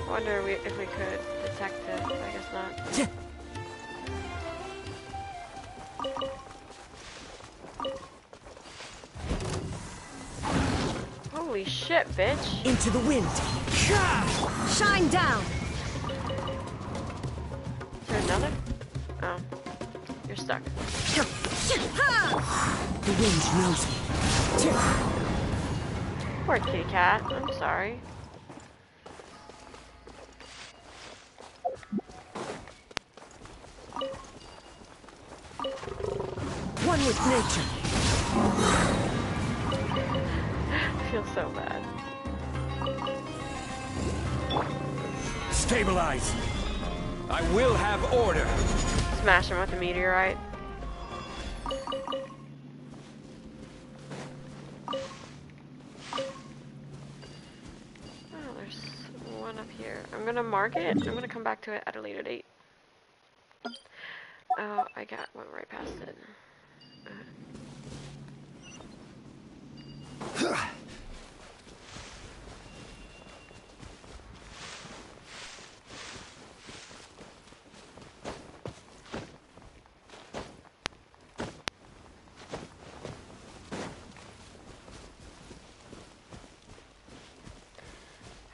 Wonder if we could detect it. I guess not. Holy shit, bitch. Into the wind. Shine down. Is there another? Oh. You're stuck. The wind knows me. Poor kitty cat. I'm sorry. One with nature. I feel so bad. Stabilize. I will have order. Smash him with a meteorite. Oh, there's one up here. I'm gonna mark it. I'm gonna come back to it at a later date. Oh, I went right past it.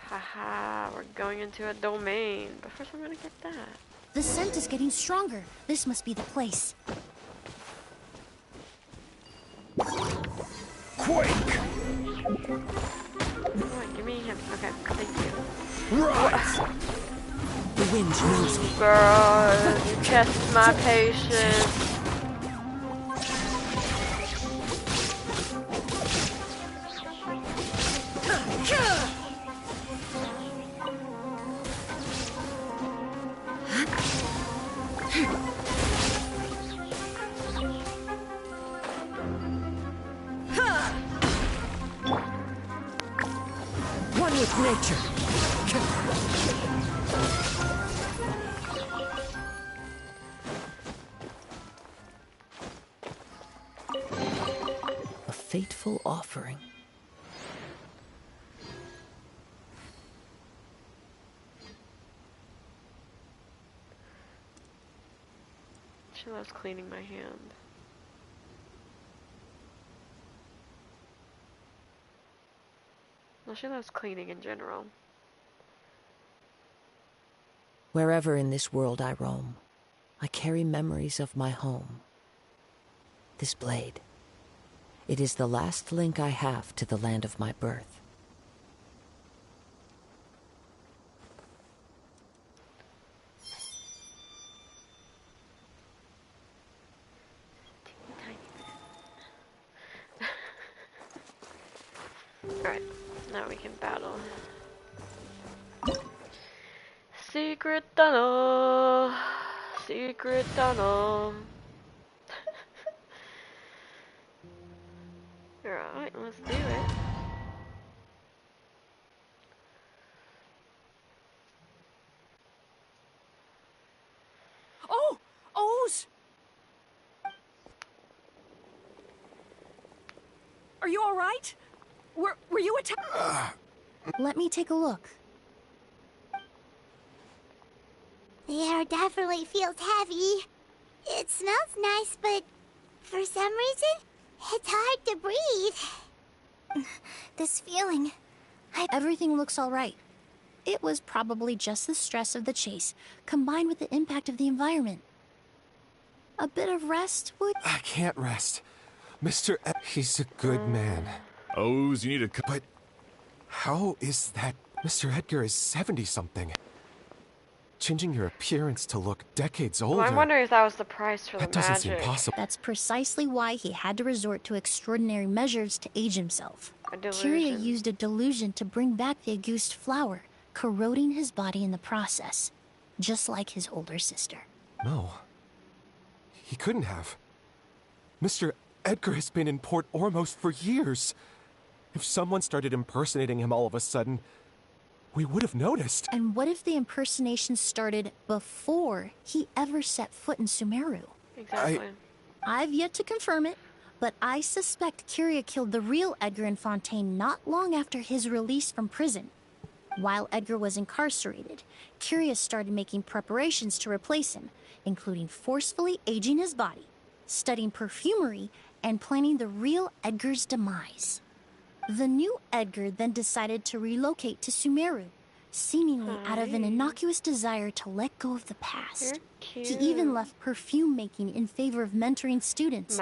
Haha, we're going into a domain. But first I'm gonna get that. The scent is getting stronger. This must be the place. Quake! Come on, give me him. Okay, thank you. Rise! The wind knows me. Girl, you test my patience. One with nature. A fateful offering. She loves cleaning my hand. Well, she loves cleaning in general. Wherever in this world I roam, I carry memories of my home. This blade, it is the last link I have to the land of my birth. Alright, now we can battle. Secret tunnel! Secret tunnel! Alright, let's do it. Oh! O's! Are you alright? Were you attacked? Let me take a look. The air definitely feels heavy. It smells nice, but for some reason, it's hard to breathe. This feeling. Everything looks all right. It was probably just the stress of the chase, combined with the impact of the environment. A bit of rest would... I can't rest. He's a good man. Oh, you need a... But how is that? Mr. Edgar is 70-something. Changing your appearance to look decades older... Well, I wonder if that was the price for the that doesn't magic. seem possible. That's precisely why he had to resort to extraordinary measures to age himself. A delusion. Kyria used a delusion to bring back the Auguste flower, corroding his body in the process, just like his older sister. No. He couldn't have. Mr. Edgar has been in Port Ormos for years. If someone started impersonating him all of a sudden, we would have noticed. And what if the impersonation started before he ever set foot in Sumeru? Exactly. I've yet to confirm it, but I suspect Kyria killed the real Edgar in Fontaine not long after his release from prison. While Edgar was incarcerated, Kyria started making preparations to replace him, including forcefully aging his body, studying perfumery, and planning the real Edgar's demise. The new Edgar then decided to relocate to Sumeru, seemingly out of an innocuous desire to let go of the past. He even left perfume making in favor of mentoring students.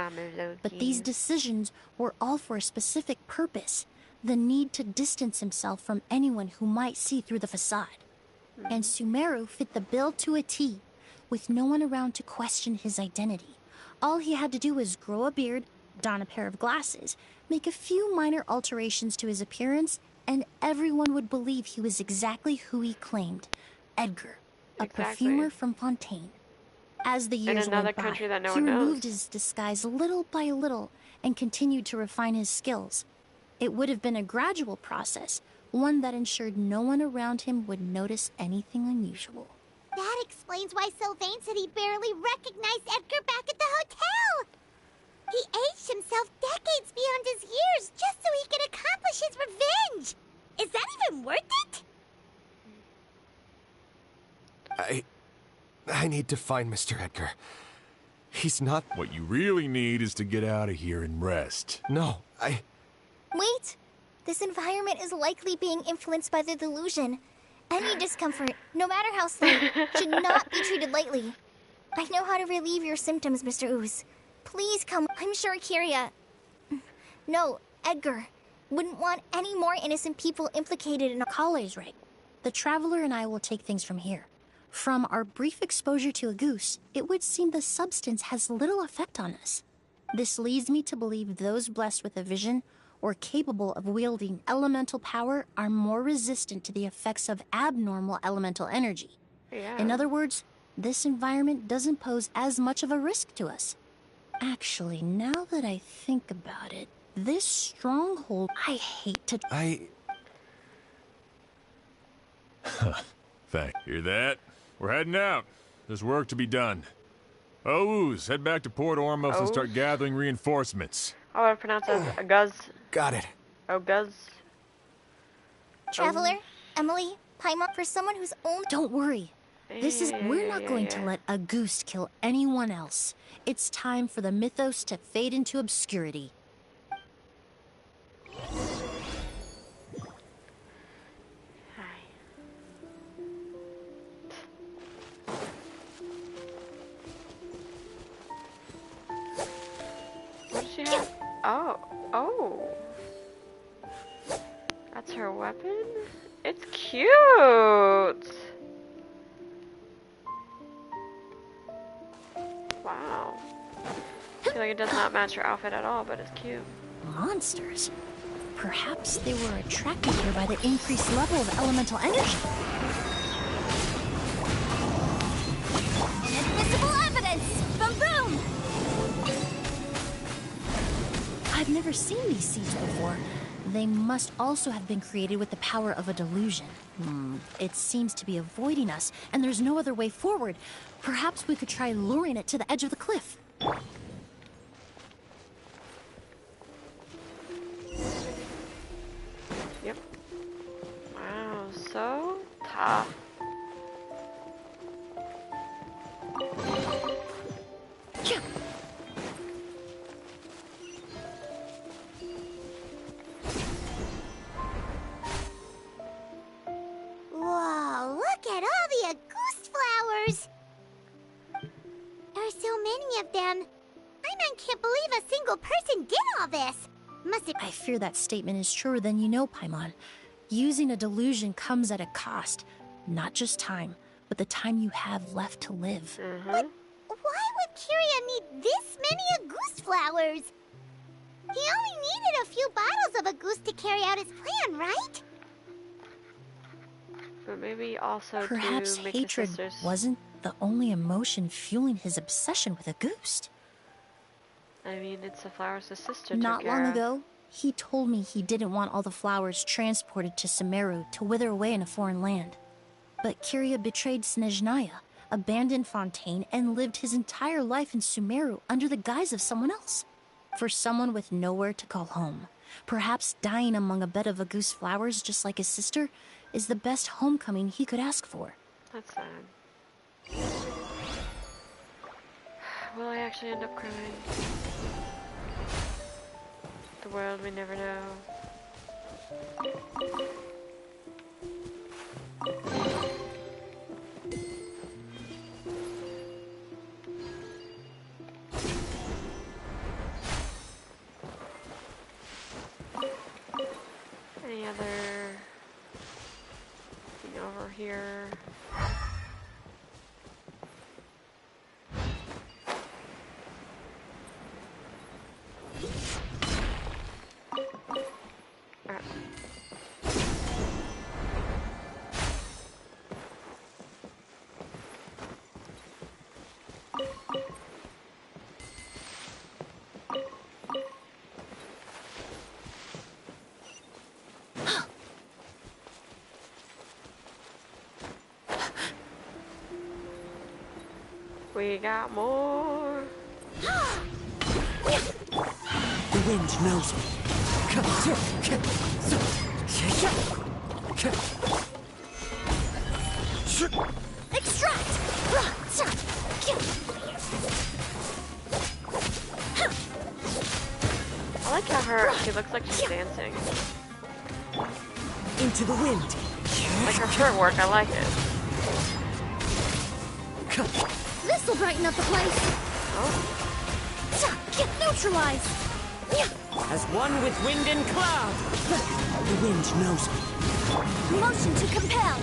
But these decisions were all for a specific purpose: the need to distance himself from anyone who might see through the facade. And Sumeru fit the bill to a T, with no one around to question his identity. All he had to do was grow a beard, don a pair of glasses, make a few minor alterations to his appearance, and everyone would believe he was exactly who he claimed, Edgar, a perfumer from Fontaine. As the years went by, he removed his disguise little by little and continued to refine his skills. It would have been a gradual process, one that ensured no one around him would notice anything unusual. That explains why Sylvain said he barely recognized Edgar back at the hotel. He aged himself decades beyond his years just so he could accomplish his revenge. Is that even worth it? I need to find Mr. Edgar. He's not... What you really need is to get out of here and rest. No, Wait! This environment is likely being influenced by the delusion. Any discomfort, no matter how slight, should not be treated lightly. I know how to relieve your symptoms, Mr. Ooze. Please come. I'm sure Kyria... No, Edgar wouldn't want any more innocent people implicated in... Kale's right. The Traveler and I will take things from here. From our brief exposure to a goose, it would seem the substance has little effect on us. This leads me to believe those blessed with a vision or capable of wielding elemental power are more resistant to the effects of abnormal elemental energy. In other words, this environment doesn't pose as much of a risk to us. Actually, now that I think about it, this stronghold, I hate to... Hear that? We're heading out. There's work to be done. Ooze, head back to Port Ormos and start gathering reinforcements. How would I pronounce it? Guz? Got it. Oh, Guz. Traveler, Emilie, Paimon, for someone who's only... Don't worry. We're not going to let a goose kill anyone else. It's time for the mythos to fade into obscurity. What does she have? Oh. That's her weapon? It's cute! Wow. I feel like it does not match her outfit at all, but it's cute. Monsters? Perhaps they were attracted here by the increased level of elemental energy. Inadmissible evidence! Boom boom! I've never seen these seeds before. They must also have been created with the power of a delusion. It seems to be avoiding us, and there's no other way forward. Perhaps we could try luring it to the edge of the cliff. Yep. Wow, so tough. can't believe a single person did all this. Must have... I fear that statement is truer than you know, Paimon. Using a delusion comes at a cost. Not just time, but the time you have left to live. But why would Kiria need this many Auguste flowers? He only needed a few bottles of Auguste to carry out his plan, right? But maybe also Perhaps to make hatred the sisters... wasn't the only emotion fueling his obsession with Auguste. I mean, it's the flowers his sister Not took care long of. ago, he told me he didn't want all the flowers transported to Sumeru to wither away in a foreign land. But Kiria betrayed Snezhnaya, abandoned Fontaine, and lived his entire life in Sumeru under the guise of someone else. For someone with nowhere to call home, perhaps dying among a bed of Auguste flowers just like his sister is the best homecoming he could ask for. That's sad. Will I actually end up crying? The world we never know. Any other thing over here? We got more. The wind knows me. Extract! I like how she looks like she's dancing. Into the wind. Like her shirt work, I like it. This'll brighten up the place. Oh. Neutralize. As one with wind and cloud. The wind knows me. Motion to compel.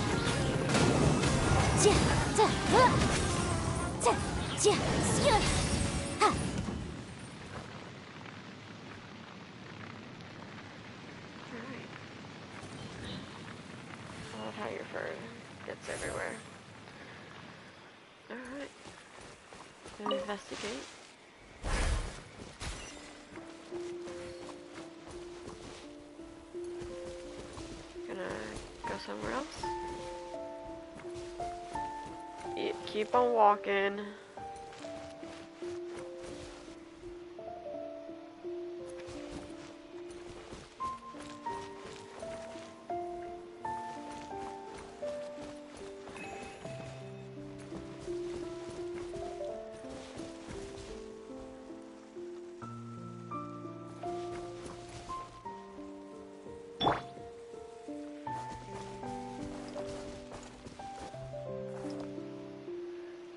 I love how your fur gets everywhere. Alright. Investigate. Gonna go somewhere else. Yeah, keep on walking.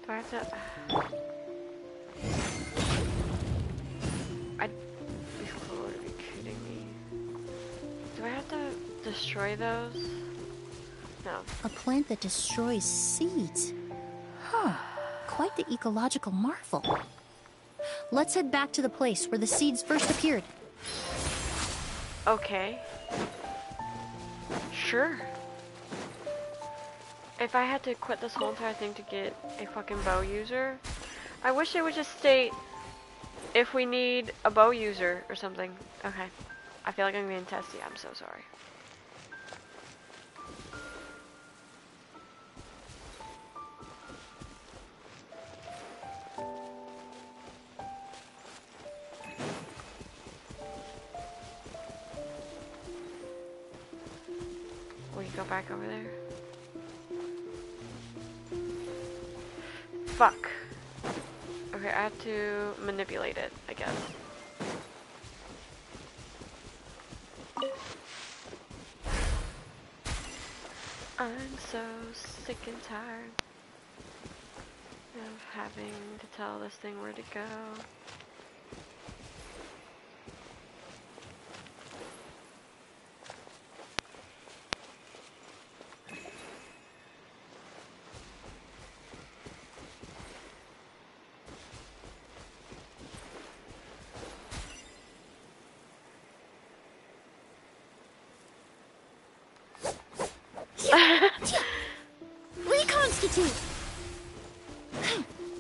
Do I have to... I'd be slow to be kidding me. Do I have to destroy those? No. A plant that destroys seeds. Huh. Quite the ecological marvel. Let's head back to the place where the seeds first appeared. Okay. Sure. If I had to quit this whole entire thing to get a fucking bow user, I wish it would just state if we need a bow user or something. Okay. I feel like I'm being testy. I'm so sorry. Will you go back over there? Fuck. Okay, I have to manipulate it, I guess. I'm so sick and tired of having to tell this thing where to go.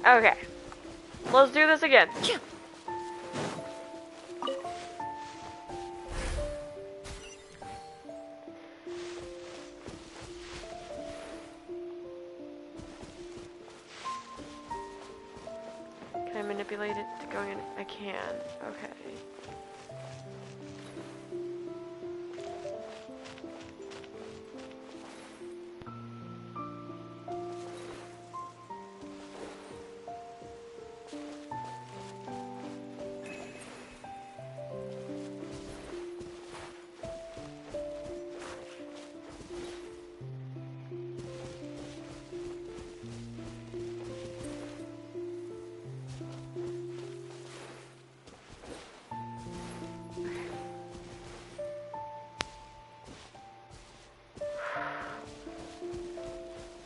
Okay. Let's do this again. Can I manipulate it to go in? I can. Okay.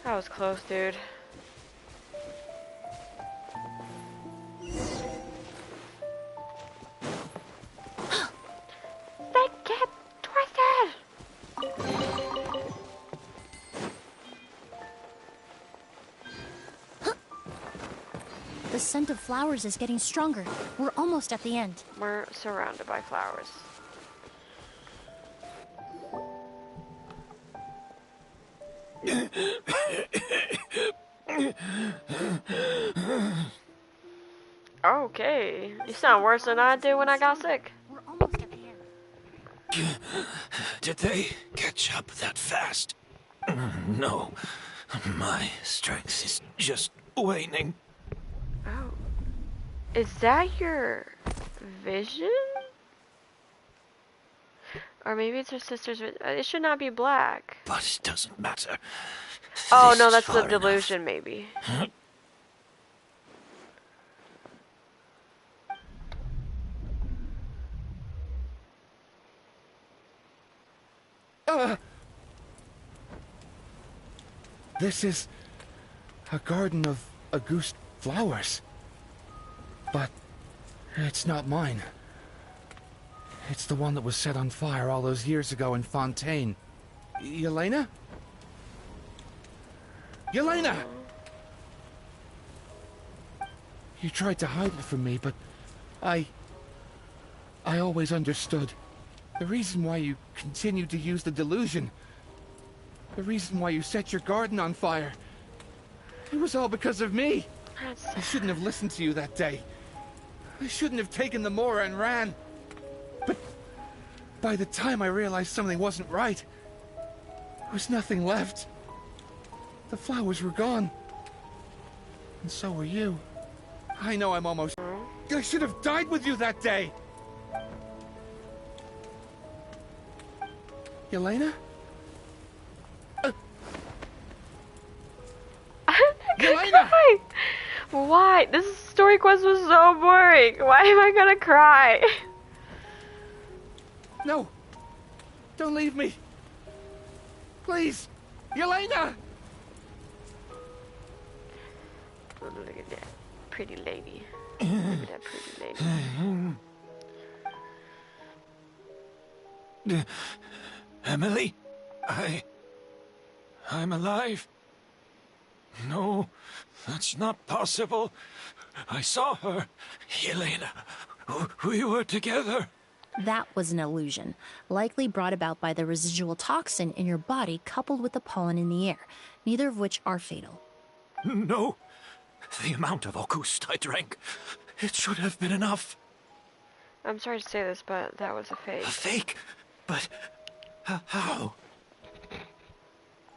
That was close, dude. They get twisted! The scent of flowers is getting stronger. We're almost at the end. We're surrounded by flowers. Okay, you sound worse than I did when I got sick. We're almost at the end. Did they catch up that fast? No. My strength is just waning. Oh. Is that your vision? Or maybe it's her sister's vision. It should not be black. But it doesn't matter. Oh, This no, is that's the far enough. delusion, maybe. This is a garden of Auguste flowers. But it's not mine. It's the one that was set on fire all those years ago in Fontaine. Yelena? Yelena! You tried to hide it from me, but I always understood. The reason why you continued to use the delusion, the reason why you set your garden on fire, it was all because of me. I shouldn't have listened to you that day. I shouldn't have taken the Mora and ran. But by the time I realized something wasn't right, there was nothing left. The flowers were gone. And so were you. I know I'm almost... I should have died with you that day! Yelena? Yelena! Why? This story quest was so boring. Why am I gonna cry? No! Don't leave me! Please! Yelena! Look at that pretty lady. Look at that pretty lady. Emilie? I'm alive. No, that's not possible. I saw her. Yelena. We were together. That was an illusion, likely brought about by the residual toxin in your body coupled with the pollen in the air, neither of which are fatal. No. The amount of Auguste I drank, it should have been enough. I'm sorry to say this, but that was a fake. A fake? But how?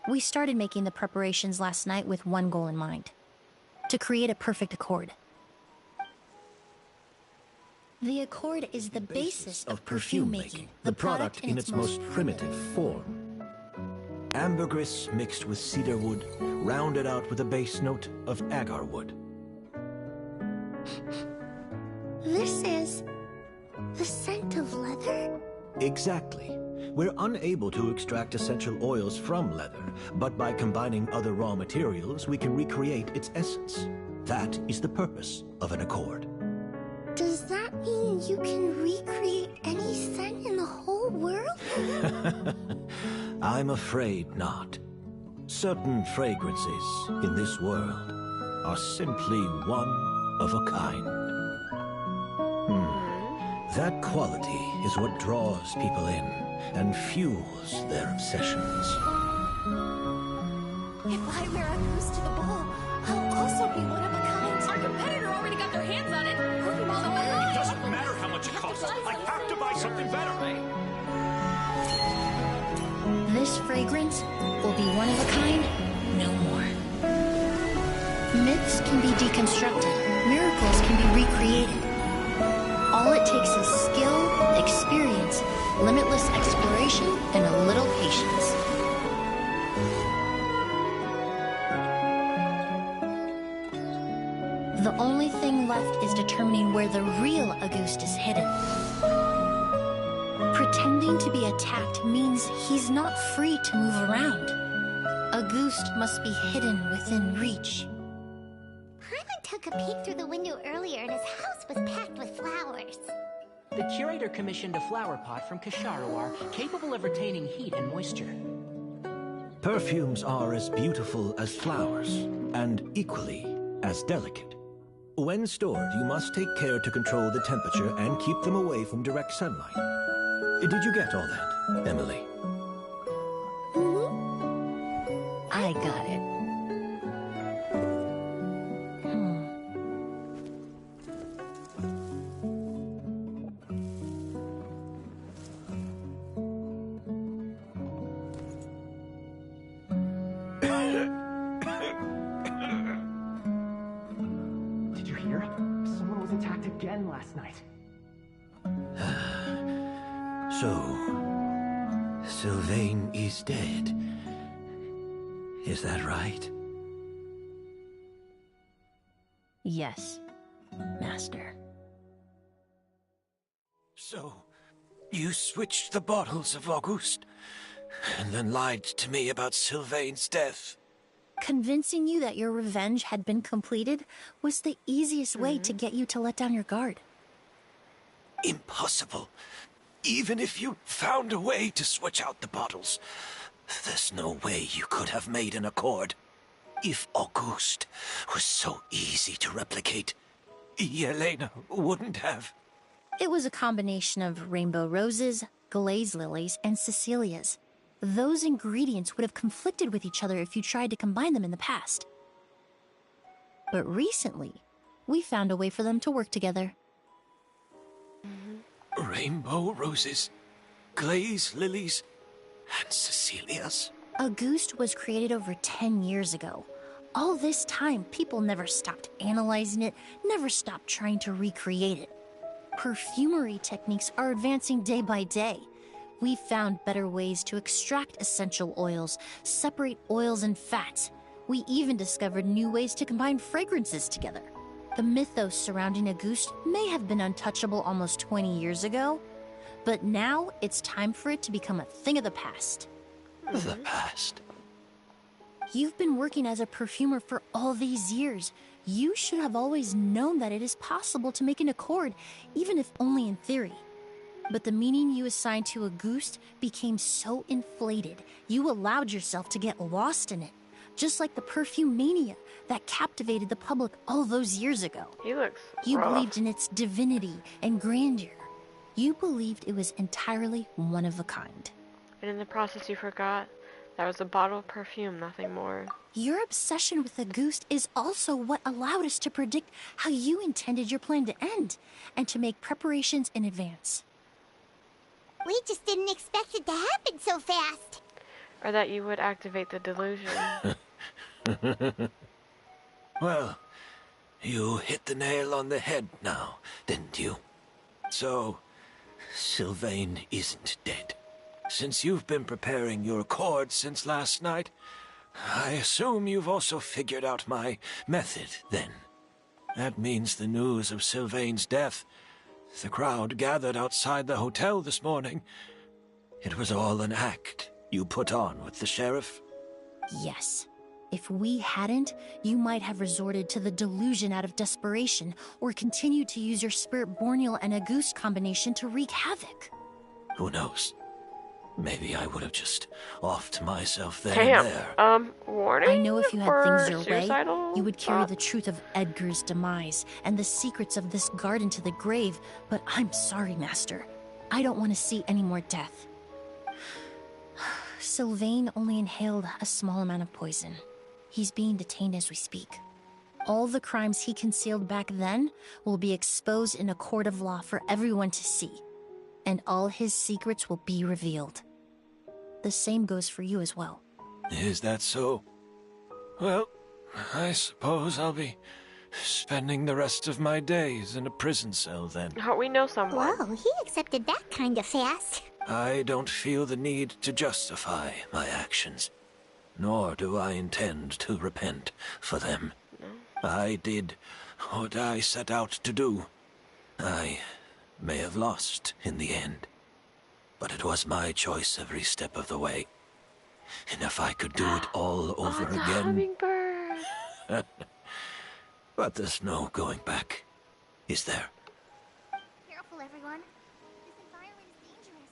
We started making the preparations last night with one goal in mind. To create a perfect accord. The accord is the basis of perfume making, the product in its most primitive form. Ambergris mixed with cedar wood, rounded out with a base note of agar wood. This is the scent of leather? Exactly. We're unable to extract essential oils from leather, but by combining other raw materials, we can recreate its essence. That is the purpose of an accord. Does that mean you can recreate any scent in the whole world? I'm afraid not. Certain fragrances in this world are simply one of a kind. That quality is what draws people in and fuels their obsessions. If I wear a goose to the ball, I'll also be one of a kind. Our competitor already got their hands on it. It doesn't matter how much it costs. I have to buy something better. This fragrance will be one of a kind no more. Myths can be deconstructed. Miracles can be recreated. All it takes is skill, experience, limitless exploration, and a little patience. The only thing left is determining where the real Auguste is hidden. Pretending to be attacked means he's not free to move around. Auguste must be hidden within reach. Paimon took a peek through the window earlier and his house was packed with flowers. The curator commissioned a flower pot from Kasharawar, capable of retaining heat and moisture. Perfumes are as beautiful as flowers, and equally as delicate. When stored, you must take care to control the temperature and keep them away from direct sunlight. Did you get all that, Emilie? I got it. Did you hear? Someone was attacked again last night. So, Sylvain is dead. Is that right? Yes, Master. So, you switched the bottles of Auguste, and then lied to me about Sylvain's death. Convincing you that your revenge had been completed was the easiest way to get you to let down your guard. Impossible. Even if you found a way to switch out the bottles, there's no way you could have made an accord. If Auguste was so easy to replicate, Yelena wouldn't have. It was a combination of rainbow roses, glaze lilies, and Cecilias. Those ingredients would have conflicted with each other if you tried to combine them in the past. But recently, we found a way for them to work together. Rainbow roses, glaze lilies, and Cecilias. Auguste was created over 10 years ago. All this time, people never stopped analyzing it, never stopped trying to recreate it. Perfumery techniques are advancing day by day. We've found better ways to extract essential oils, separate oils and fats. We even discovered new ways to combine fragrances together. The mythos surrounding Auguste may have been untouchable almost 20 years ago, but now it's time for it to become a thing of the past. The past? You've been working as a perfumer for all these years. You should have always known that it is possible to make an accord, even if only in theory. But the meaning you assigned to Auguste became so inflated, you allowed yourself to get lost in it. Just like the perfume mania that captivated the public all those years ago. He looks You rough. believed in its divinity and grandeur. You believed it was entirely one of a kind. And in the process you forgot that was a bottle of perfume, nothing more. Your obsession with Auguste is also what allowed us to predict how you intended your plan to end, and to make preparations in advance. We just didn't expect it to happen so fast. Or that you would activate the delusion. Well, you hit the nail on the head now, didn't you? So, Sylvain isn't dead. Since you've been preparing your accord since last night, I assume you've also figured out my method, then. That means the news of Sylvain's death. The crowd gathered outside the hotel this morning. It was all an act you put on with the sheriff? Yes. If we hadn't, you might have resorted to the delusion out of desperation, or continued to use your spirit Borneal and Auguste combination to wreak havoc. Who knows? Maybe I would have just offed myself there Damn. and there. Warning. I know if you had things your way, suicidal you would carry the thoughts? truth of Edgar's demise and the secrets of this garden to the grave, but I'm sorry, Master. I don't want to see any more death. Sylvain only inhaled a small amount of poison. He's being detained as we speak. All the crimes he concealed back then will be exposed in a court of law for everyone to see, and all his secrets will be revealed. The same goes for you as well. Is that so? Well, I suppose I'll be spending the rest of my days in a prison cell then. Oh, we know someone. Whoa, he accepted that kind of fast. I don't feel the need to justify my actions, nor do I intend to repent for them. I did what I set out to do. I may have lost in the end, but it was my choice every step of the way. And if I could do it all over It's a again... hummingbird. But there's no going back, is there? Careful, everyone. This environment is dangerous.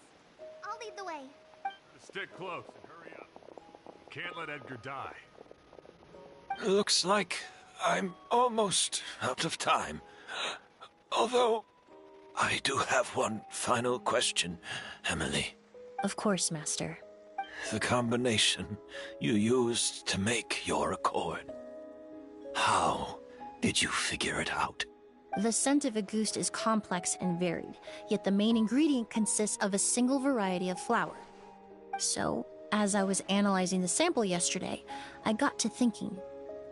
I'll lead the way. Stick close and hurry up. Can't let Edgar die. Looks like I'm almost out of time. Although, I do have one final question, Emilie. Of course, Master. The combination you used to make your accord. How did you figure it out? The scent of a goose is complex and varied, yet the main ingredient consists of a single variety of flower. So, as I was analyzing the sample yesterday, I got to thinking,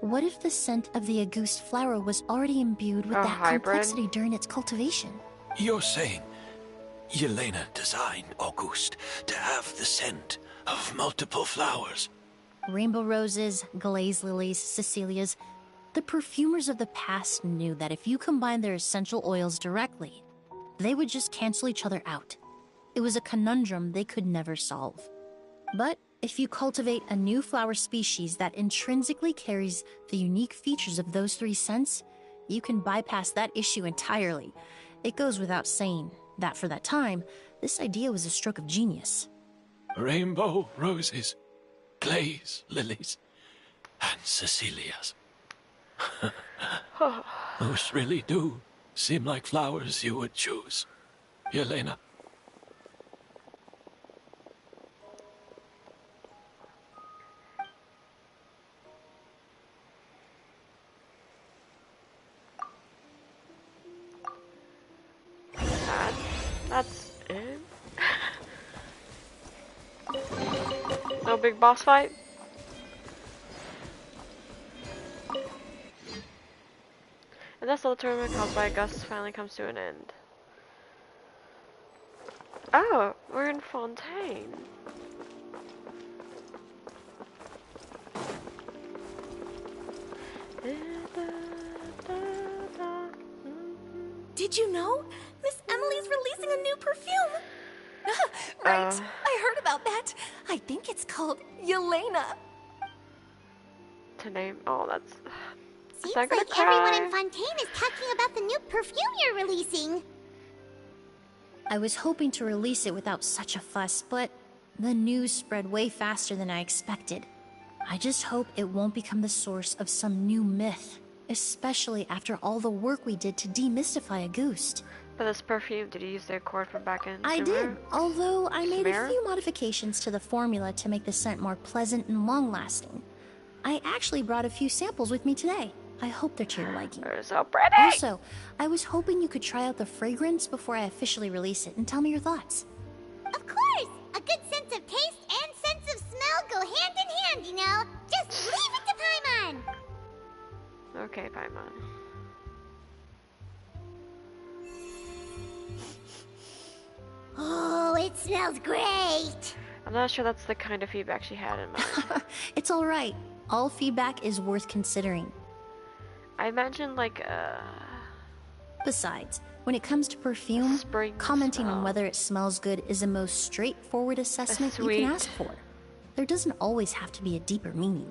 what if the scent of the Auguste flower was already imbued with A that hybrid? complexity during its cultivation? You're saying Yelena designed Auguste to have the scent of multiple flowers? Rainbow roses, glaze lilies, Cecilias. The perfumers of the past knew that if you combined their essential oils directly, they would just cancel each other out. It was a conundrum they could never solve. But if you cultivate a new flower species that intrinsically carries the unique features of those three scents, you can bypass that issue entirely. It goes without saying that for that time, this idea was a stroke of genius. Rainbow roses, glaze lilies, and Cecilias. Those really do seem like flowers you would choose, Yelena. That's it. No big boss fight? And that's the tournament caused by Augustus finally comes to an end. Oh, we're in Fontaine. Did you know? Miss Emilie's releasing a new perfume. Right, I heard about that. I think it's called Yelena. To name, oh, that's. Seems I'm gonna like everyone cry. in Fontaine is talking about the new perfume you're releasing. I was hoping to release it without such a fuss, but the news spread way faster than I expected. I just hope it won't become the source of some new myth, especially after all the work we did to demystify Auguste. For this perfume, did you use the accord from back in? I did, although I made a Chimera? few modifications to the formula to make the scent more pleasant and long-lasting. I actually brought a few samples with me today. I hope they're to your liking. They're so pretty! Also, I was hoping you could try out the fragrance before I officially release it and tell me your thoughts. Of course! A good sense of taste and sense of smell go hand in hand, you know? Just leave it to Paimon! Okay, Paimon. Oh, it smells great! I'm not sure that's the kind of feedback she had in mind. It's alright. All feedback is worth considering. I imagine, like, Besides, when it comes to perfume, spring commenting smell. on whether it smells good is the most straightforward assessment you sweet. can ask for. There doesn't always have to be a deeper meaning.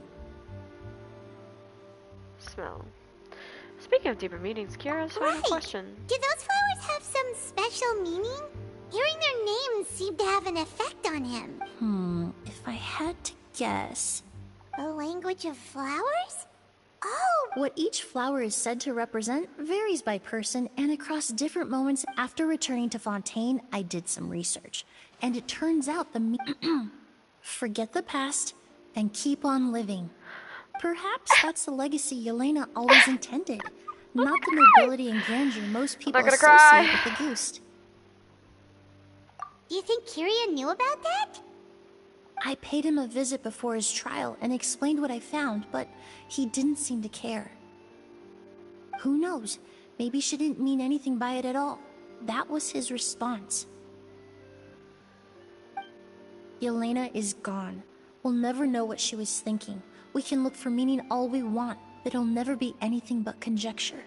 Smell. Speaking of deeper meanings, Kira's final question. Do those flowers have some special meaning? Hearing their names seemed to have an effect on him. If I had to guess... The language of flowers? Oh! What each flower is said to represent varies by person, and across different moments after returning to Fontaine, I did some research. And it turns out forget the past and keep on living. Perhaps that's the legacy Yelena always intended, not the nobility and grandeur most people associate with the Goose. Do you think Kiria knew about that? I paid him a visit before his trial and explained what I found, but he didn't seem to care. Who knows? Maybe she didn't mean anything by it at all. That was his response. Yelena is gone. We'll never know what she was thinking. We can look for meaning all we want, but it'll never be anything but conjecture.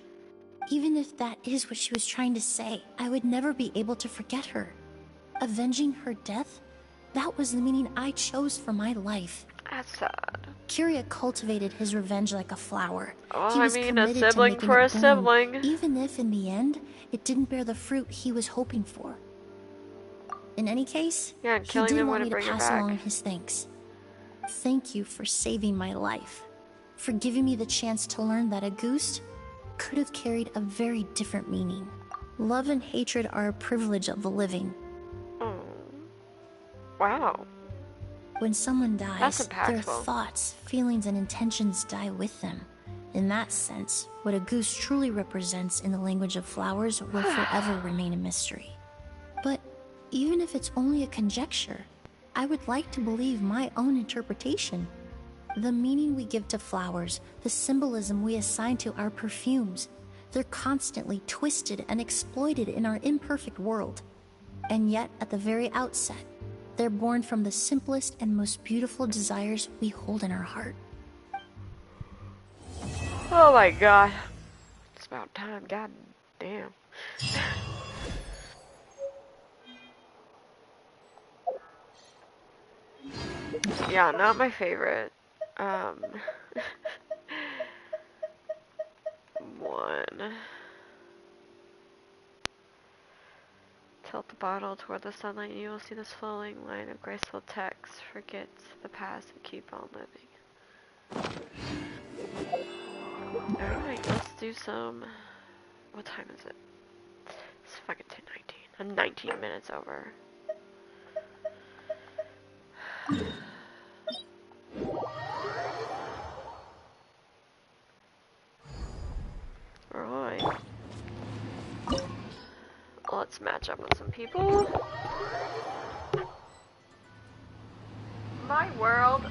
Even if that is what she was trying to say, I would never be able to forget her. Avenging her death? That was the meaning I chose for my life. That's sad. Kiria cultivated his revenge like a flower. Oh, He was I mean, a committed to sibling making for it a bloom, sibling. even if in the end, it didn't bear the fruit he was hoping for. In any case, yeah, and he killing did them want me wouldn't to bring her pass back. along his thanks. Thank you for saving my life, for giving me the chance to learn that a goose could have carried a very different meaning. Love and hatred are a privilege of the living. Oh. Wow. When someone dies, That's their impactful. thoughts, feelings, and intentions die with them. In that sense, what a goose truly represents in the language of flowers will forever remain a mystery. But even if it's only a conjecture, I would like to believe my own interpretation. The meaning we give to flowers, the symbolism we assign to our perfumes, they're constantly twisted and exploited in our imperfect world. And yet, at the very outset, they're born from the simplest and most beautiful desires we hold in our heart. Oh my god. It's about time, god damn. Yeah, not my favorite. One. Tilt the bottle toward the sunlight and you will see this flowing line of graceful text. Forget the past and keep on living. Alright, let's do some... What time is it? It's fucking 10:19. I'm 19 minutes over. Right. Let's match up with some people. My world,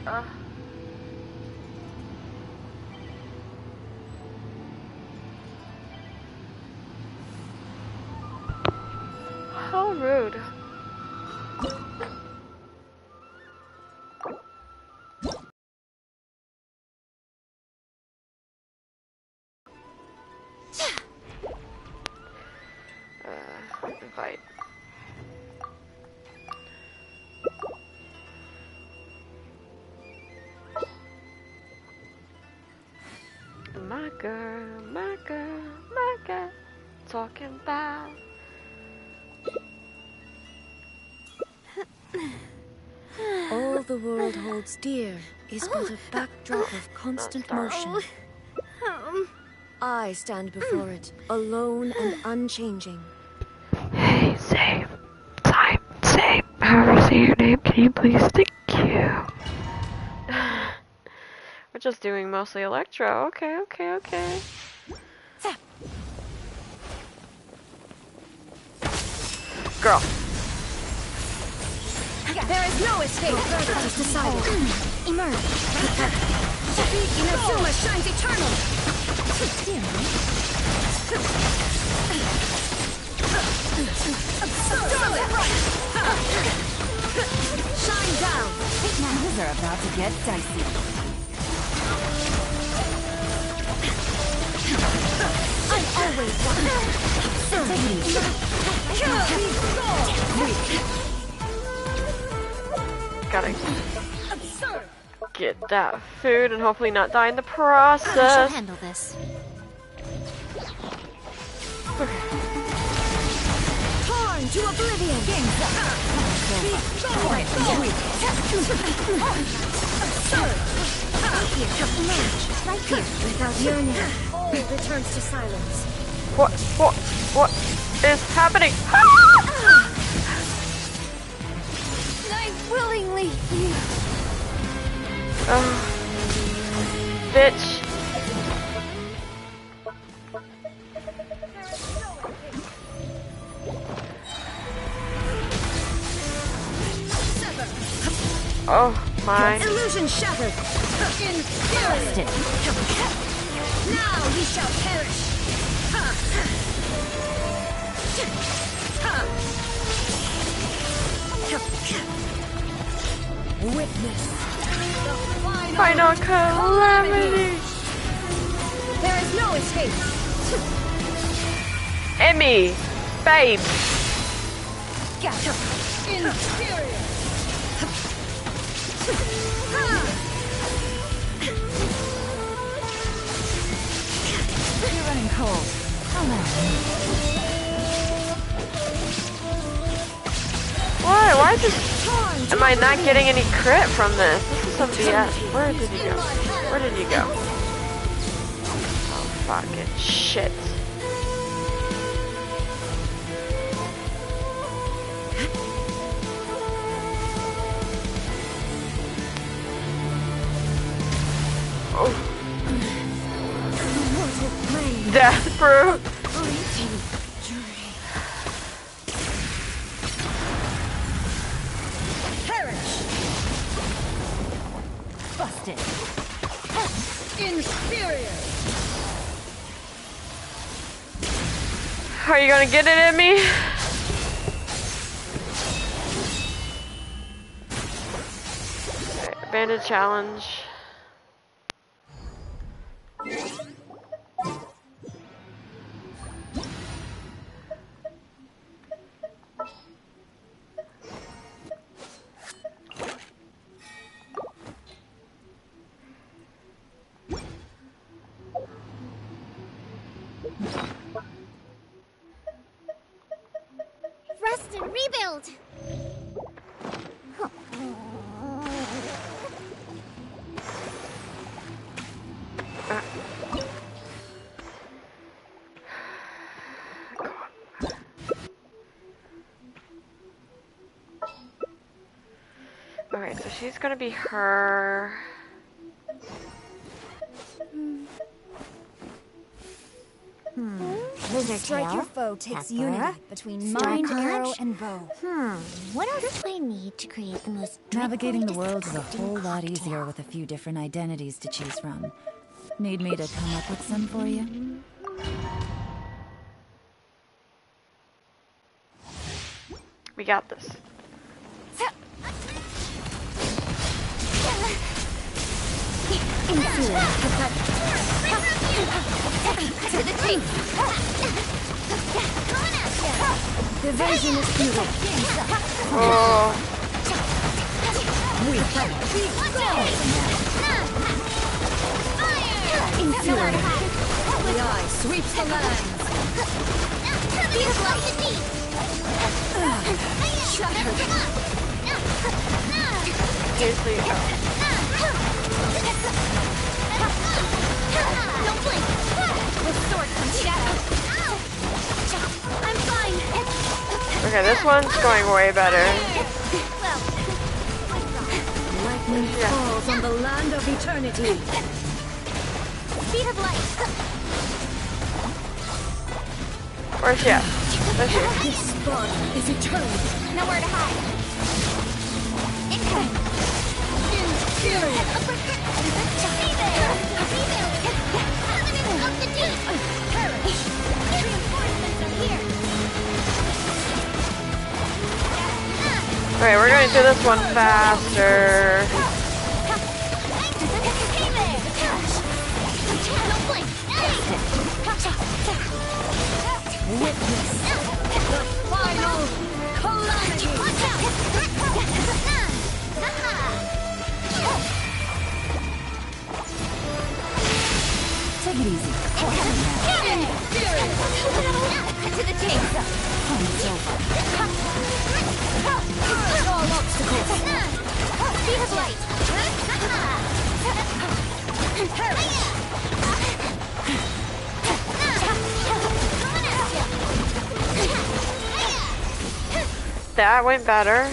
How rude. Invite. My girl, my girl, my girl, talking about. All the world holds dear is but a backdrop of constant motion. I stand before it, alone and unchanging. Hey, save. Time, save. However, say your name, can you please? Thank you. We're just doing mostly electro. Okay, okay, okay. Girl. There is no escape. It is decided. Emerge. Inazuma shines eternal. Dear me. Shine down. Matters are about to get dicey. I'm always Gotta get that food and hopefully not die in the process. I shall handle this. Torn to oblivion. Without yearning, all returns to silence. What is happening? I willingly. Bitch. Oh my. Illusion shattered. Infuriated. Now ye shall perish. Witness the final calamity. There is no escape. Emmy, babe. Infuriate. You're running cold. Come on. What? Why is this? Am I not getting any crit from this? This is some BS. Where did you go? Where did you go? Oh, fucking shit. Oh. Death proof. Busted. Inferior. Are you gonna get it at me? Okay, bandit challenge. Rest and rebuild. Alright, so she's gonna be her. Lizard Strike tail. your foe takes Pepper. unity between Strike mind, punch. arrow, and bow. What else do I need to create the most Navigating the dreadfully world is a disgusting whole lot cocktail? easier with a few different identities to choose from. Need me to come up with some for you? We got this. To the tape. Division is futile. Oh. We have infuriate. The eye sweeps the lands. Shattered. Seriously, Don't blink. The sword comes shadow. I'm fine. okay, this one's going way better. Lightning falls on the land of eternity. Speed of light. Where's she at? There she is. This bond is eternal. Nowhere to hide. Incoming. Infuriate. Stay there. Of the deep. Perish. Reinforcements are here. Okay, we're going to do this one faster. Witness the final calamity. Take it easy. To the tape. It's over. that went better.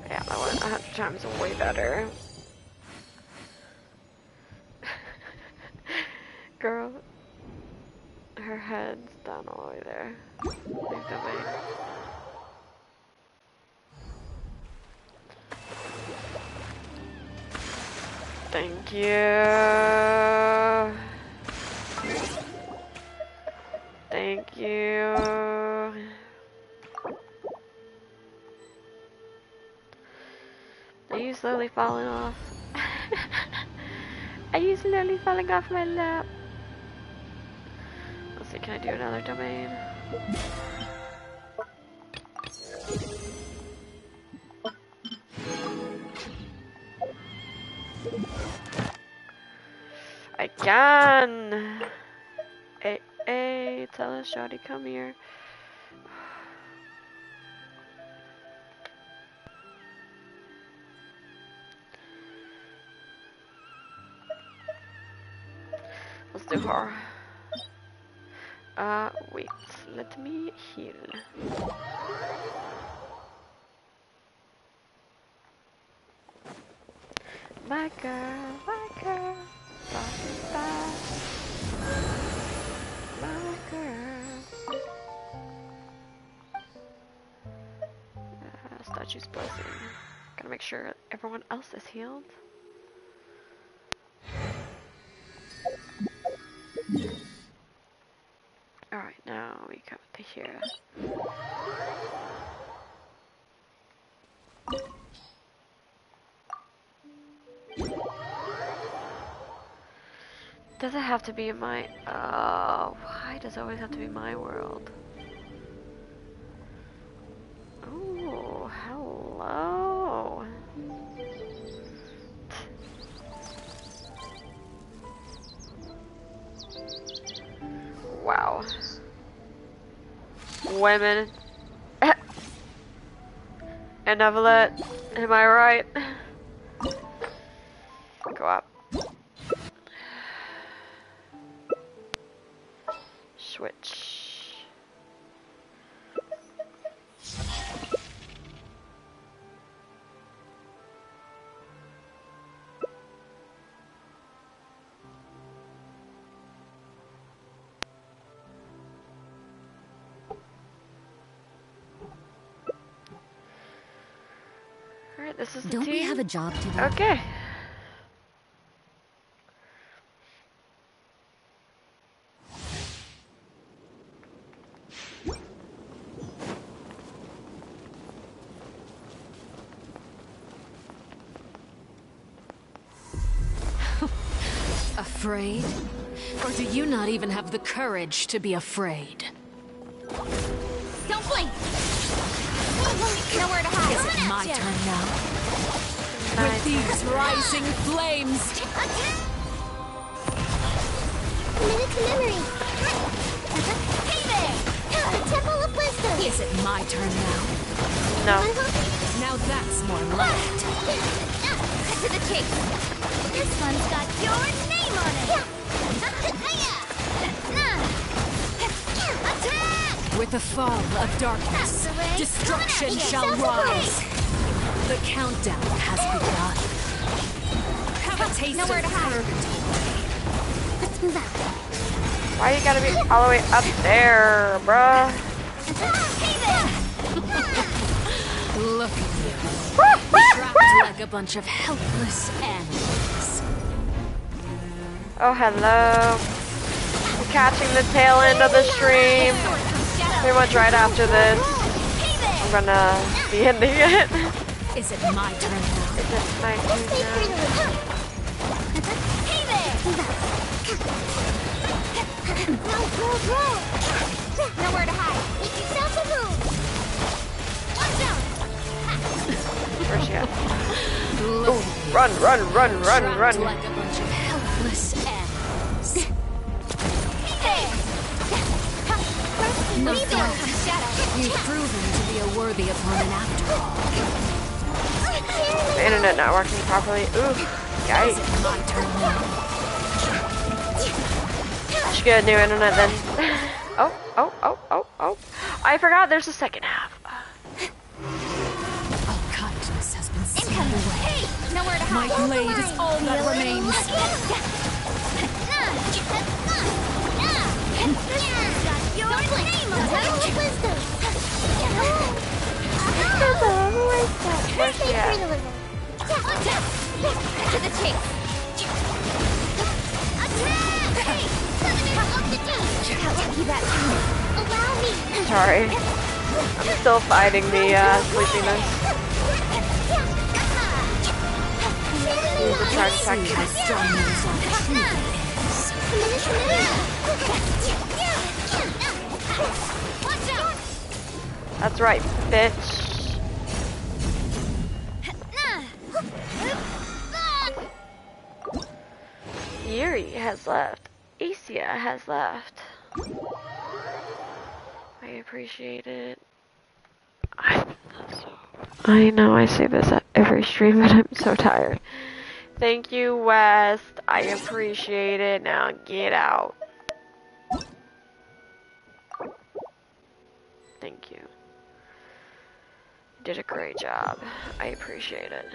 Yeah, that went 100 times way better. Girl, her head's down all the way there. Leave domain. Thank you. Thank you. Are you slowly falling off? Are you slowly falling off my lap? Let's see, can I do another domain? I can! Hey, tell us, shawty, come here. Let's do her. Wait, let me heal. My girl, bye. My girl. Statue's blessing. Gotta make sure everyone else is healed. Alright, now we come to here. Does it have to be in my... why does it always have to be my world? Oh, hello. Wow. Women. And Evelyn, am I right? Go up. Switch. Alright, this is the Don't team. we have a job to do? Okay. Afraid? Or do you not even have the courage to be afraid? Don't blink! Nowhere to hide. Is it my turn now? With these rising flames! Minute to memory. Hey there! The Temple of Wisdom. Is it my turn now? No. Now that's more like it. Cut to the chase. This one's got your name on it. Attack! With the fall of darkness, destruction shall rise. The countdown has begun. Have a taste of purgatory. Let's move out. Why you gotta be all the way up there, bruh? Look at you. Trapped like a bunch of helpless animals. Oh, hello. I'm catching the tail end of the stream. Pretty much right after this. I'm gonna be ending it. Is it my turn now? Is it my turn now? Hey there! Nowhere to hide. Make yourself a move. Watch out! Where's she at? Ooh, run. Trapped like a bunch of helpless animals. No thanks. You've proven to be a worthy opponent after all. The internet not working properly. Ooh, Is yikes. it my turn now? Much good, new internet then. Oh. I forgot there's a second half. All kindness has been seen away. Hey, nowhere to My hide. blade is all that remains. Where's she at? To the chase. Hey, can't let you that time. Allow me. Sorry. I'm still fighting the sleepiness. Use the charge That's right, bitch. Yuri has left. Asia has left. I appreciate it. I know I say this at every stream, but I'm so tired. Thank you, West. I appreciate it. Now get out. Thank you. Did a great job. I appreciate it.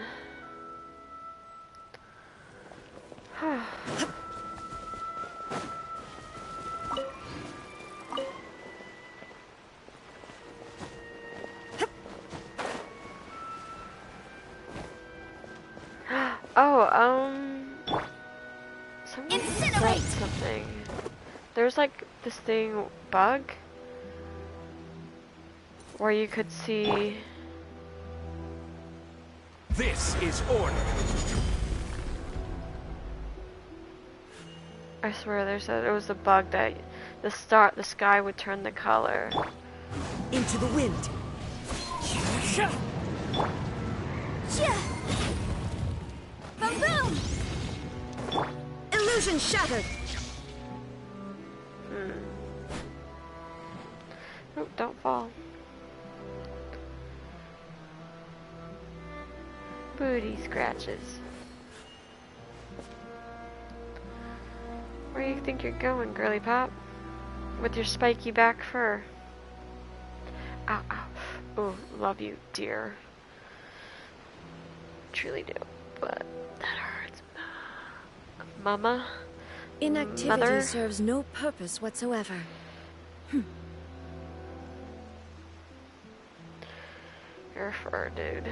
Someone said something. There's like this thing, bug, where you could see. This is order. I swear they said it was a bug that the sky would turn the color. Into the wind. Boom boom. Illusion shattered. Oh, don't fall. Booty scratches. Where do you think you're going, girly pop? With your spiky back fur. Ow, ow. Oh, love you, dear. Truly do, but that hurts. Mama? Inactivity Mother? serves no purpose whatsoever. Your fur, dude.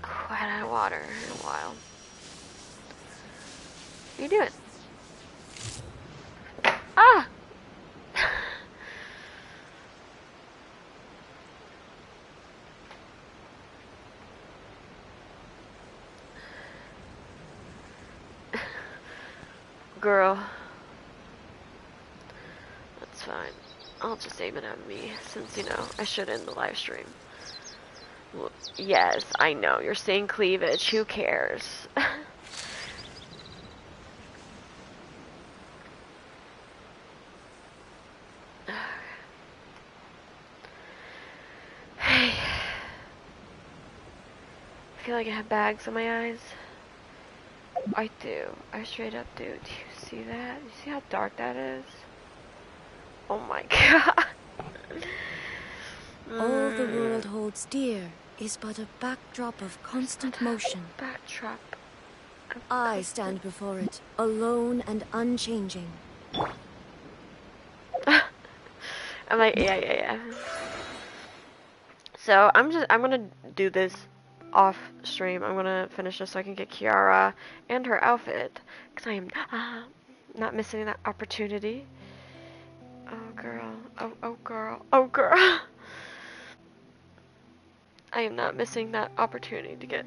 Oh, I haven't had water in a while. What are you doing? Ah! Girl. That's fine. I'll just aim it at me, since, you know, I should end the live stream. Well, yes, I know. You're saying cleavage. Who cares? Hey. I feel like I have bags in my eyes. I do. I straight up do. Do you see that? You see how dark that is? Oh my god. All the world holds dear is but a backdrop of constant motion. Backdrop. I stand before it, alone and unchanging. I'm like, yeah. So I'm gonna do this off stream. I'm gonna finish this so I can get Kiara and her outfit, because I am not missing that opportunity. Oh girl, oh girl. I am not missing that opportunity to get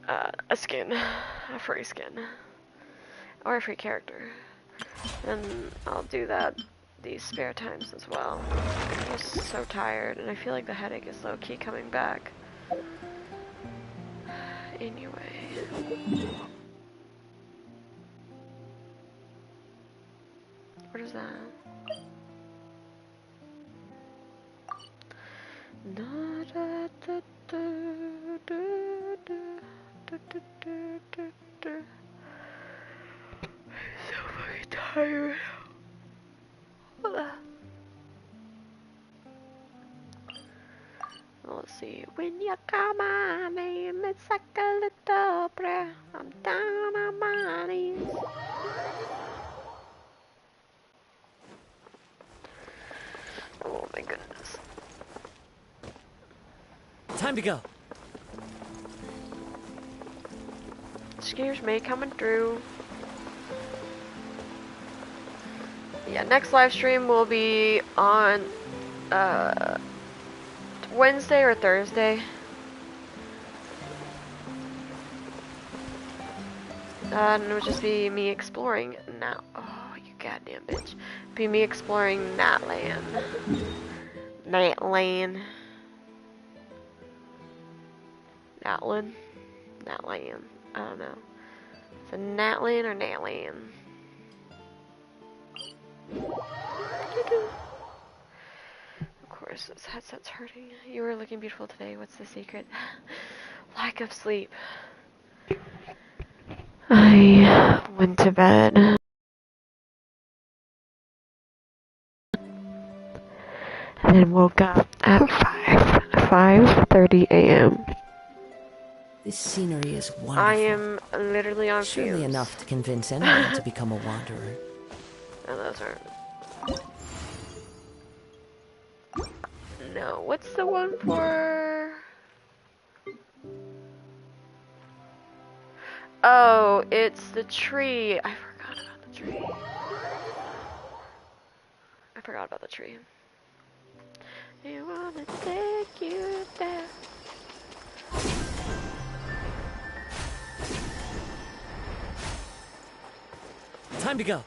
a skin, a free skin, or a free character. And I'll do that these spare times as well. I'm just so tired, and I feel like the headache is low-key coming back. Anyway. What is that? So fucking tired. Let's see. When you call my name, it's like a little prayer. I'm down on my knees. Oh my goodness. Time to go. Excuse me, coming through. Yeah, next live stream will be on Wednesday or Thursday. And it would just be me exploring now. Oh, you goddamn bitch. Be me exploring Natland. Natland. Natland? Natland. I don't know. Is it Natland or Natland? Of course, this headset's hurting. You were looking beautiful today. What's the secret? Lack of sleep. I went to bed. And then woke up at 5:30 a.m. This scenery is wonderful. I am literally on Surely fumes. enough to convince anyone to become a wanderer. No, those aren't. No, what's the one for? Oh, it's the tree. I forgot about the tree. I forgot about the tree. You wanna take you there. Time to go.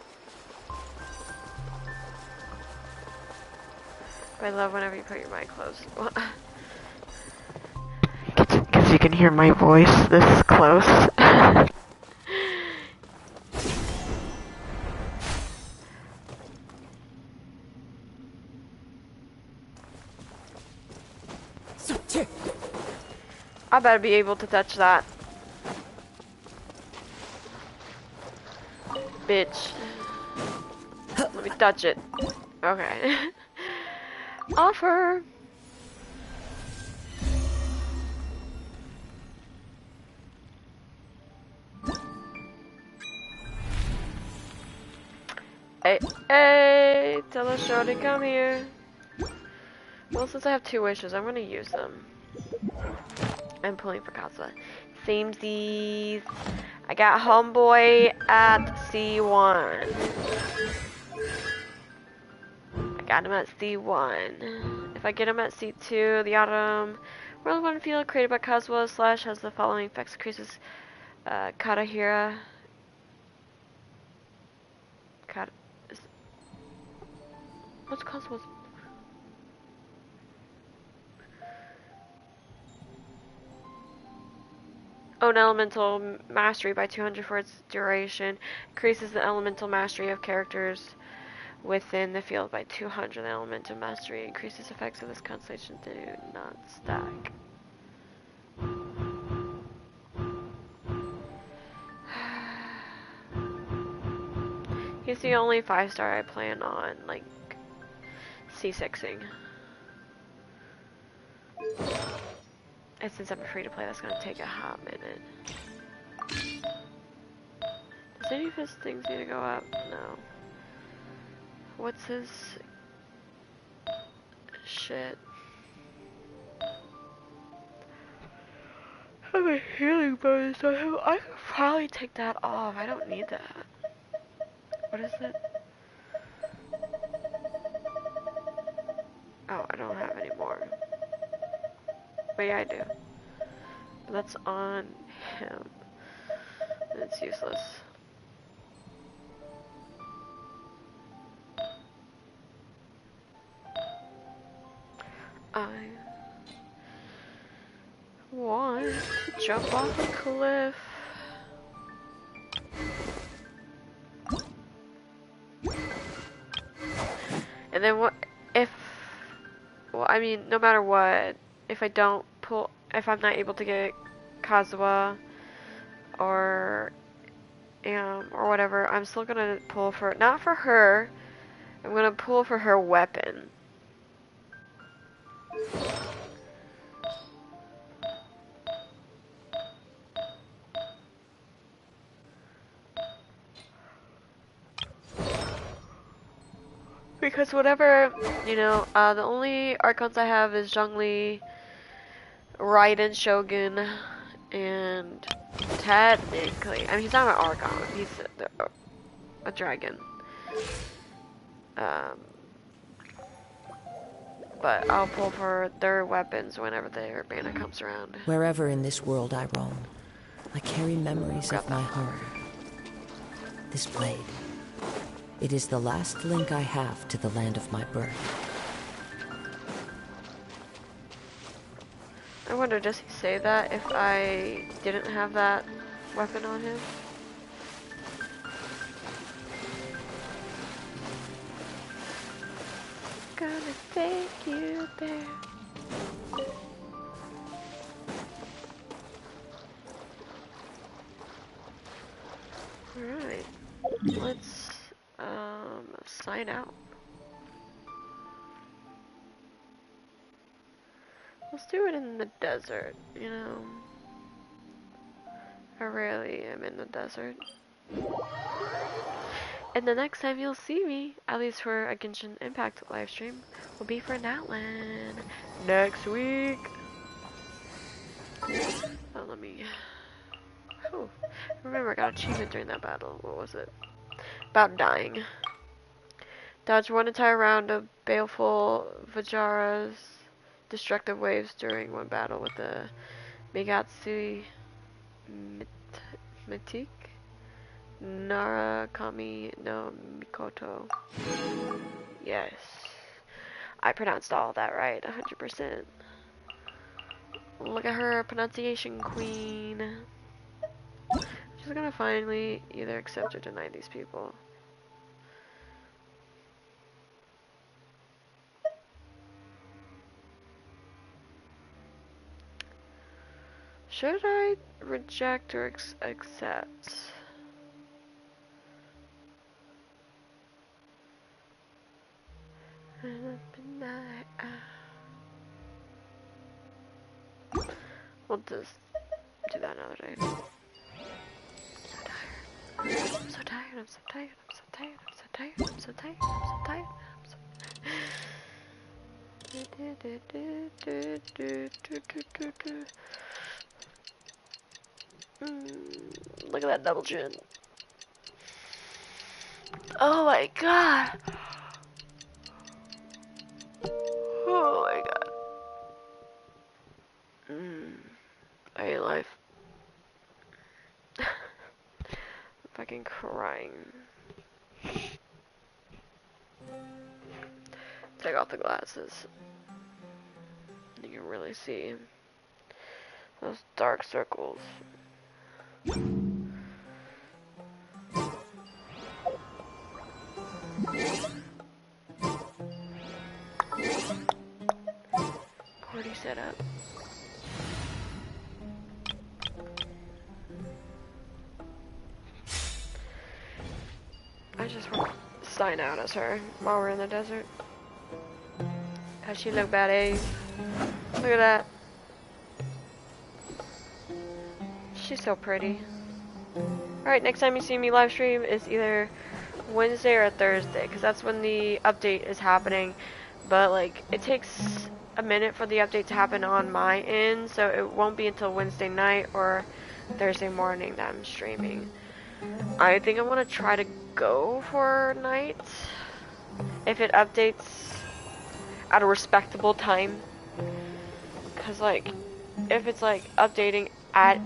I love whenever you put your mic close. Because you can hear my voice this close. I better be able to touch that. Bitch. Let me touch it. Okay. Offer. Hey, hey, tell the show to come here. Well, since I have 2 wishes, I'm gonna use them. I'm pulling for Kazuha. Samesies. I got homeboy at C1. I got him at C1. If I get him at C2, the autumn world one field created by Kazuha / has the following effects: increases Katahira. What's Kazuha's? Own elemental mastery by 200 for its duration. Increases the elemental mastery of characters within the field by 200. The elemental mastery increases effects of this constellation do not stack. He's the only 5-star I plan on, like, C6ing. And since I'm free to play, that's gonna take a hot minute. Does any of his things need to go up? No. What's his shit? I have a healing bonus. I could probably take that off. I don't need that. What is it? Oh, I don't have any more. But yeah, I do. But that's on him. It's useless. I want to jump off a cliff. And then what if, well, I mean, no matter what, if I don't pull, if I'm not able to get Kazuha, or or whatever, I'm still gonna pull for, not for her, I'm gonna pull for her weapon. Because whatever, the only Archons I have is Zhongli, Raiden Shogun, and technically, I mean, he's not an Archon, he's a dragon. But I'll pull for their weapons whenever their banner comes around. Wherever in this world I roam, I carry memories of my home. This blade, it is the last link I have to the land of my birth. I wonder, does he say that if I didn't have that weapon on him? Gonna take you there. Alright, let's sign out. Let's do it in the desert, I rarely am in the desert. And the next time you'll see me, at least for a Genshin Impact livestream, will be for Natlan next week. Oh, let me... Oh, remember I got an achievement during that battle. What was it? About dying. Dodge one entire round of baleful Vajra's destructive waves during one battle with the Megatsu Mythique Narakami no Mikoto. Yes. I pronounced all that right, 100%. Look at her, pronunciation queen. She's gonna finally either accept or deny these people. Should I reject or accept? We'll just do that another day. I'm so tired. I'm so tired. I'm so tired. I'm so tired. I'm so tired. I'm so tired. Look at that double chin. Oh my god. Oh my god. I hate life. I'm fucking crying. Take off the glasses. You can really see those dark circles. Party set up. I just want to sign out as her while we're in the desert. How's she look bad, eh? Look at that. She's so pretty. Alright, next time you see me live stream is either Wednesday or Thursday, because that's when the update is happening. But like, it takes a minute for the update to happen on my end, so it won't be until Wednesday night or Thursday morning that I'm streaming. I think I'm gonna try to go for night if it updates at a respectable time, because like, if it's like updating at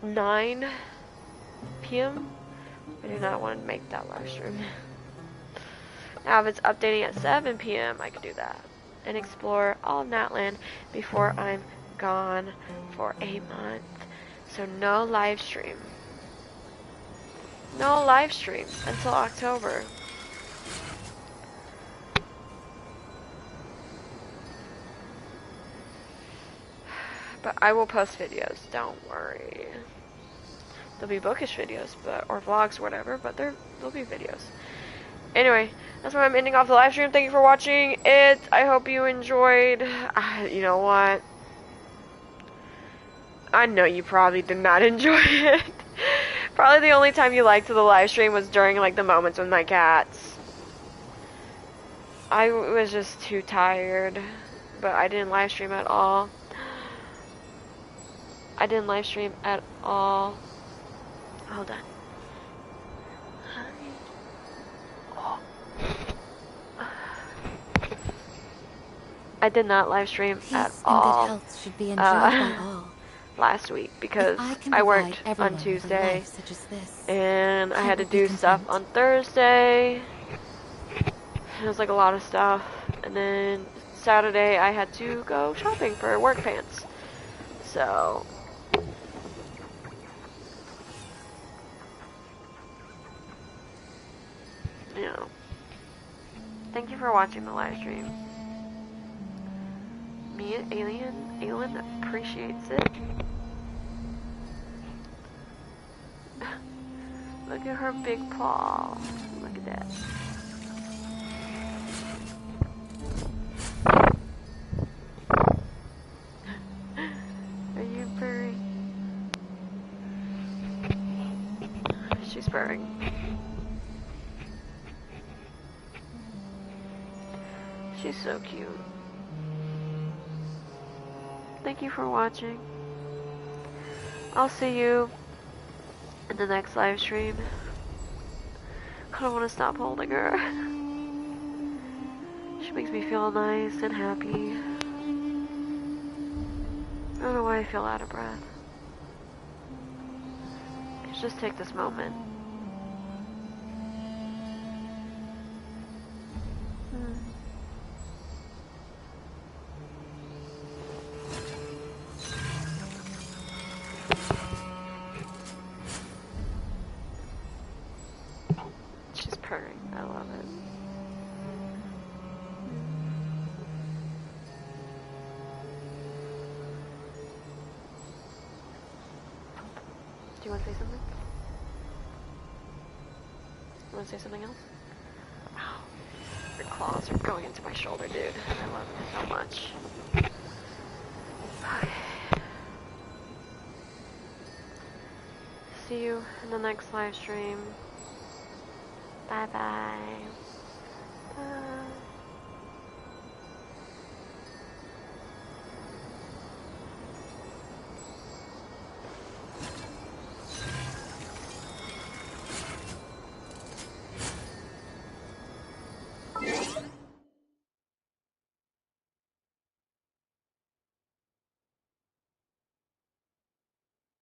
9 p.m. I do not want to make that live stream. Now if it's updating at 7 p.m. I could do that and explore all of Natlan before I'm gone for a month. So no live stream. No live stream until October. But I will post videos, don't worry. There'll be bookish videos, or vlogs, or whatever, but there'll be videos. Anyway, that's why I'm ending off the live stream. Thank you for watching it. I hope you enjoyed. You know what? I know you probably did not enjoy it. Probably the only time you liked the live stream was during like the moments with my cats. I was just too tired, but I didn't live stream at all. I didn't live stream at all. Hold on. I did not live stream at all. Good health should be enjoyed by all. Last week because I worked on Tuesday and I had to do stuff on Thursday. It was like a lot of stuff, and then Saturday I had to go shopping for work pants. So you know, thank you for watching the live stream. Me and Alien appreciates it. Look at her big paw. Look at that. Are you purring? She's purring. She's so cute. Thank you for watching. I'll see you in the next live stream. I don't want to stop holding her. She makes me feel nice and happy. I don't know why I feel out of breath. Let's just take this moment. She's purring. I love it. Do you want to say something? You want to say something else? Wow. Your claws are going into my shoulder, dude. I love it so much. Okay. See you in the next live stream. Bye-bye. Bye.